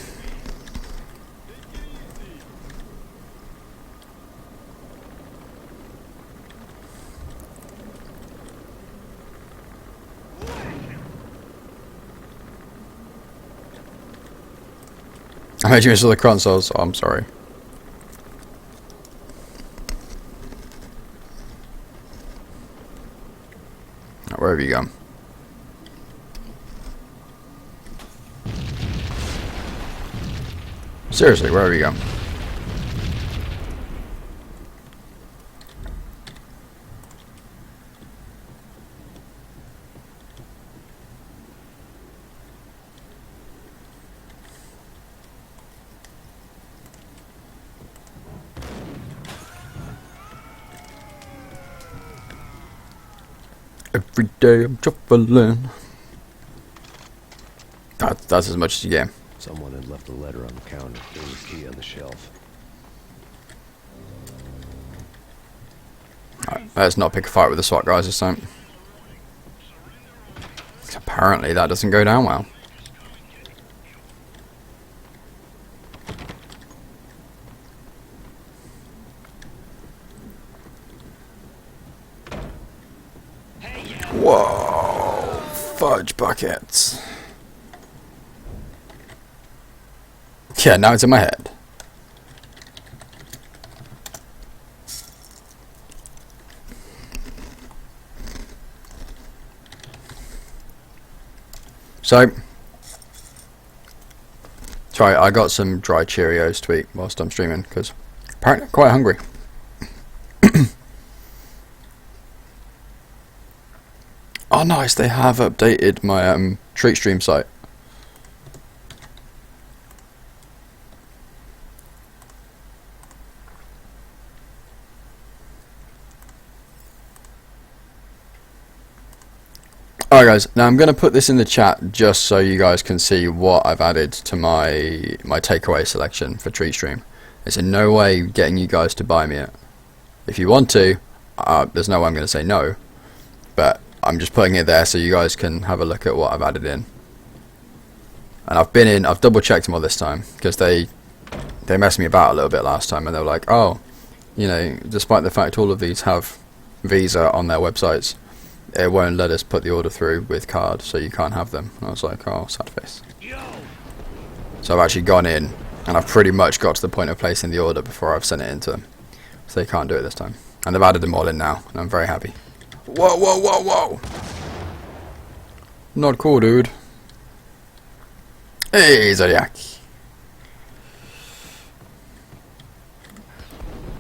I made you miss all the consoles. Oh, I'm sorry. Where have you gone? Seriously, where have you gone? Every day I'm shuffling. That's as much as you get. Someone had left a letter on the counter. There was a key on the shelf. Right, let's not pick a fight with the SWAT guys this time. Apparently that doesn't go down well. Whoa, fudge buckets. Yeah, now it's in my head. So, sorry, I got some dry Cheerios to eat whilst I'm streaming because apparently I'm quite hungry. Oh, nice! They have updated my treat stream site. Alright guys, now I'm going to put this in the chat just so you guys can see what I've added to my takeaway selection for Treat Stream. It's in no way getting you guys to buy me it. If you want to, there's no way I'm going to say no, but I'm just putting it there so you guys can have a look at what I've added in. And I've double checked them all this time, because they messed me about a little bit last time, and they were like, oh, you know, despite the fact all of these have Visa on their websites, it won't let us put the order through with card, so you can't have them. And I was like, oh, sad face. So I've actually gone in, and I've pretty much got to the point of placing the order before I've sent it into them. So they can't do it this time. And they've added them all in now, and I'm very happy. Whoa, whoa, whoa, whoa! Not cool, dude. Hey, Zodiac.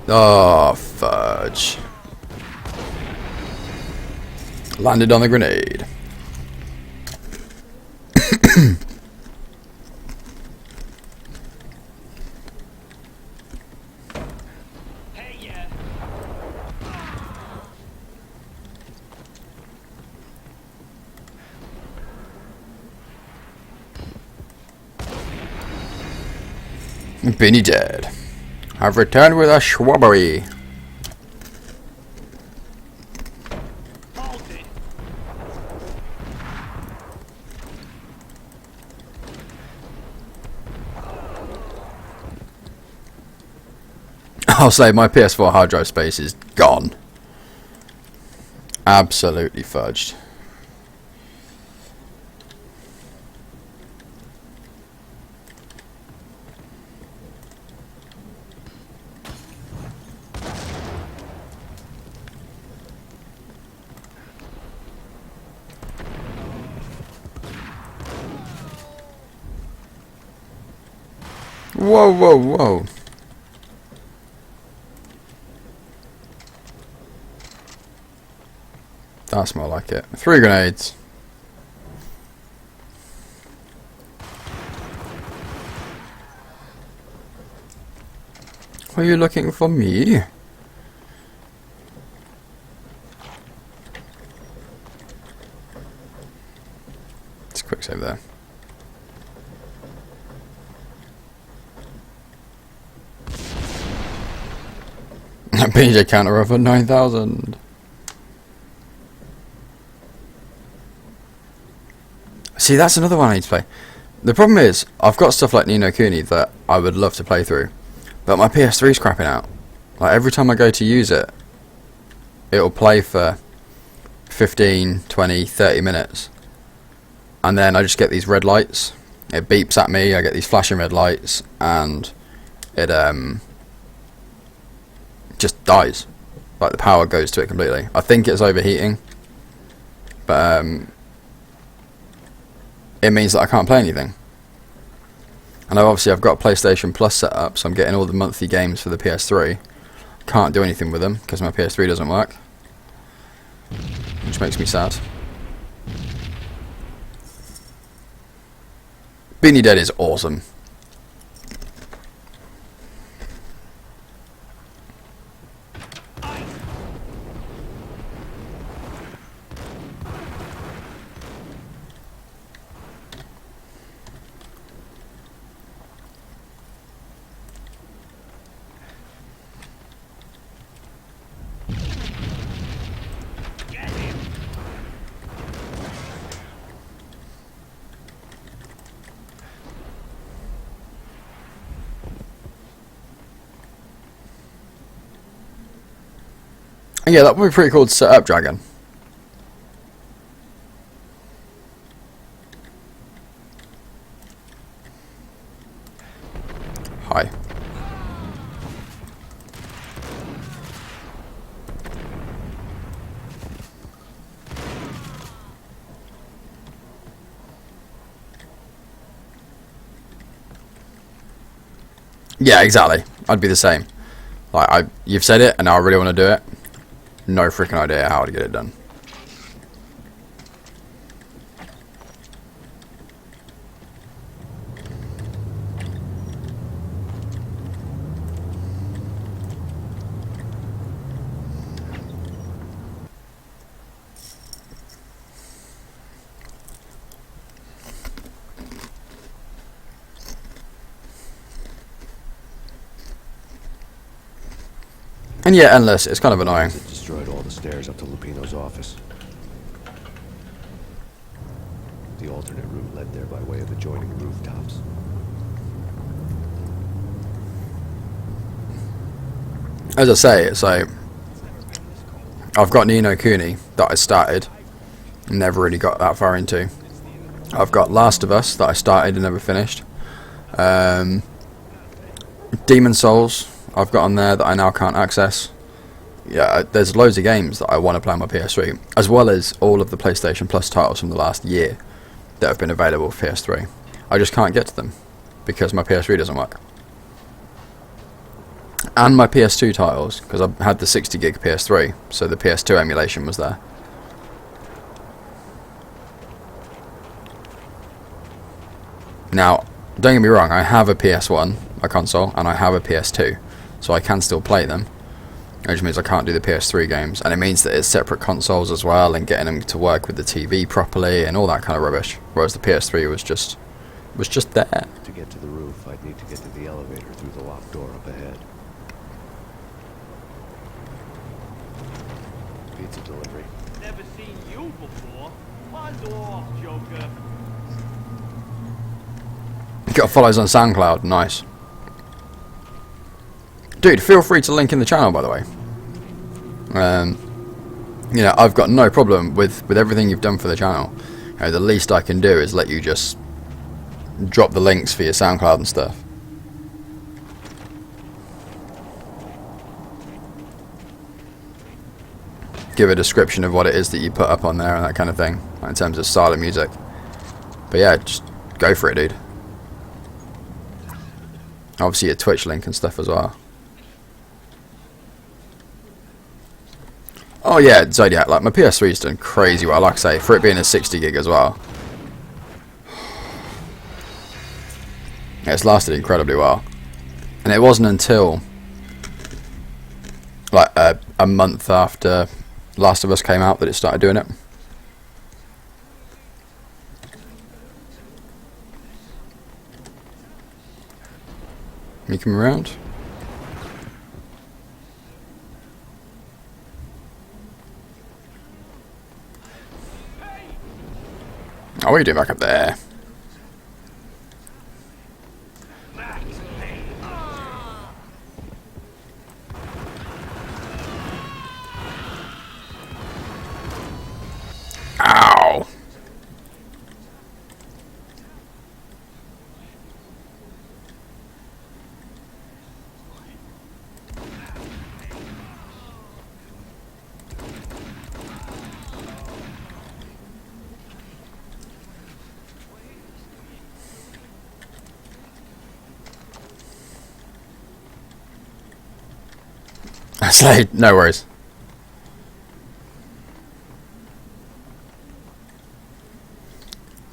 Oh, fudge. Landed on the grenade. Benny dead. I've returned with a shrubbery. I'll say my PS4 hard drive space is gone. Absolutely fudged. Whoa, whoa, whoa. That's more like it. 3 grenades. Are you looking for me? It's a quick save there. BJ counter over 9,000. See, that's another one I need to play. The problem is, I've got stuff like Ni no Kuni that I would love to play through, but my PS3's crapping out. Like, every time I go to use it, it'll play for 15, 20, 30 minutes. And then I just get these red lights. It beeps at me, I get these flashing red lights, and it just dies. Like, the power goes to it completely. I think it's overheating, but it means that I can't play anything. And obviously I've got PlayStation Plus set up, so I'm getting all the monthly games for the PS3. Can't do anything with them because my PS3 doesn't work, which makes me sad. Beanie Dead is awesome. Yeah, that would be pretty cool to set up, Dragon. Hi. Yeah, exactly. I'd be the same. Like, you've said it, and now I really want to do it. No freaking idea how to get it done. And yeah, endless. It's kind of annoying. It destroyed all the stairs up to Lupino's office. The alternate route led there by way of adjoining rooftops. As I say, it's like I've got Ni no Kuni that I started and never really got that far into. I've got Last of Us that I started and never finished. Demon Souls I've got on there that I now can't access. Yeah, there's loads of games that I want to play on my PS3, as well as all of the PlayStation Plus titles from the last year that have been available for PS3. I just can't get to them because my PS3 doesn't work. And my PS2 titles, because I had the 60 gig PS3, so the PS2 emulation was there. Now, don't get me wrong, I have a PS1, a console, and I have a PS2, so I can still play them. Which means I can't do the PS3 games, and it means that it's separate consoles as well, and getting them to work with the TV properly and all that kind of rubbish. Whereas the PS3 was just there. To get to the roof, I'd need to get to the elevator through the locked door up ahead. Pizza delivery. Never seen you before. Buzz off, Joker. Got follows on SoundCloud, nice. Dude, feel free to link in the channel, by the way. You know, I've got no problem with everything you've done for the channel. You know, the least I can do is let you just drop the links for your SoundCloud and stuff. Give a description of what it is that you put up on there and that kind of thing, in terms of style of music. But yeah, just go for it, dude. Obviously your Twitch link and stuff as well. Oh yeah, Zodiac, like my PS3's done crazy well, like I say, for it being a 60 gig as well. Yeah, it's lasted incredibly well. And it wasn't until like a month after Last of Us came out that it started doing it. You come around? Oh, what are you doing back up there? Ow! Slade, no worries.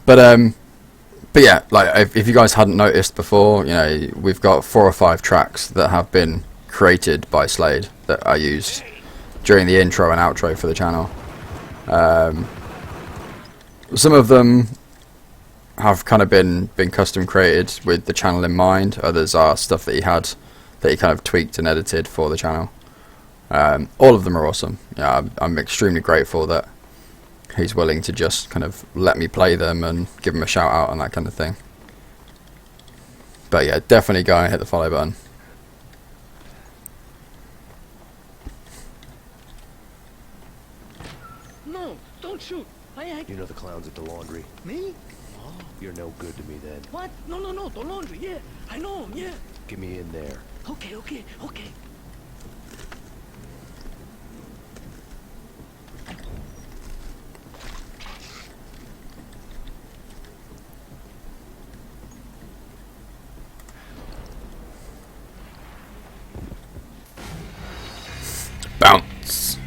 But yeah, like if you guys hadn't noticed before, you know, we've got 4 or 5 tracks that have been created by Slade that I used during the intro and outro for the channel. Some of them have kind of been custom created with the channel in mind. Others are stuff that he had that he kind of tweaked and edited for the channel. All of them are awesome. Yeah, I'm extremely grateful that he's willing to just kind of let me play them and give him a shout out and that kind of thing. But yeah, definitely go and hit the follow button. No, don't shoot. You know the clowns at the laundry? Me? Oh, you're no good to me then. What? No, the laundry, yeah. I know him, yeah. Get me in there. Okay. Bounce.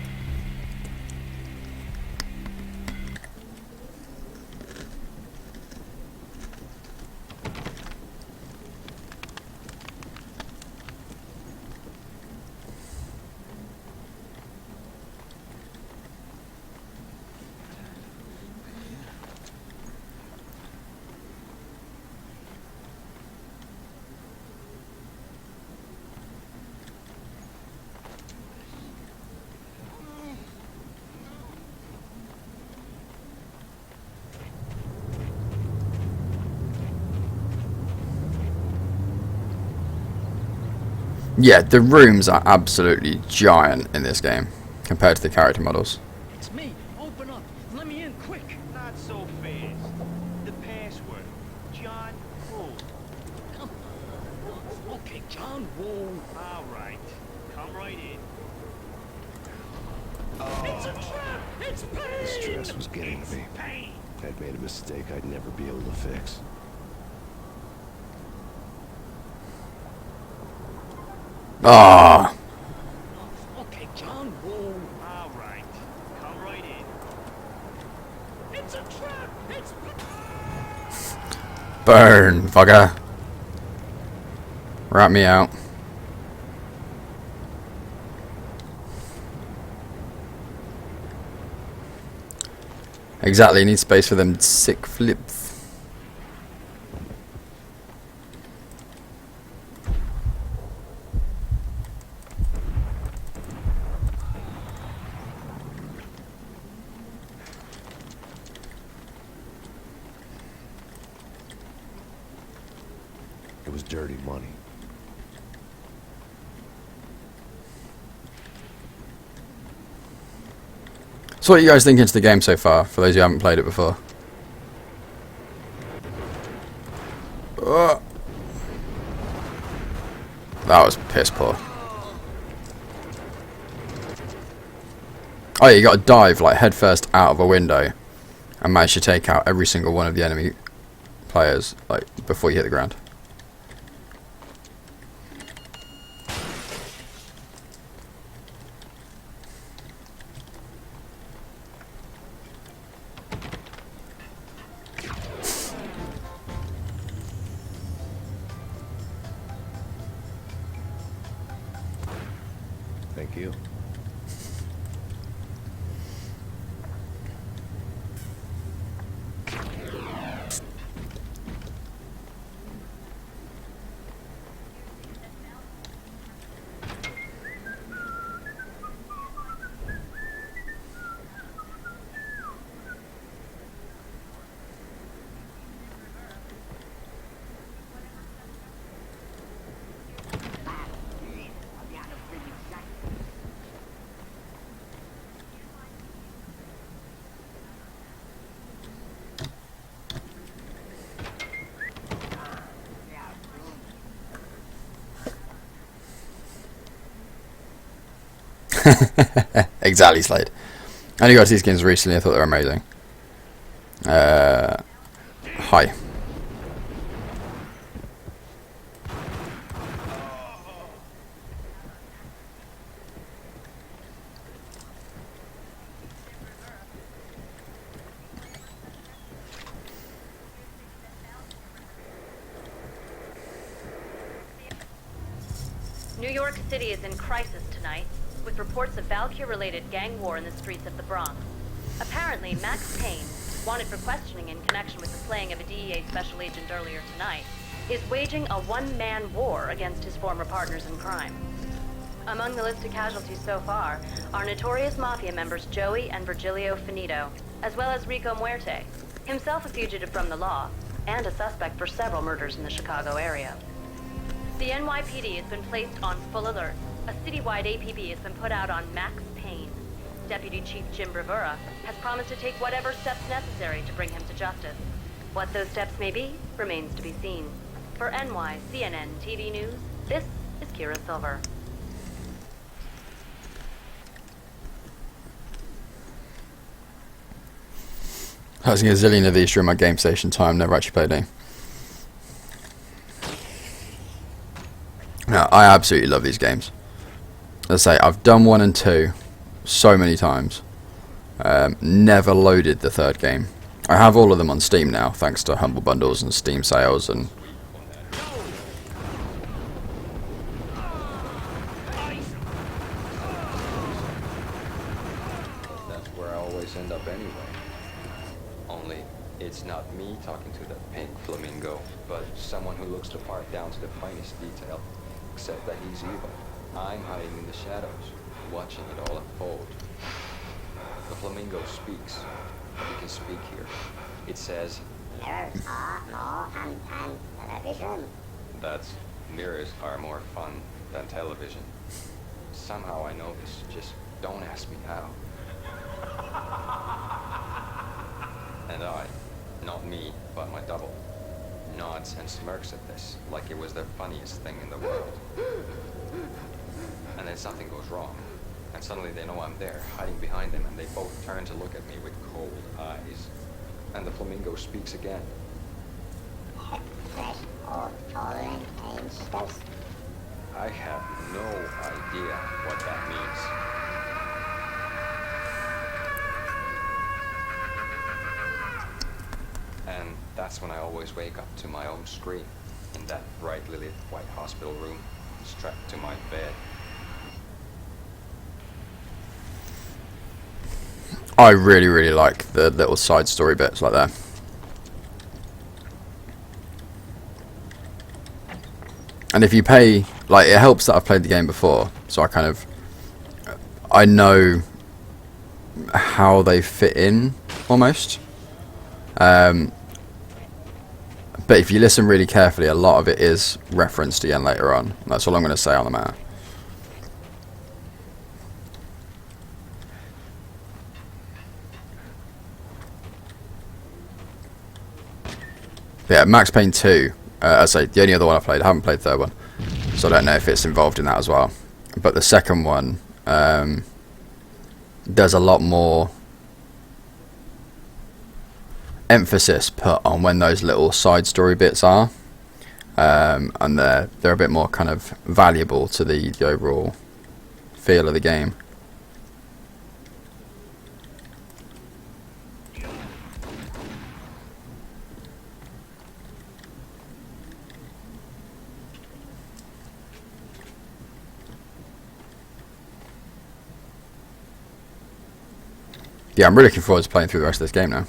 Yeah, the rooms are absolutely giant in this game compared to the character models. It's me. Open up. Let me in, quick. Not so fast. The password. John Woo. Come on. Okay, John Woo. All right. Come right in. It's a trap! It's The Payne! stress was getting to me. I'd made a mistake I'd never be able to fix. Ah. Okay, John, whoa. All right. Come right in. It's a trap! It's... Burn, fucker. Rat me out. Exactly, need space for them sick flips. It was dirty money. So what are you guys thinking to the game so far, for those who haven't played it before? That was piss poor. Oh yeah, you gotta dive like headfirst out of a window and manage to take out every single one of the enemy players like before you hit the ground. Thank you. Exactly, Slade. I only got these skins recently, I thought they were amazing. Hi. New York City is in crisis tonight, with reports of Valkyrie-related gang war in the streets of the Bronx. Apparently, Max Payne, wanted for questioning in connection with the slaying of a DEA special agent earlier tonight, is waging a one-man war against his former partners in crime. Among the list of casualties so far are notorious mafia members Joey and Virgilio Finito, as well as Rico Muerte, himself a fugitive from the law, and a suspect for several murders in the Chicago area. The NYPD has been placed on full alert. A citywide APB has been put out on Max Payne. Deputy Chief Jim Bravura has promised to take whatever steps necessary to bring him to justice. What those steps may be remains to be seen. For CNN TV News, this is Kira Silver. I was getting a zillion of these during my game station time, never actually played any. No, I absolutely love these games. As I say, I've done 1 and 2 so many times. Never loaded the third game. I have all of them on Steam now, thanks to Humble Bundles and Steam sales and... That's where I always end up anyway. Only, it's not me talking to the pink flamingo, but someone who looks the part down to the finest detail. Except that he's evil. I'm hiding in the shadows, watching it all unfold. The flamingo speaks. You can speak here. It says... Mirrors are more fun than television. Mirrors are more fun than television. Somehow I know this, just don't ask me how. And I, not me, but my double, nods and smirks at this, like it was the funniest thing in the world. And then something goes wrong, and suddenly they know I'm there, hiding behind them, and they both turn to look at me with cold eyes. And the flamingo speaks again. I have no idea what that means. And that's when I always wake up to my own scream in that brightly lit white hospital room, strapped to my bed. I really, really like the little side story bits like that. And if you pay, like, it helps that I've played the game before, so I know how they fit in, almost. But if you listen really carefully, a lot of it is referenced again later on. That's all I'm going to say on the matter. Yeah, Max Payne 2, I say the only other one I played. I haven't played the third one, so I don't know if it's involved in that as well. But the second one, there's a lot more emphasis put on when those little side story bits are, and they're a bit more kind of valuable to the overall feel of the game. Yeah, I'm really looking forward to playing through the rest of this game now.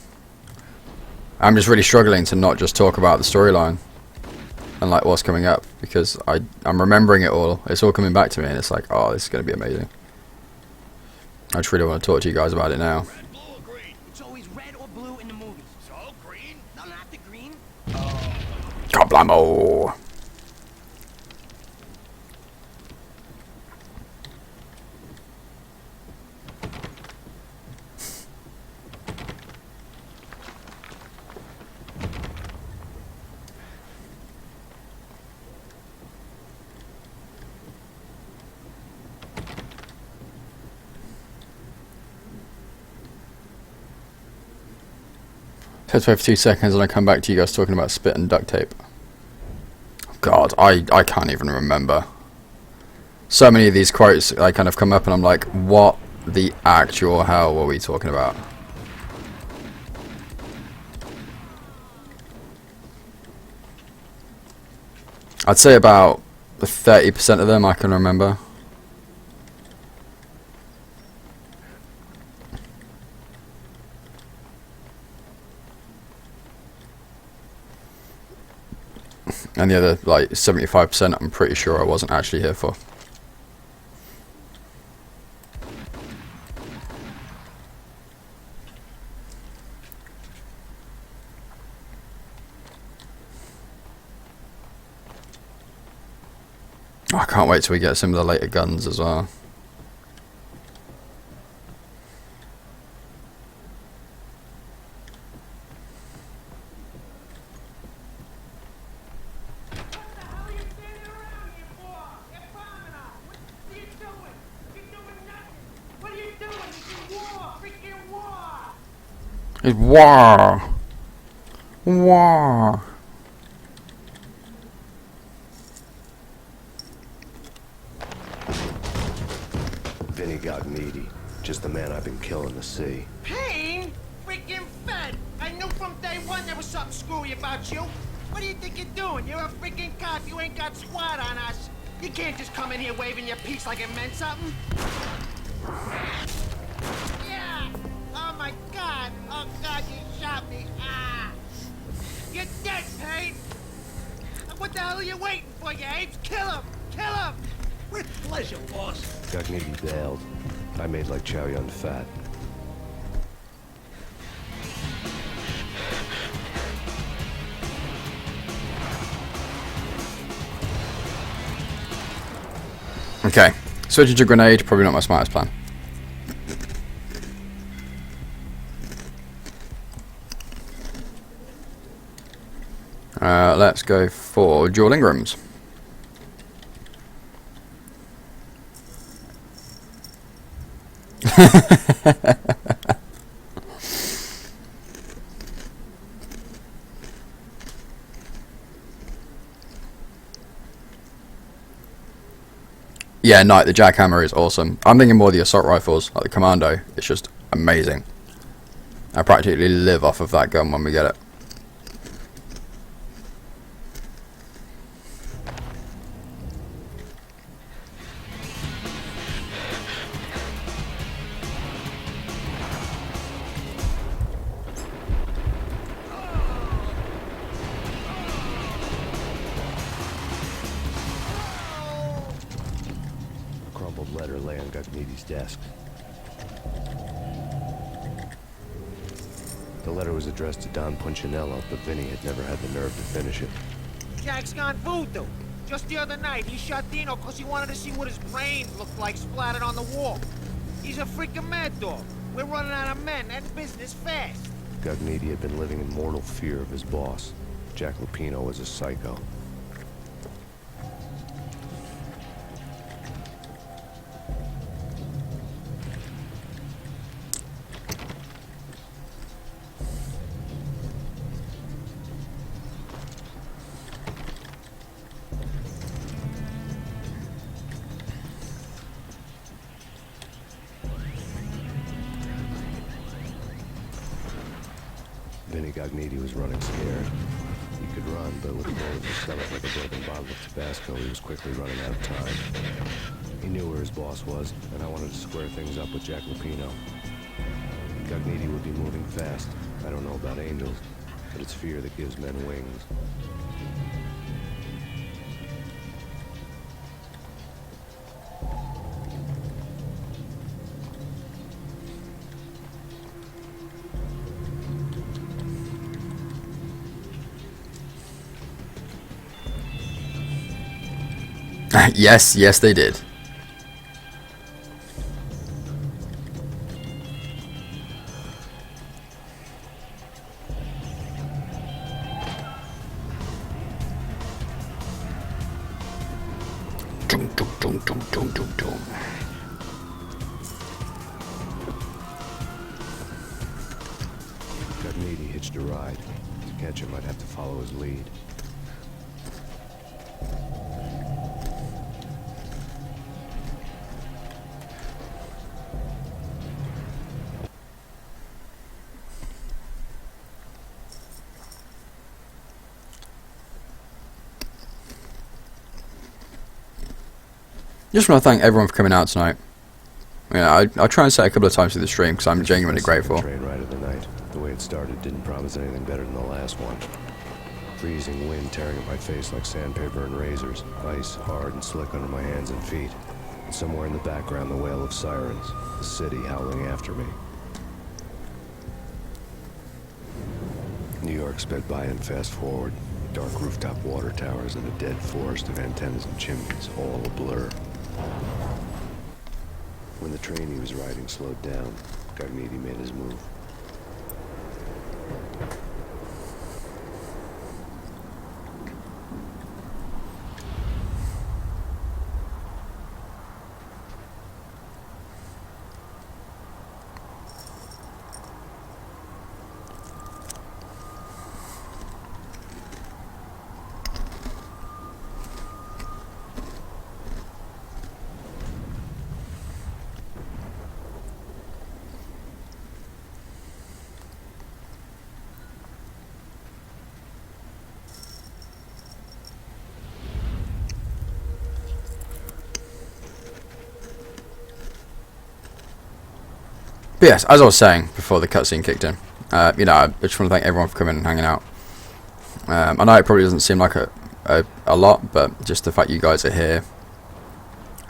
I'm just really struggling to not just talk about the storyline and like what's coming up, because I'm remembering it all. It's all coming back to me, and it's like, oh, this is going to be amazing. I just really want to talk to you guys about it now. It's always red or blue in the movies. So green? No, not the green. God blammo. Let's wait for 2 seconds and I come back to you guys talking about spit and duct tape. God, I can't even remember. So many of these quotes I kind of come up and I'm like, what the actual hell were we talking about? I'd say about 30% of them I can remember. And the other, like, 75% I'm pretty sure I wasn't actually here for. Oh, I can't wait till we get some of the later guns as well. It's war. War. Vinny got needy. Just the man I've been killing to see. Payne? Freaking fed! I knew from day one there was something screwy about you. What do you think you're doing? You're a freaking cop. You ain't got squad on us. You can't just come in here waving your piece like it meant something. Yeah! Oh my God! Oh God, you shot me! Ah! You're dead, Payne! What the hell are you waiting for, you apes? Kill him! Kill him! With pleasure, boss. Got needy bailed. I made like Chow Yun Fat. Okay, switching to grenade, probably not my smartest plan. Let's go for dual Ingrams. Yeah, Knight, the jackhammer is awesome. I'm thinking more the assault rifles, like the Commando. It's just amazing. I practically live off of that gun when we get it. A crumpled letter lay on Gagniti's desk. The letter was addressed to Don Punchinello, but Vinny had never had the nerve to finish it. Jack's gone voodoo. Just the other night, he shot Dino because he wanted to see what his brains looked like splattered on the wall. He's a freaking mad dog. We're running out of men and business fast. Gagniti had been living in mortal fear of his boss. Jack Lupino was a psycho. Vinny Gagniti was running scared. He could run, but with a bullet in his stomach like a broken bottle of Tabasco, he was quickly running out of time. He knew where his boss was, and I wanted to square things up with Jack Lupino. Gagniti would be moving fast. I don't know about angels, but it's fear that gives men wings. Yes, they did. Gagniti hitched a ride. To catch him, I'd have to follow his lead. Just want to thank everyone for coming out tonight. Yeah, I try and say it a couple of times through the stream because I'm genuinely grateful. Train ride of the night. The way it started didn't promise anything better than the last one. Freezing wind tearing at my face like sandpaper and razors. Ice hard and slick under my hands and feet. And somewhere in the background, the wail of sirens. The city howling after me. New York sped by and fast forward. Dark rooftop water towers and a dead forest of antennas and chimneys, all a blur. When the train he was riding slowed down, Gagniti made his move. But yes, as I was saying before the cutscene kicked in, I just want to thank everyone for coming and hanging out. I know it probably doesn't seem like a lot, but just the fact you guys are here,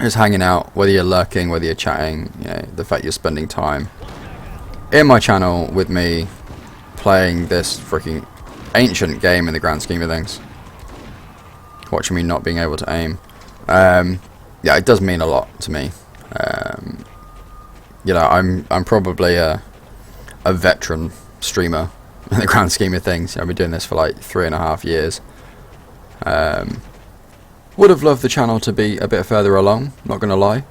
just hanging out, whether you're lurking, whether you're chatting, the fact you're spending time in my channel with me, playing this freaking ancient game in the grand scheme of things, watching me not being able to aim, it does mean a lot to me. I'm probably a veteran streamer in the grand scheme of things. I've been doing this for like 3.5 years. Would have loved the channel to be a bit further along, not gonna lie.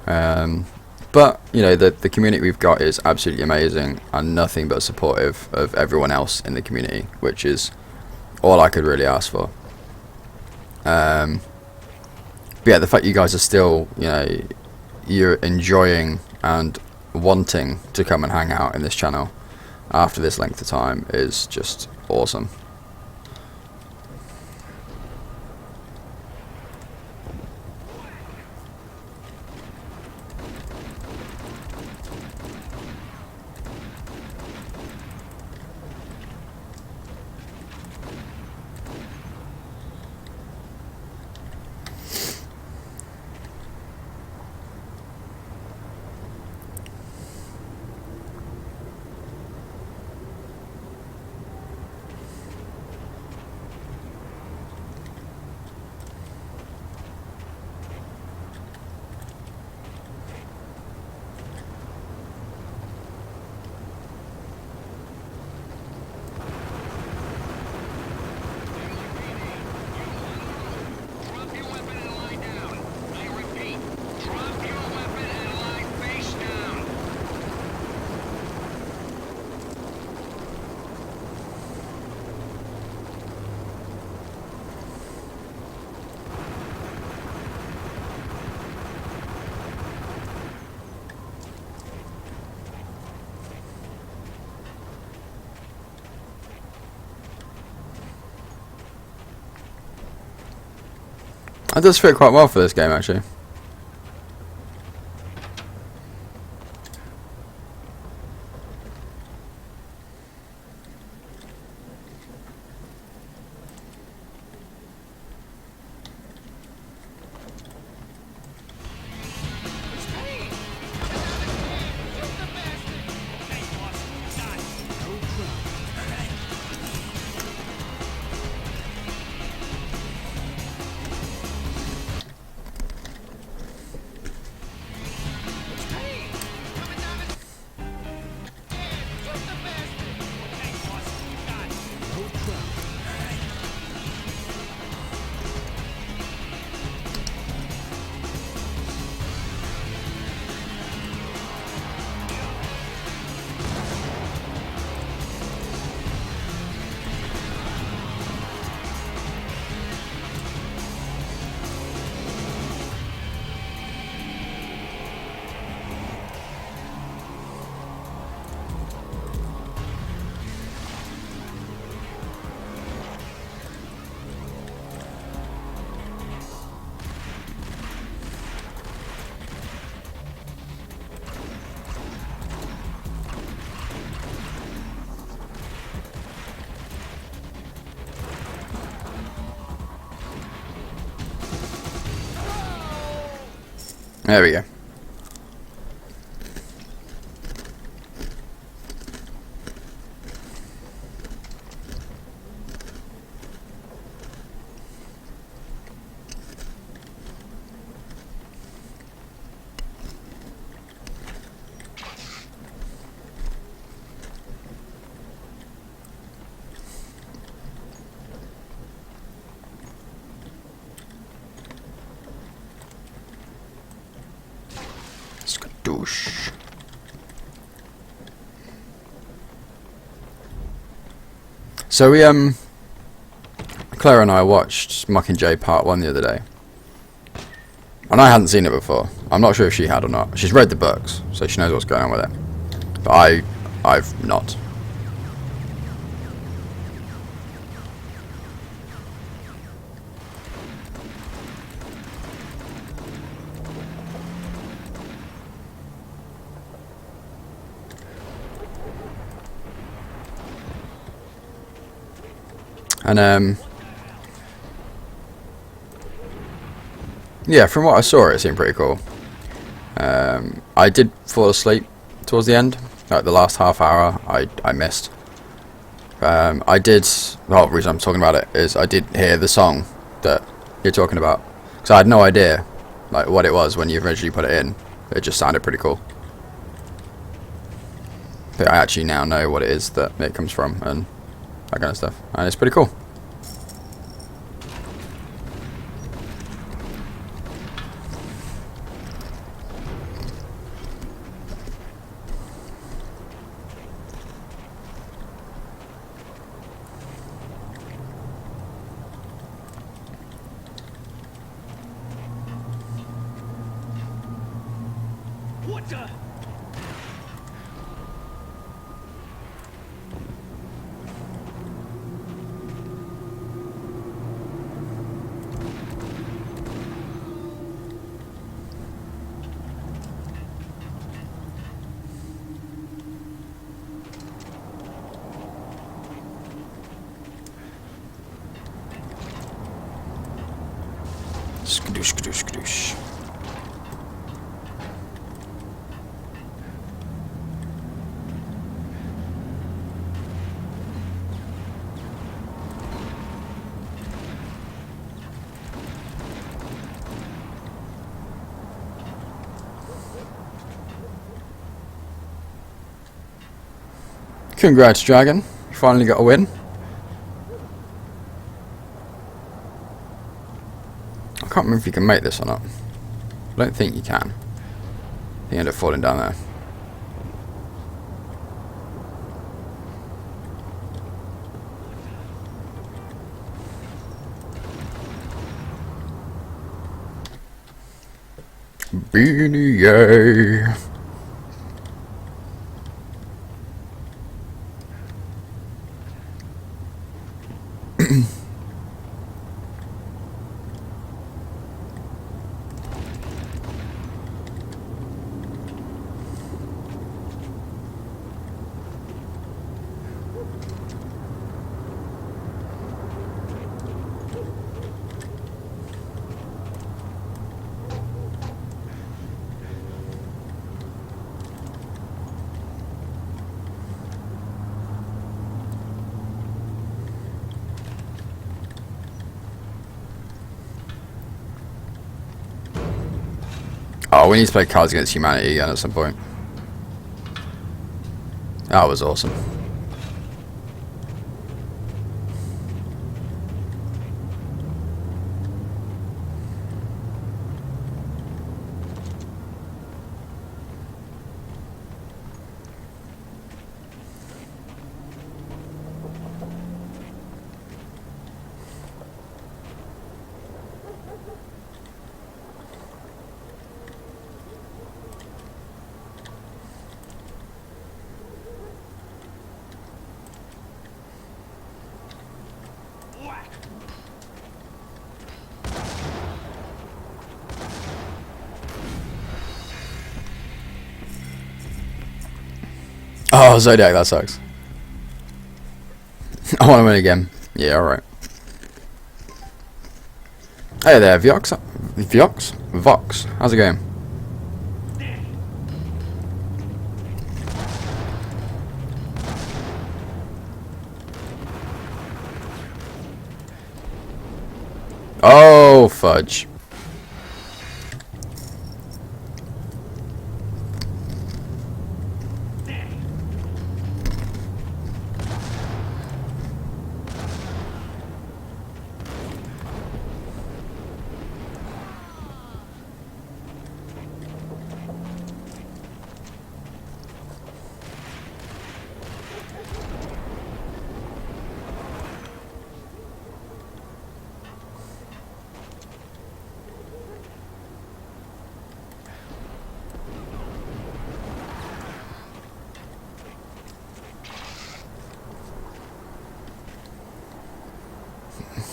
But the community we've got is absolutely amazing and nothing but supportive of everyone else in the community, which is all I could really ask for. But yeah, the fact you guys are still, you know, you're enjoying and wanting to come and hang out in this channel after this length of time is just awesome. It does fit quite well for this game, actually. There we go. Skadoosh. So we Claire and I watched Mockingjay Part 1 the other day. And I hadn't seen it before. I'm not sure if she had or not. She's read the books, so she knows what's going on with it. But I've not. And yeah, from what I saw, it seemed pretty cool. I did fall asleep towards the end, like the last half hour. I missed. I did. Well, the reason I'm talking about it is I did hear the song that you're talking about, because I had no idea like what it was when you originally put it in. It just sounded pretty cool. But I actually now know what it is that it comes from and that kind of stuff, and it's pretty cool. What the? Skadoosh, skadoosh, skadoosh. Congrats, Dragon. You finally got a win. I can't remember if you can make this or not. I don't think you can. You end up falling down there. Beanie, yay. Oh, we need to play Cards Against Humanity again at some point. That was awesome. Oh, Zodiac, that sucks. I want to win again. Yeah, alright. Hey there, Vox. Vox. How's it going? Oh, fudge.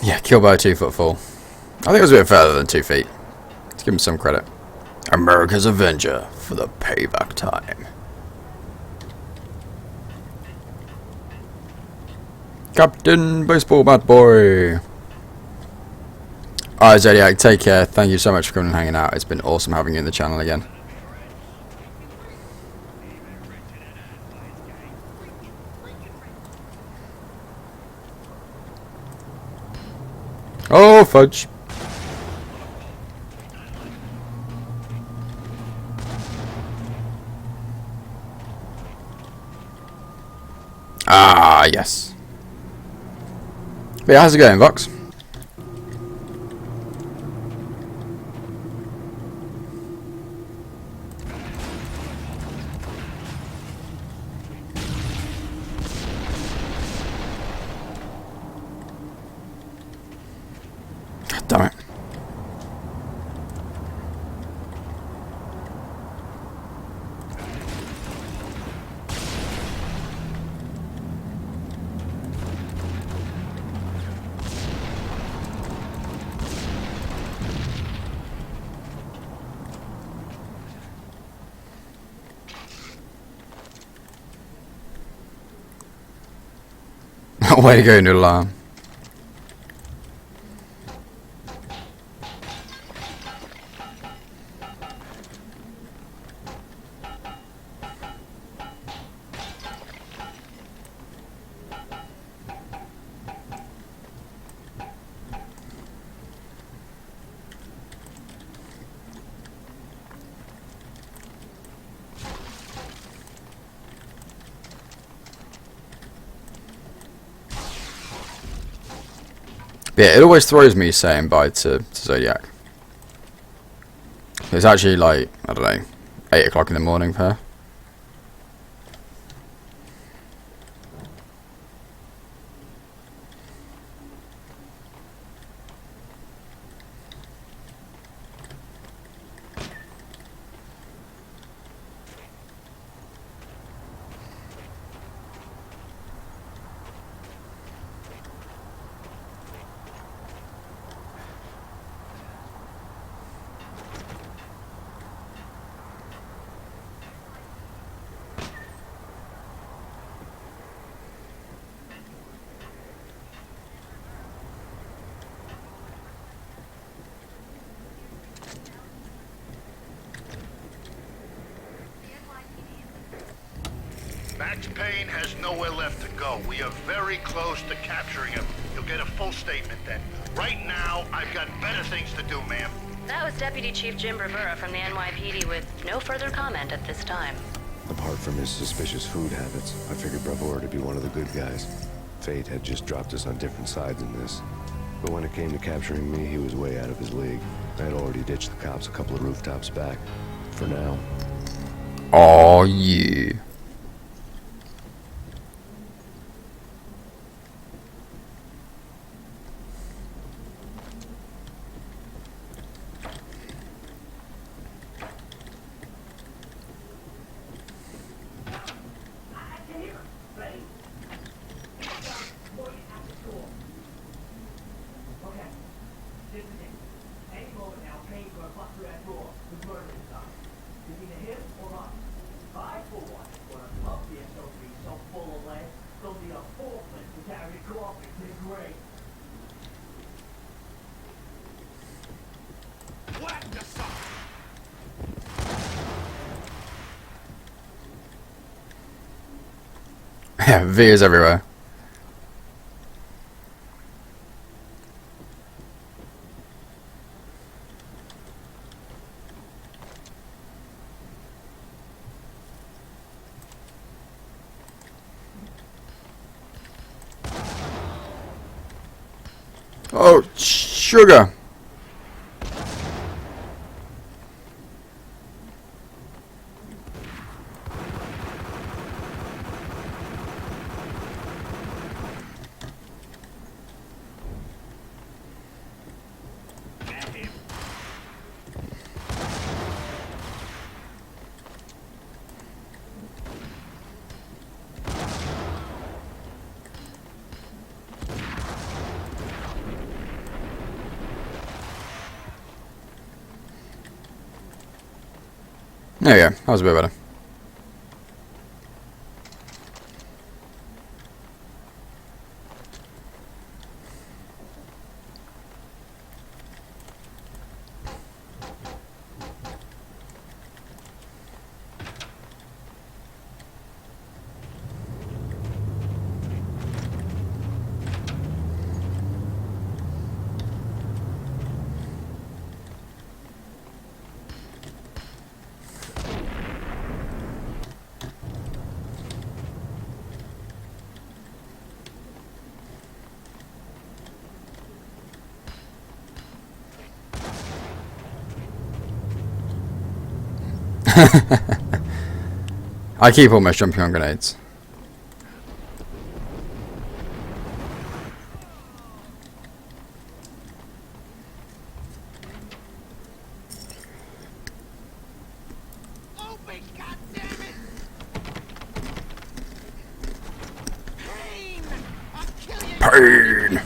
Yeah, killed by a 2-foot fall. I think it was a bit further than 2 feet. Let's give him some credit. America's Avenger for the payback time. Captain Baseball Bat Boy. Alright, Zodiac, take care. Thank you so much for coming and hanging out. It's been awesome having you in the channel again. Oh, fudge. Ah, yes. But yeah, how's it going, Vox? Damn it. Way to go, Noodle Arm. Yeah, it always throws me saying bye to Zodiac. It's actually like, I don't know, 8 o'clock in the morning for her. Max Payne has nowhere left to go. We are very close to capturing him. You'll get a full statement then. Right now, I've got better things to do, ma'am. That was Deputy Chief Jim Rivera from the NYPD with no further comment at this time. Apart from his suspicious food habits, I figured Bravura to be one of the good guys. Fate had just dropped us on different sides in this. But when it came to capturing me, he was way out of his league. I had already ditched the cops a couple of rooftops back. For now. Oh, yeah. Yeah, V's everywhere. Oh, sugar. There you go, that was a bit better. I keep almost jumping on grenades. Pain!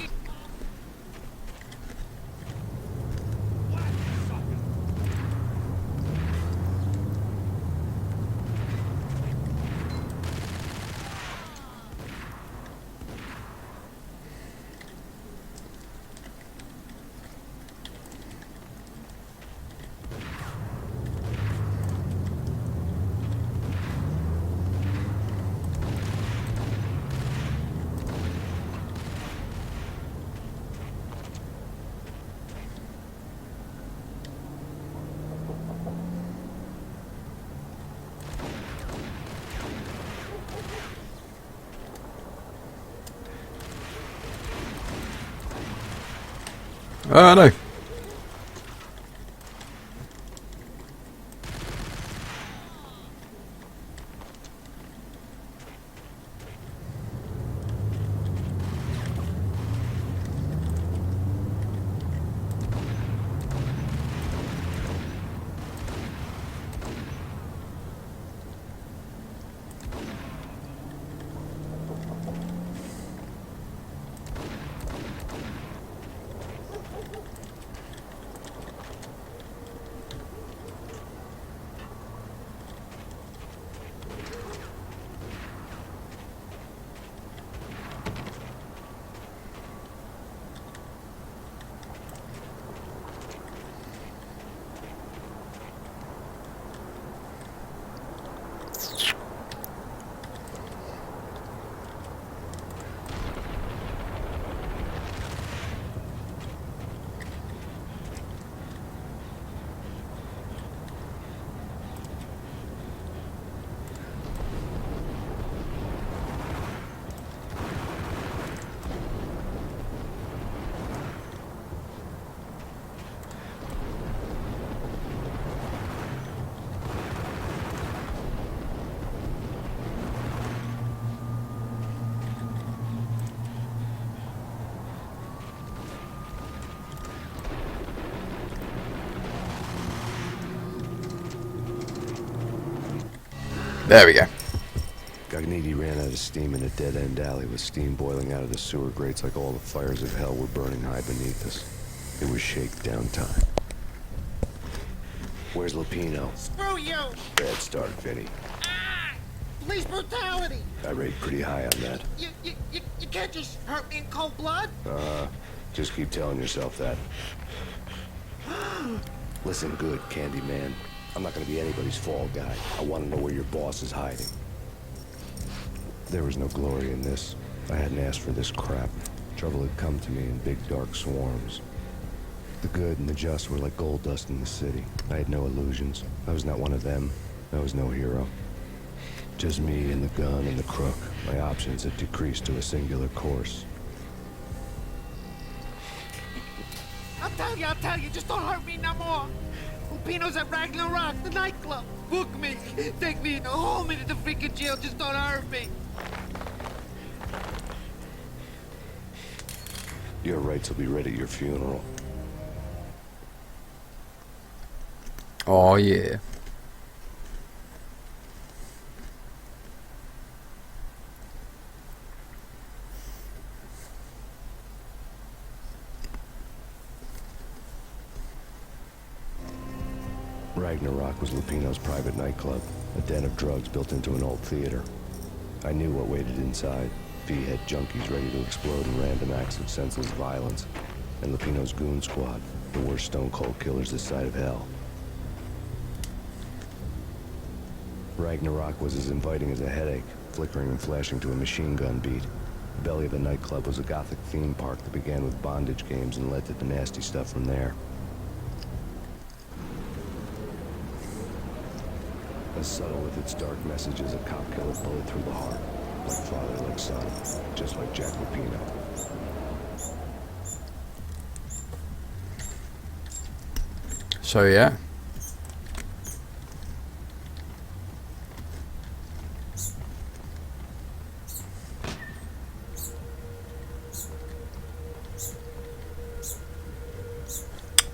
No. There we go. Gagniti ran out of steam in a dead-end alley with steam boiling out of the sewer grates like all the fires of hell were burning high beneath us. It was shakedown time. Where's Lupino? Screw you! Bad start, Vinny. Police brutality! I rate pretty high on that. You can't just hurt me in cold blood? Just keep telling yourself that. Listen good, Candyman. I'm not gonna be anybody's fall guy. I want to know where your boss is hiding. There was no glory in this. I hadn't asked for this crap. Trouble had come to me in big dark swarms. The good and the just were like gold dust in the city. I had no illusions. I was not one of them. I was no hero. Just me and the gun and the crook. My options had decreased to a singular course. I'll tell you, just don't hurt me no more. Lupino's at Ragnarok, the nightclub. Book me, take me, haul me to the freaking jail, just don't hurt me. Your rights will be ready at your funeral. Oh yeah. Ragnarok was Lupino's private nightclub, a den of drugs built into an old theater. I knew what waited inside. V-head junkies ready to explode in random acts of senseless violence. And Lupino's goon squad, the worst stone-cold killers this side of hell. Ragnarok was as inviting as a headache, flickering and flashing to a machine gun beat. The belly of the nightclub was a gothic theme park that began with bondage games and led to the nasty stuff from there. As subtle with its dark message as a cop killer bullet through the heart. Like father, like son. Just like Jack Lupino. So yeah.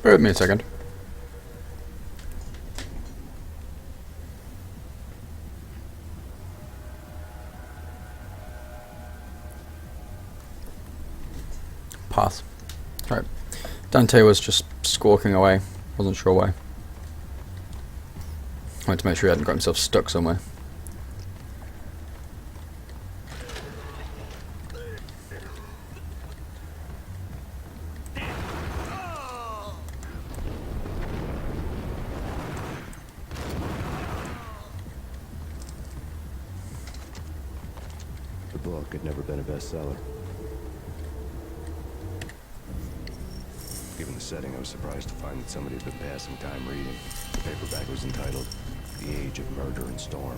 Bear with me a second. Pass. Right. Dante was just squawking away. Wasn't sure why. I wanted to make sure he hadn't got himself stuck somewhere. The book had never been a bestseller. Given the setting, I was surprised to find that somebody had been passing time reading. The paperback was entitled The Age of Murder and Storm.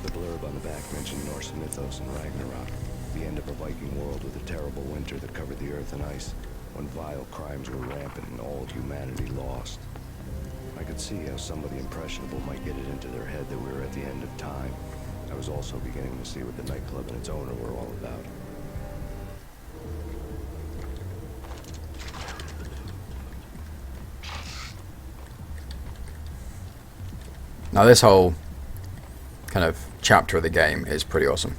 The blurb on the back mentioned Norse mythos and Ragnarok, the end of a Viking world with a terrible winter that covered the earth in ice. when vile crimes were rampant and all humanity lost. I could see how somebody impressionable might get it into their head that we were at the end of time. I was also beginning to see what the nightclub and its owner were all about. Now this whole kind of chapter of the game is pretty awesome.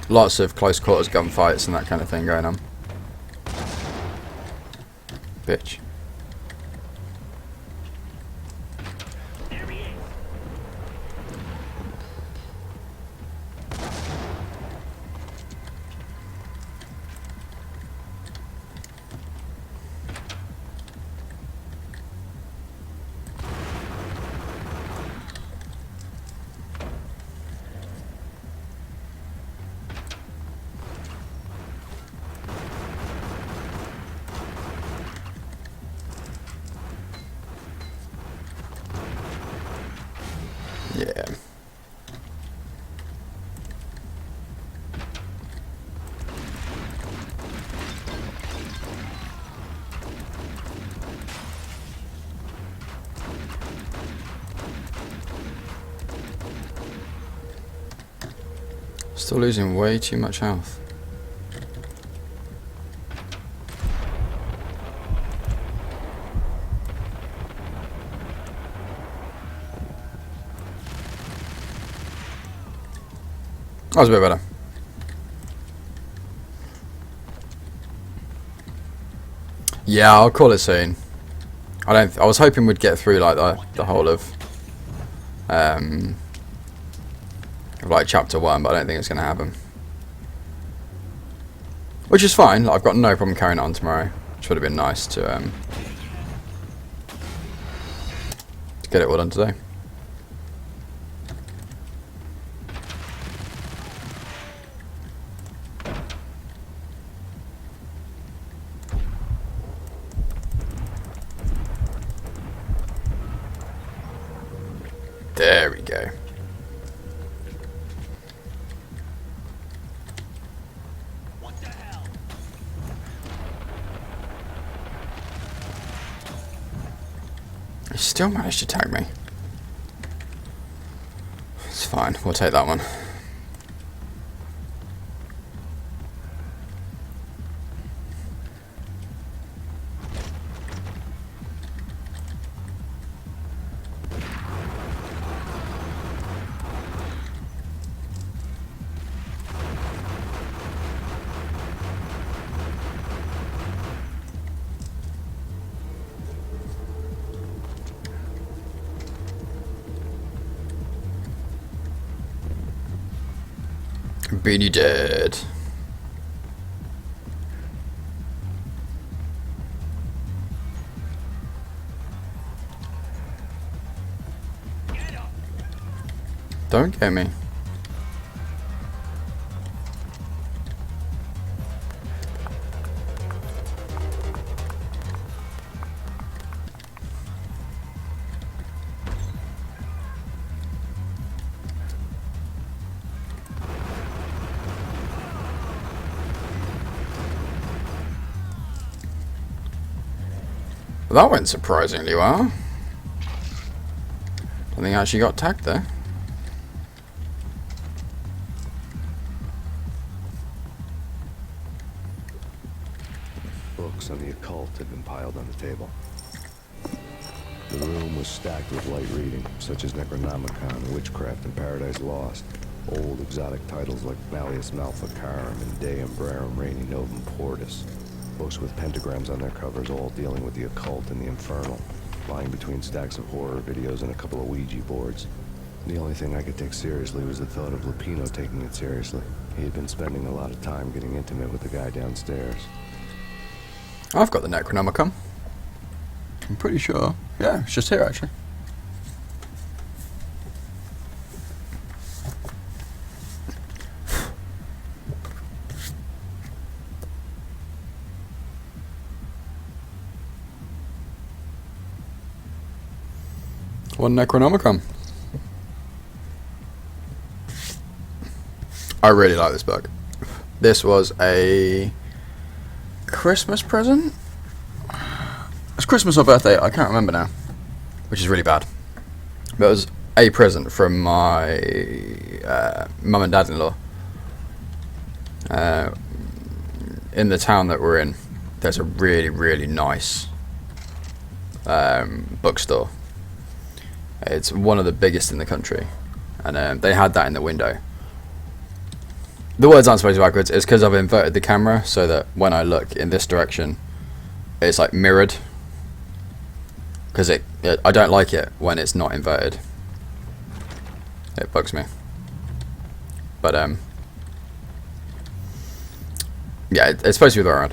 Lots of close quarters gunfights and that kind of thing going on. Bitch. Yeah. Still losing way too much health. That was a bit better. Yeah, I'll call it soon. I was hoping we'd get through like the whole of like chapter 1, but I don't think it's going to happen. Which is fine. Like, I've got no problem carrying it on tomorrow. Which would have been nice to get it all done today. There we go. What the hell? He still managed to tag me. It's fine, we'll take that one. Beanie dead. Don't get me. That went surprisingly well. I think I actually got tagged there. Books on the occult had been piled on the table. The room was stacked with light reading, such as Necronomicon, Witchcraft, and Paradise Lost. Old exotic titles like Malleus Maleficarum and De Umbrarum Reini Novum Portus. Books with pentagrams on their covers, all dealing with the occult and the infernal. Lying between stacks of horror videos and a couple of Ouija boards. The only thing I could take seriously was the thought of Lupino taking it seriously. He had been spending a lot of time getting intimate with the guy downstairs. I've got the Necronomicon. I'm pretty sure. Yeah, it's just here actually. One Necronomicon. I really like this book. This was a Christmas present? It's Christmas or birthday, I can't remember now. Which is really bad. But it was a present from my mum and dad-in-law. In the town that we're in, there's a really, really nice bookstore. It's one of the biggest in the country. And they had that in the window. The words aren't supposed to be backwards. It's because I've inverted the camera so that when I look in this direction, it's like mirrored. Because I don't like it when it's not inverted. It bugs me. But yeah, it's supposed to be the way around.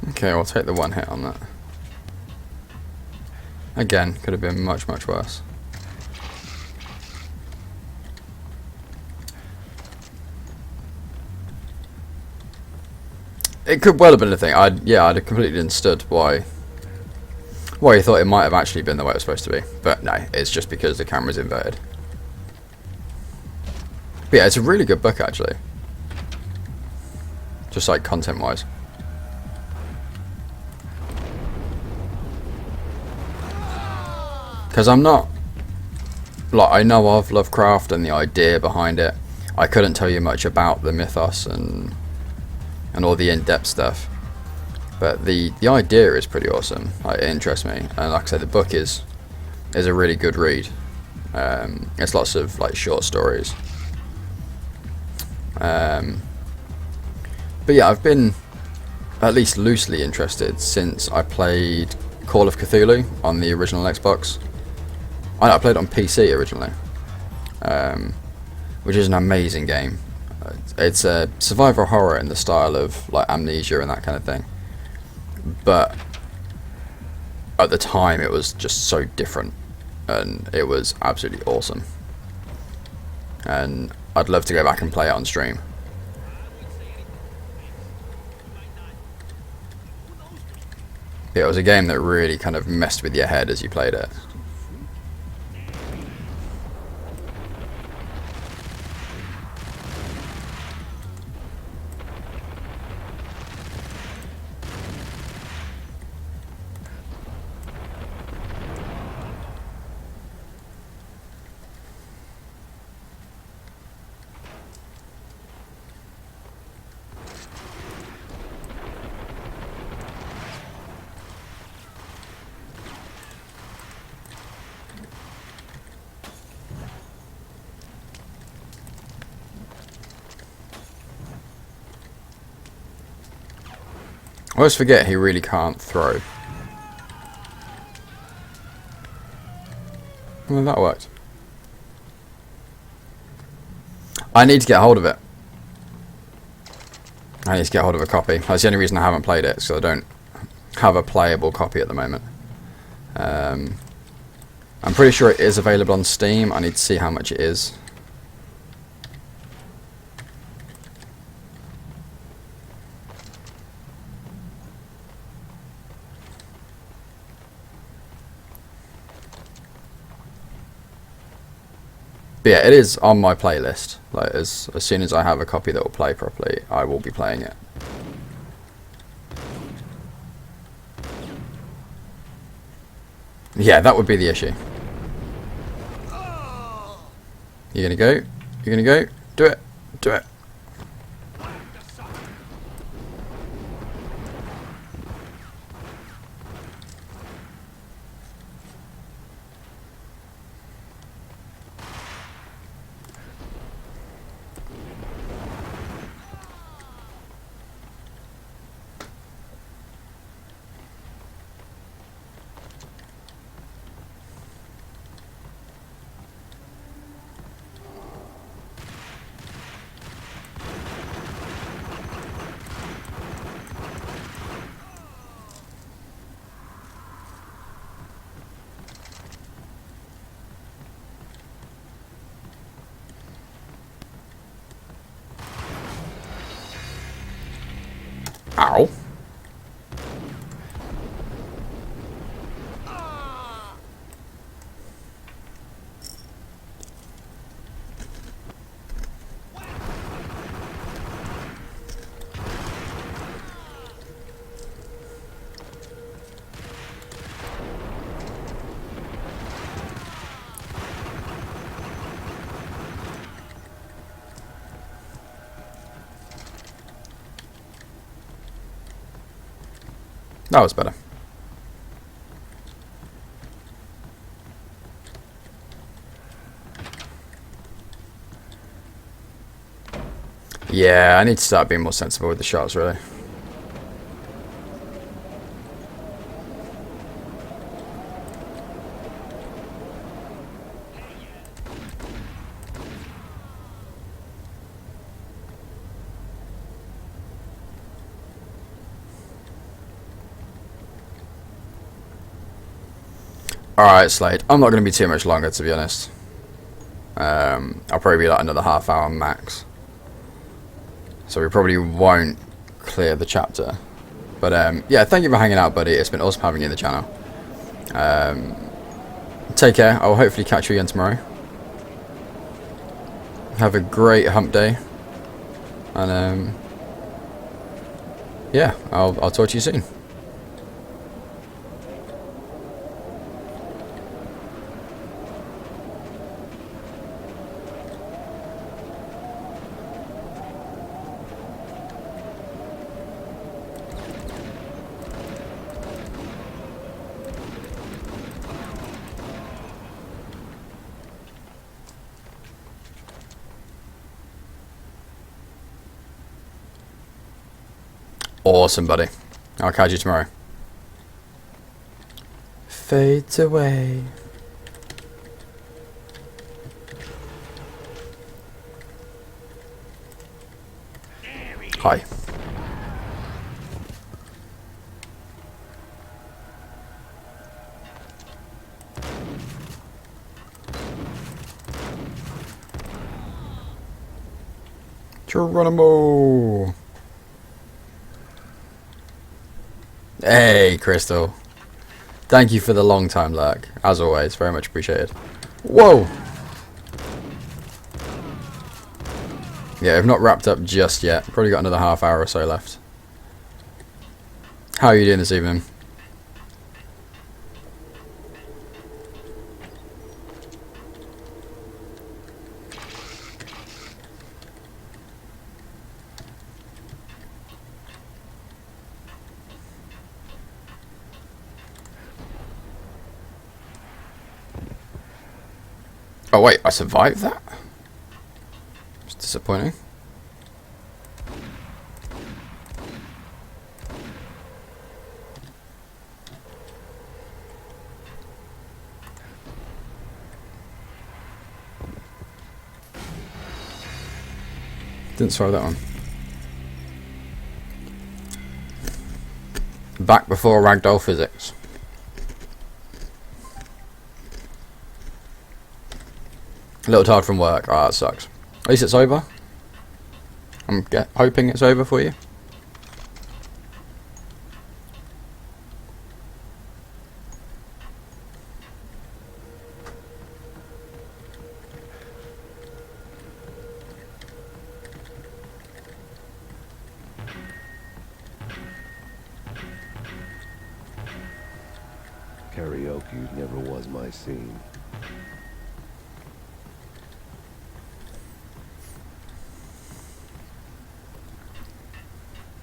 Okay, we'll take the one hit on that. Again, could have been much, much worse. It could well have been a thing. I'd completely understood why you thought it might have actually been the way it was supposed to be. But no, it's just because the camera's inverted. But yeah, it's a really good book actually. Just like content-wise. Because I'm not, like, I know of Lovecraft and the idea behind it. I couldn't tell you much about the mythos and all the in-depth stuff. But the idea is pretty awesome. Like, it interests me. And like I said, the book is a really good read. It's lots of like short stories. But yeah, I've been at least loosely interested since I played Call of Cthulhu on the original Xbox. I played it on PC originally, which is an amazing game. It's a survivor horror in the style of like Amnesia and that kind of thing. But at the time it was just so different and it was absolutely awesome. And I'd love to go back and play it on stream. Yeah, it was a game that really kind of messed with your head as you played it. I always forget he really can't throw. Well, that worked. I need to get hold of it. I need to get hold of a copy. That's the only reason I haven't played it, so I don't have a playable copy at the moment. I'm pretty sure it is available on Steam. I need to see how much it is. But yeah, it is on my playlist. Like as soon as I have a copy that will play properly, I will be playing it. Yeah, that would be the issue. You're gonna go? You're gonna go? Do it. Do it. Ow. That was better. Yeah, I need to start being more sensible with the shots, really. Alright, Slade. I'm not going to be too much longer, to be honest. I'll probably be like another half hour max. So we probably won't clear the chapter. But yeah, thank you for hanging out, buddy. It's been awesome having you in the channel. Take care. I'll hopefully catch you again tomorrow. Have a great hump day. And yeah, I'll talk to you soon. Awesome, buddy. I'll catch you tomorrow. Fades away. Hi. Geronimo. Hey, Crystal. Thank you for the long time lurk. As always, very much appreciated. Whoa! Yeah, I've not wrapped up just yet. Probably got another half hour or so left. How are you doing this evening? Oh wait, I survived that? It's disappointing. Didn't survive that one. Back before ragdoll physics. A little tired from work. Oh, that sucks. At least it's over. I'm hoping it's over for you. Karaoke never was my scene.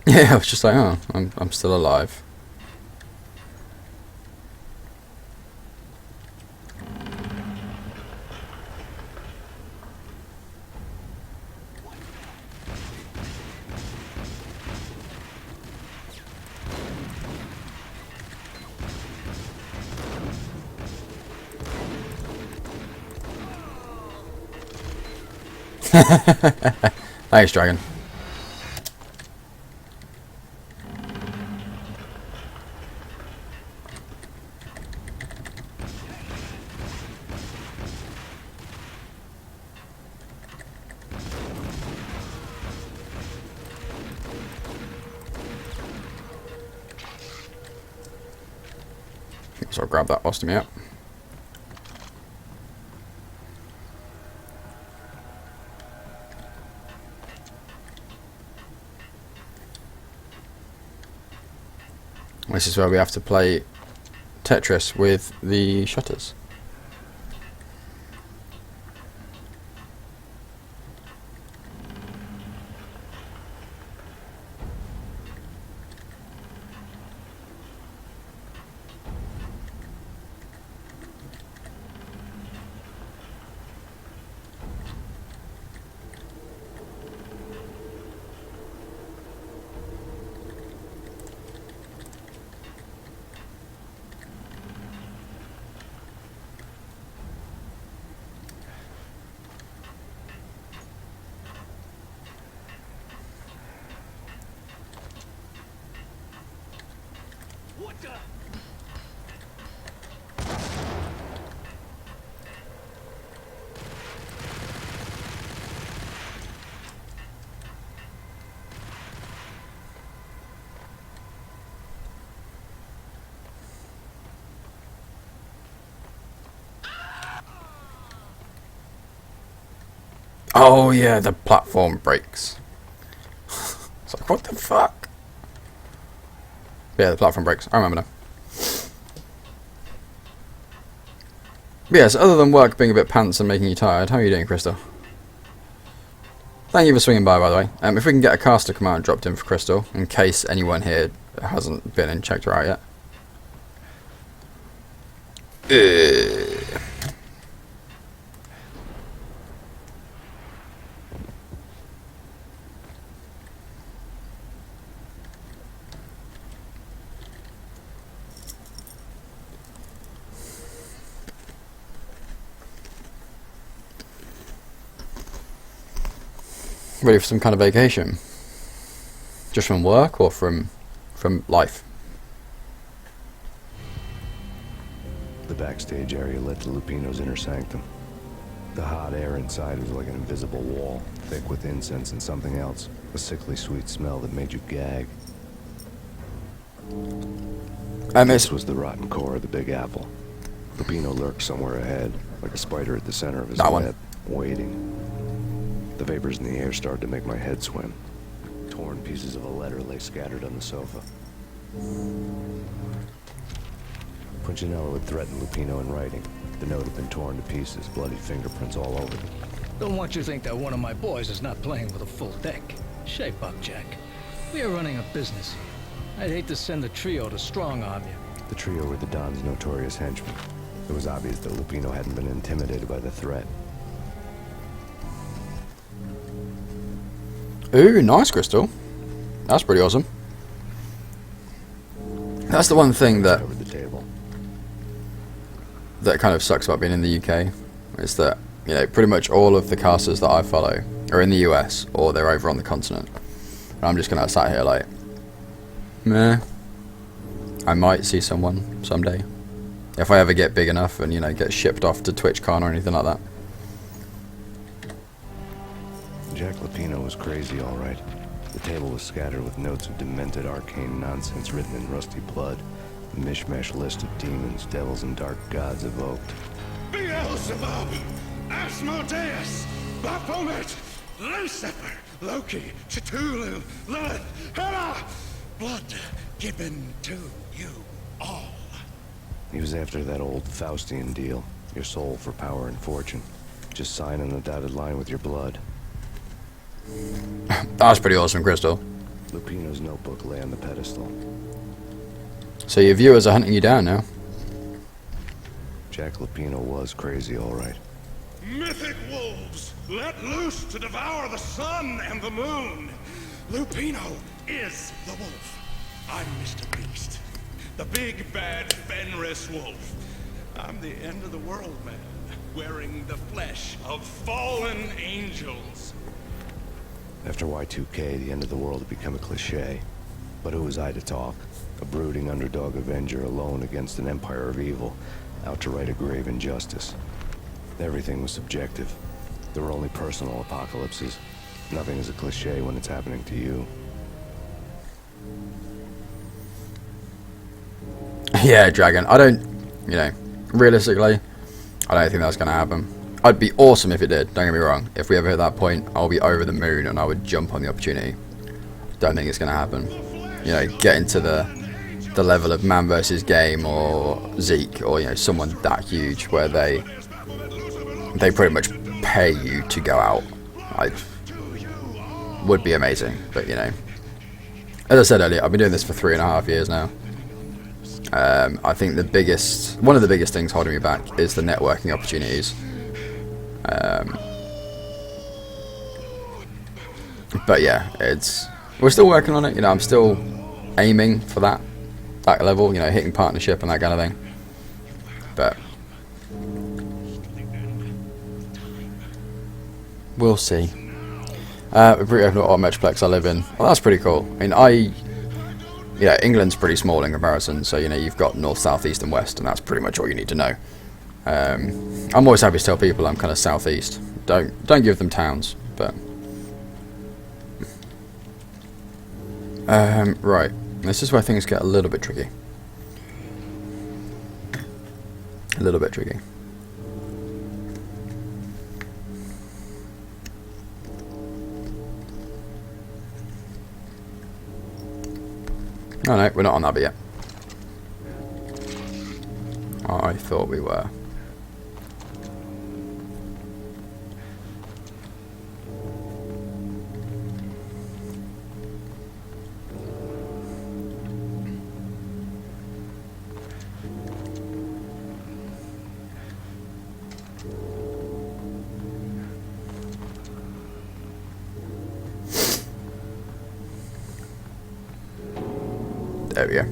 Yeah, I was just like, oh, I'm still alive. Thanks, Dragon. So I'll grab that ostomy up. This is where we have to play Tetris with the shutters. What the? Oh yeah, the platform breaks. It's like, what the fuck? Yeah, the platform breaks. I remember now. But yes, other than work being a bit pants and making you tired, how are you doing, Crystal? Thank you for swinging by the way. If we can get a caster command dropped in for Crystal, in case anyone here hasn't been and checked her out yet. Ready for some kind of vacation? Just from work or from life? The backstage area led to Lupino's inner sanctum. The hot air inside was like an invisible wall, thick with incense and something else, a sickly sweet smell that made you gag. This was the rotten core of the Big Apple. Lupino lurked somewhere ahead, like a spider at the center of his web, waiting. The vapors in the air started to make my head swim. Torn pieces of a letter lay scattered on the sofa. Punchinello had threatened Lupino in writing. The note had been torn to pieces, bloody fingerprints all over it. Don't want you to think that one of my boys is not playing with a full deck. Shape up, Jack. We are running a business. I'd hate to send the trio to strong-arm you. The trio were the Don's notorious henchmen. It was obvious that Lupino hadn't been intimidated by the threat. Ooh, nice, Crystal. That's pretty awesome. That's the one thing that kind of sucks about being in the UK, is that, you know, pretty much all of the casters that I follow are in the US or they're over on the continent. And I'm just gonna sat here like, meh. I might see someone someday, if I ever get big enough and, you know, get shipped off to TwitchCon or anything like that. Jack Lupino was crazy, all right. The table was scattered with notes of demented arcane nonsense written in rusty blood. A mishmash list of demons, devils, and dark gods evoked. Beelzebub, Asmodeus, Baphomet, Lucifer, Loki, Cthulhu, Lilith, Hela, blood given to you all. He was after that old Faustian deal. Your soul for power and fortune. Just sign on the dotted line with your blood. That was pretty awesome, Crystal. Lupino's notebook lay on the pedestal. So your viewers are hunting you down now. Jack Lupino was crazy, all right. Mythic wolves, let loose to devour the sun and the moon. Lupino is the wolf. I'm Mr. Beast, the big bad Fenris wolf. I'm the end of the world man, wearing the flesh of fallen angels. After Y2K, the end of the world had become a cliche. But who was I to talk? A brooding underdog avenger alone against an empire of evil, out to right a grave injustice. Everything was subjective. There were only personal apocalypses. Nothing is a cliche when it's happening to you. Yeah, Dragon. I don't, you know, realistically, I don't think that's going to happen. I'd be awesome if it did, don't get me wrong. If we ever hit that point, I'll be over the moon and I would jump on the opportunity. Don't think it's going to happen. You know, get into the level of Man vs. Game or Zeke or, you know, someone that huge where they pretty much pay you to go out. Would be amazing, but, you know. As I said earlier, I've been doing this for 3.5 years now. I think one of the biggest things holding me back is the networking opportunities. But yeah, we're still working on it. You know, I'm still aiming for that level. You know, hitting partnership and that kind of thing. But we'll see. Pretty open auto metroplex I live in. Well, that's pretty cool. I mean, yeah, England's pretty small in comparison. So, you know, you've got north, south, east, and west, and that's pretty much all you need to know. I'm always happy to tell people I'm kind of southeast. Don't give them towns, but right. This is where things get a little bit tricky. A little bit tricky. Oh no, we're not on that bit yet. I thought we were. There we go.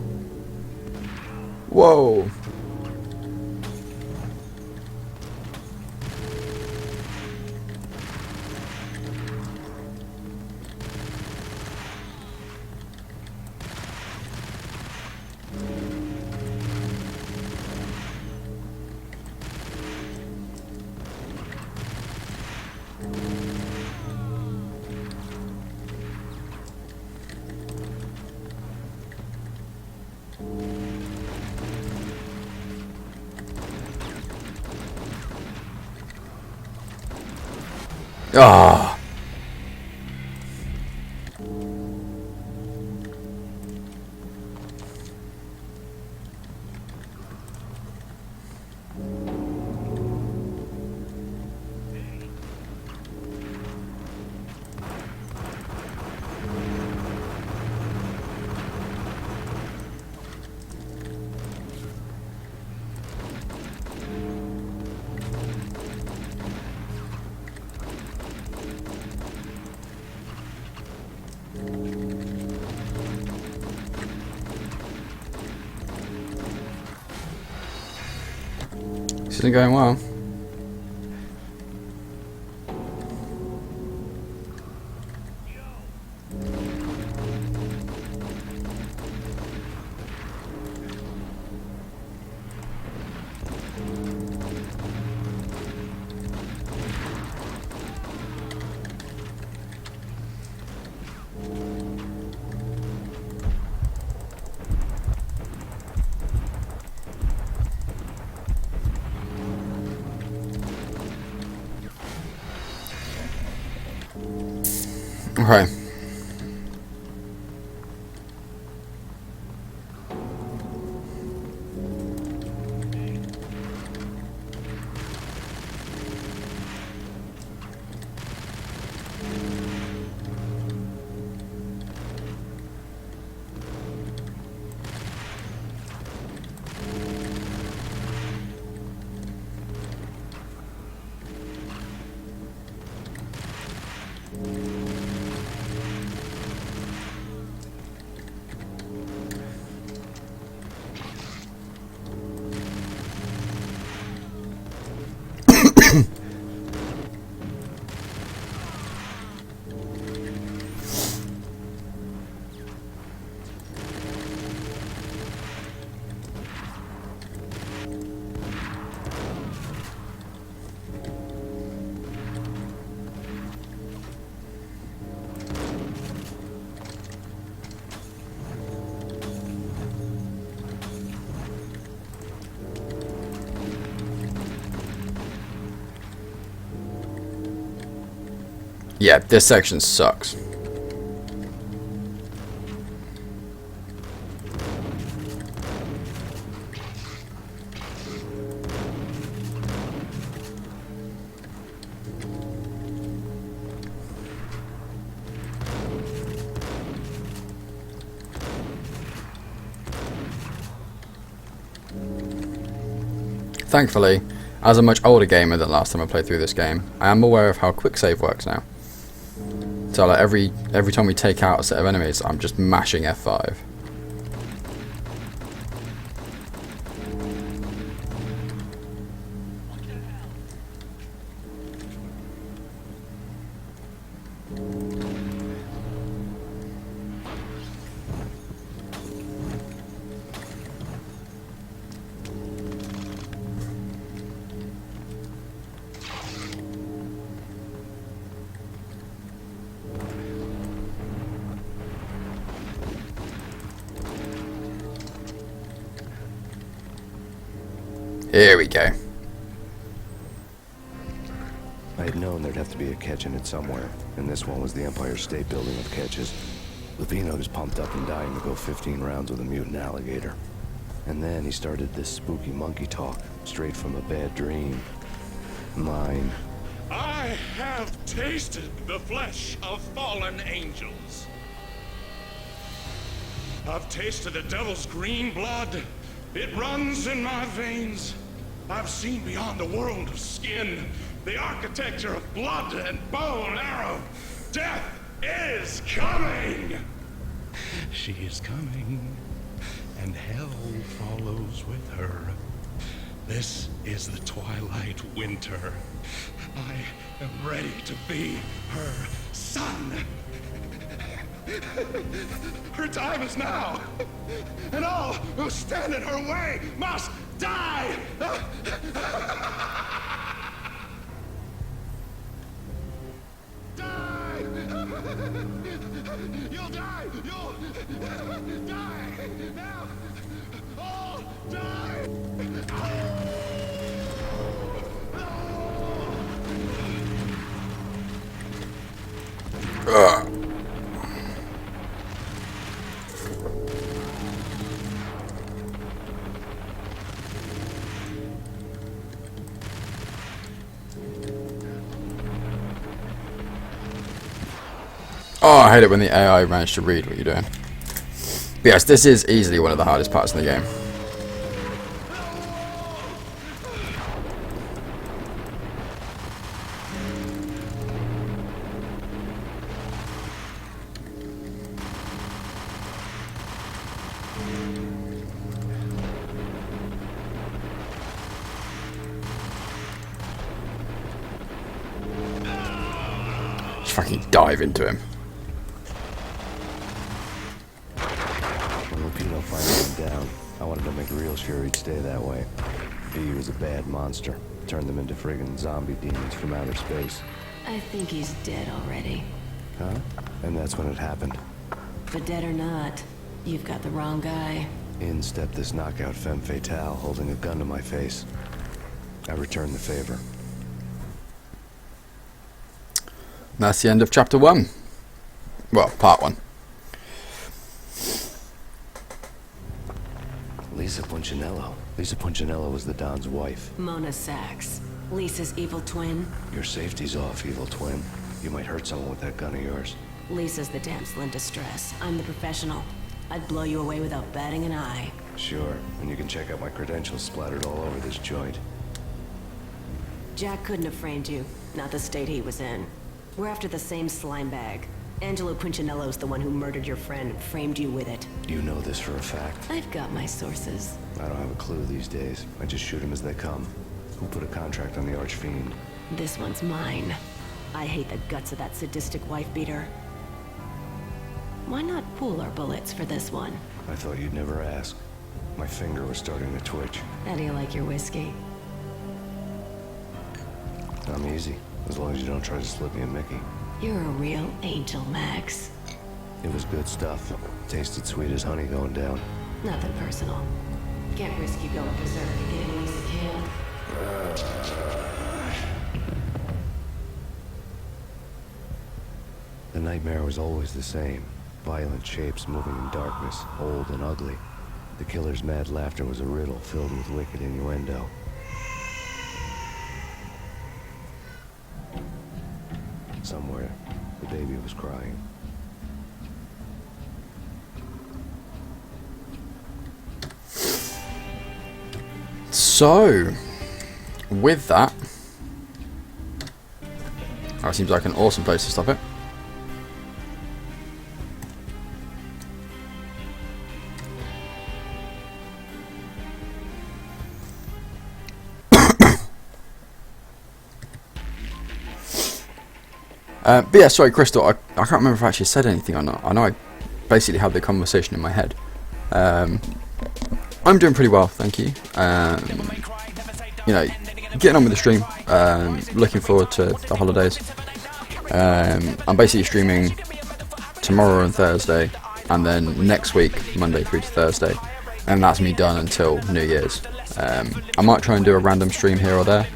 Whoa. Ah. This isn't going well. Okay. Yeah, this section sucks. Thankfully, as a much older gamer than last time I played through this game, I am aware of how quick save works now. So like every time we take out a set of enemies, I'm just mashing F5. Here we go. I had known there'd have to be a catch in it somewhere, and this one was the Empire State Building of catches. Lupino was pumped up and dying to go 15 rounds with a mutant alligator. And then he started this spooky monkey talk, straight from a bad dream. Mine. I have tasted the flesh of fallen angels. I've tasted the devil's green blood. It runs in my veins. I've seen beyond the world of skin, the architecture of blood and bow and arrow. Death is coming! She is coming, and hell follows with her. This is the twilight winter. I am ready to be her son. Her time is now, and all who stand in her way must die! Die! You'll die! You'll die! Now! All die! Oh, I hate it when the AI managed to read what you're doing. But yes, this is easily one of the hardest parts in the game. Just fucking dive into him. When Lupino finally went down, I wanted to make real sure he'd stay that way. V was a bad monster. Turned them into friggin' zombie demons from outer space. I think he's dead already. Huh? And that's when it happened. But dead or not, you've got the wrong guy. In stepped this knockout femme fatale holding a gun to my face. I returned the favor. That's the end of chapter 1. Well, part 1. Lisa Punchinello. Lisa Punchinello was the Don's wife. Mona Sachs. Lisa's evil twin. Your safety's off, evil twin. You might hurt someone with that gun of yours. Lisa's the damsel in distress. I'm the professional. I'd blow you away without batting an eye. Sure, and you can check out my credentials splattered all over this joint. Jack couldn't have framed you. Not the state he was in. We're after the same slime bag. Angelo Punchinello's the one who murdered your friend and framed you with it. You know this for a fact. I've got my sources. I don't have a clue these days. I just shoot them as they come. Who put a contract on the Archfiend? This one's mine. I hate the guts of that sadistic wife-beater. Why not pool our bullets for this one? I thought you'd never ask. My finger was starting to twitch. How do you like your whiskey? I'm easy, as long as you don't try to slip me a Mickey. You're a real angel, Max. It was good stuff. Tasted sweet as honey going down. Nothing personal. Can't risk you going berserk again, Lisa can. nightmare was always the same. Violent shapes moving in darkness, old and ugly. The killer's mad laughter was a riddle filled with wicked innuendo. Somewhere, the baby was crying. So, with that, that seems like an awesome place to stop it. But yeah, sorry, Crystal, I can't remember if I actually said anything or not. I know I basically had the conversation in my head. I'm doing pretty well, thank you. You know, getting on with the stream. Looking forward to the holidays. I'm basically streaming tomorrow and Thursday, and then next week, Monday through to Thursday, and that's me done until New Year's. I might try and do a random stream here or there,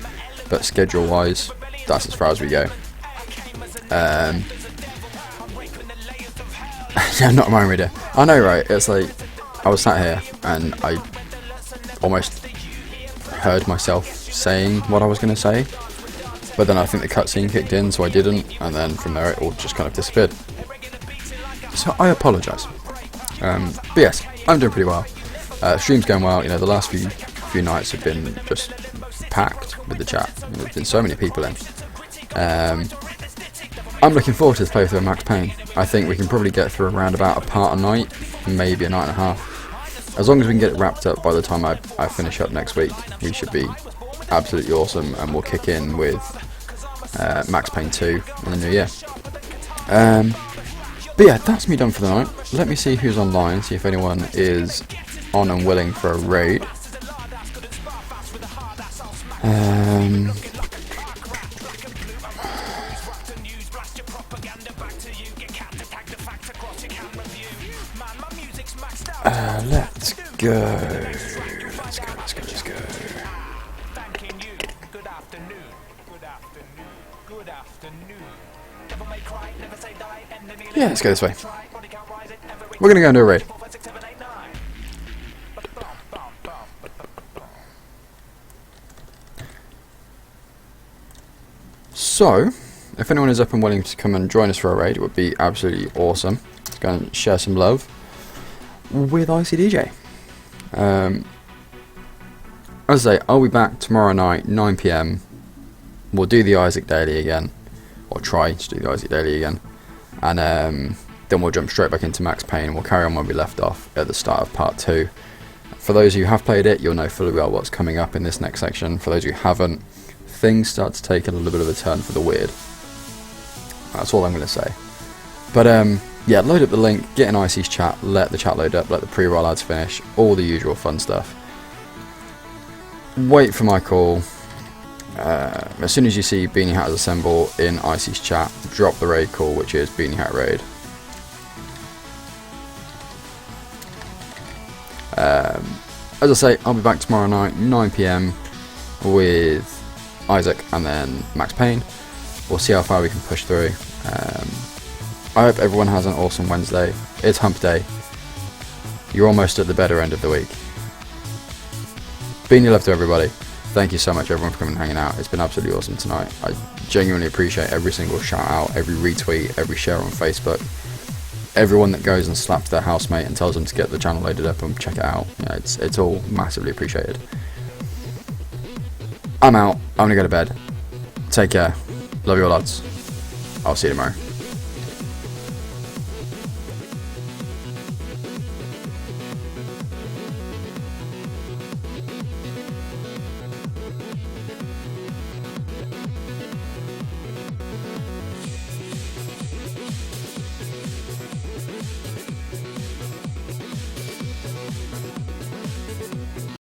but schedule-wise, that's as far as we go. Yeah, not a mind reader. I know, right? It's like I was sat here and I almost heard myself saying what I was going to say, but then I think the cutscene kicked in, so I didn't, and then from there it all just kind of disappeared. So I apologise. But yes, I'm doing pretty well. Stream's going well. You know, the last few nights have been just packed with the chat. There's been so many people in. I'm looking forward to this playthrough of Max Payne. I think we can probably get through around about a part a night, maybe a night and a half. As long as we can get it wrapped up by the time I finish up next week, we should be absolutely awesome, and we'll kick in with Max Payne 2 in the new year. But yeah, that's me done for the night. Let me see who's online, see if anyone is on and willing for a raid. Let's go. Let's go. Yeah, let's go this way. We're gonna go into a raid. So, if anyone is up and willing to come and join us for a raid, it would be absolutely awesome. Let's go and share some love with ICDJ. As I say, I'll be back tomorrow night, 9 PM. We'll do the Isaac Daily again, or try to do the Isaac Daily again, and then we'll jump straight back into Max Payne. We'll carry on where we left off at the start of part 2. For those of you who have played it, you'll know fully well what's coming up in this next section. For those who haven't, things start to take a little bit of a turn for the weird. That's all I'm going to say. But yeah, load up the link, get in Icy's chat, let the chat load up, let the pre-roll ads finish, all the usual fun stuff. Wait for my call. As soon as you see Beanie Hatters assemble in Icy's chat, drop the raid call, which is Beanie Hat Raid. As I say, I'll be back tomorrow night, 9 PM, with Isaac and then Max Payne. We'll see how far we can push through. I hope everyone has an awesome Wednesday. It's hump day. You're almost at the better end of the week. Beanie love to everybody. Thank you so much everyone for coming and hanging out. It's been absolutely awesome tonight. I genuinely appreciate every single shout out, every retweet, every share on Facebook. Everyone that goes and slaps their housemate and tells them to get the channel loaded up and check it out. You know, it's all massively appreciated. I'm out. I'm gonna go to bed. Take care. Love you all, lads. I'll see you tomorrow.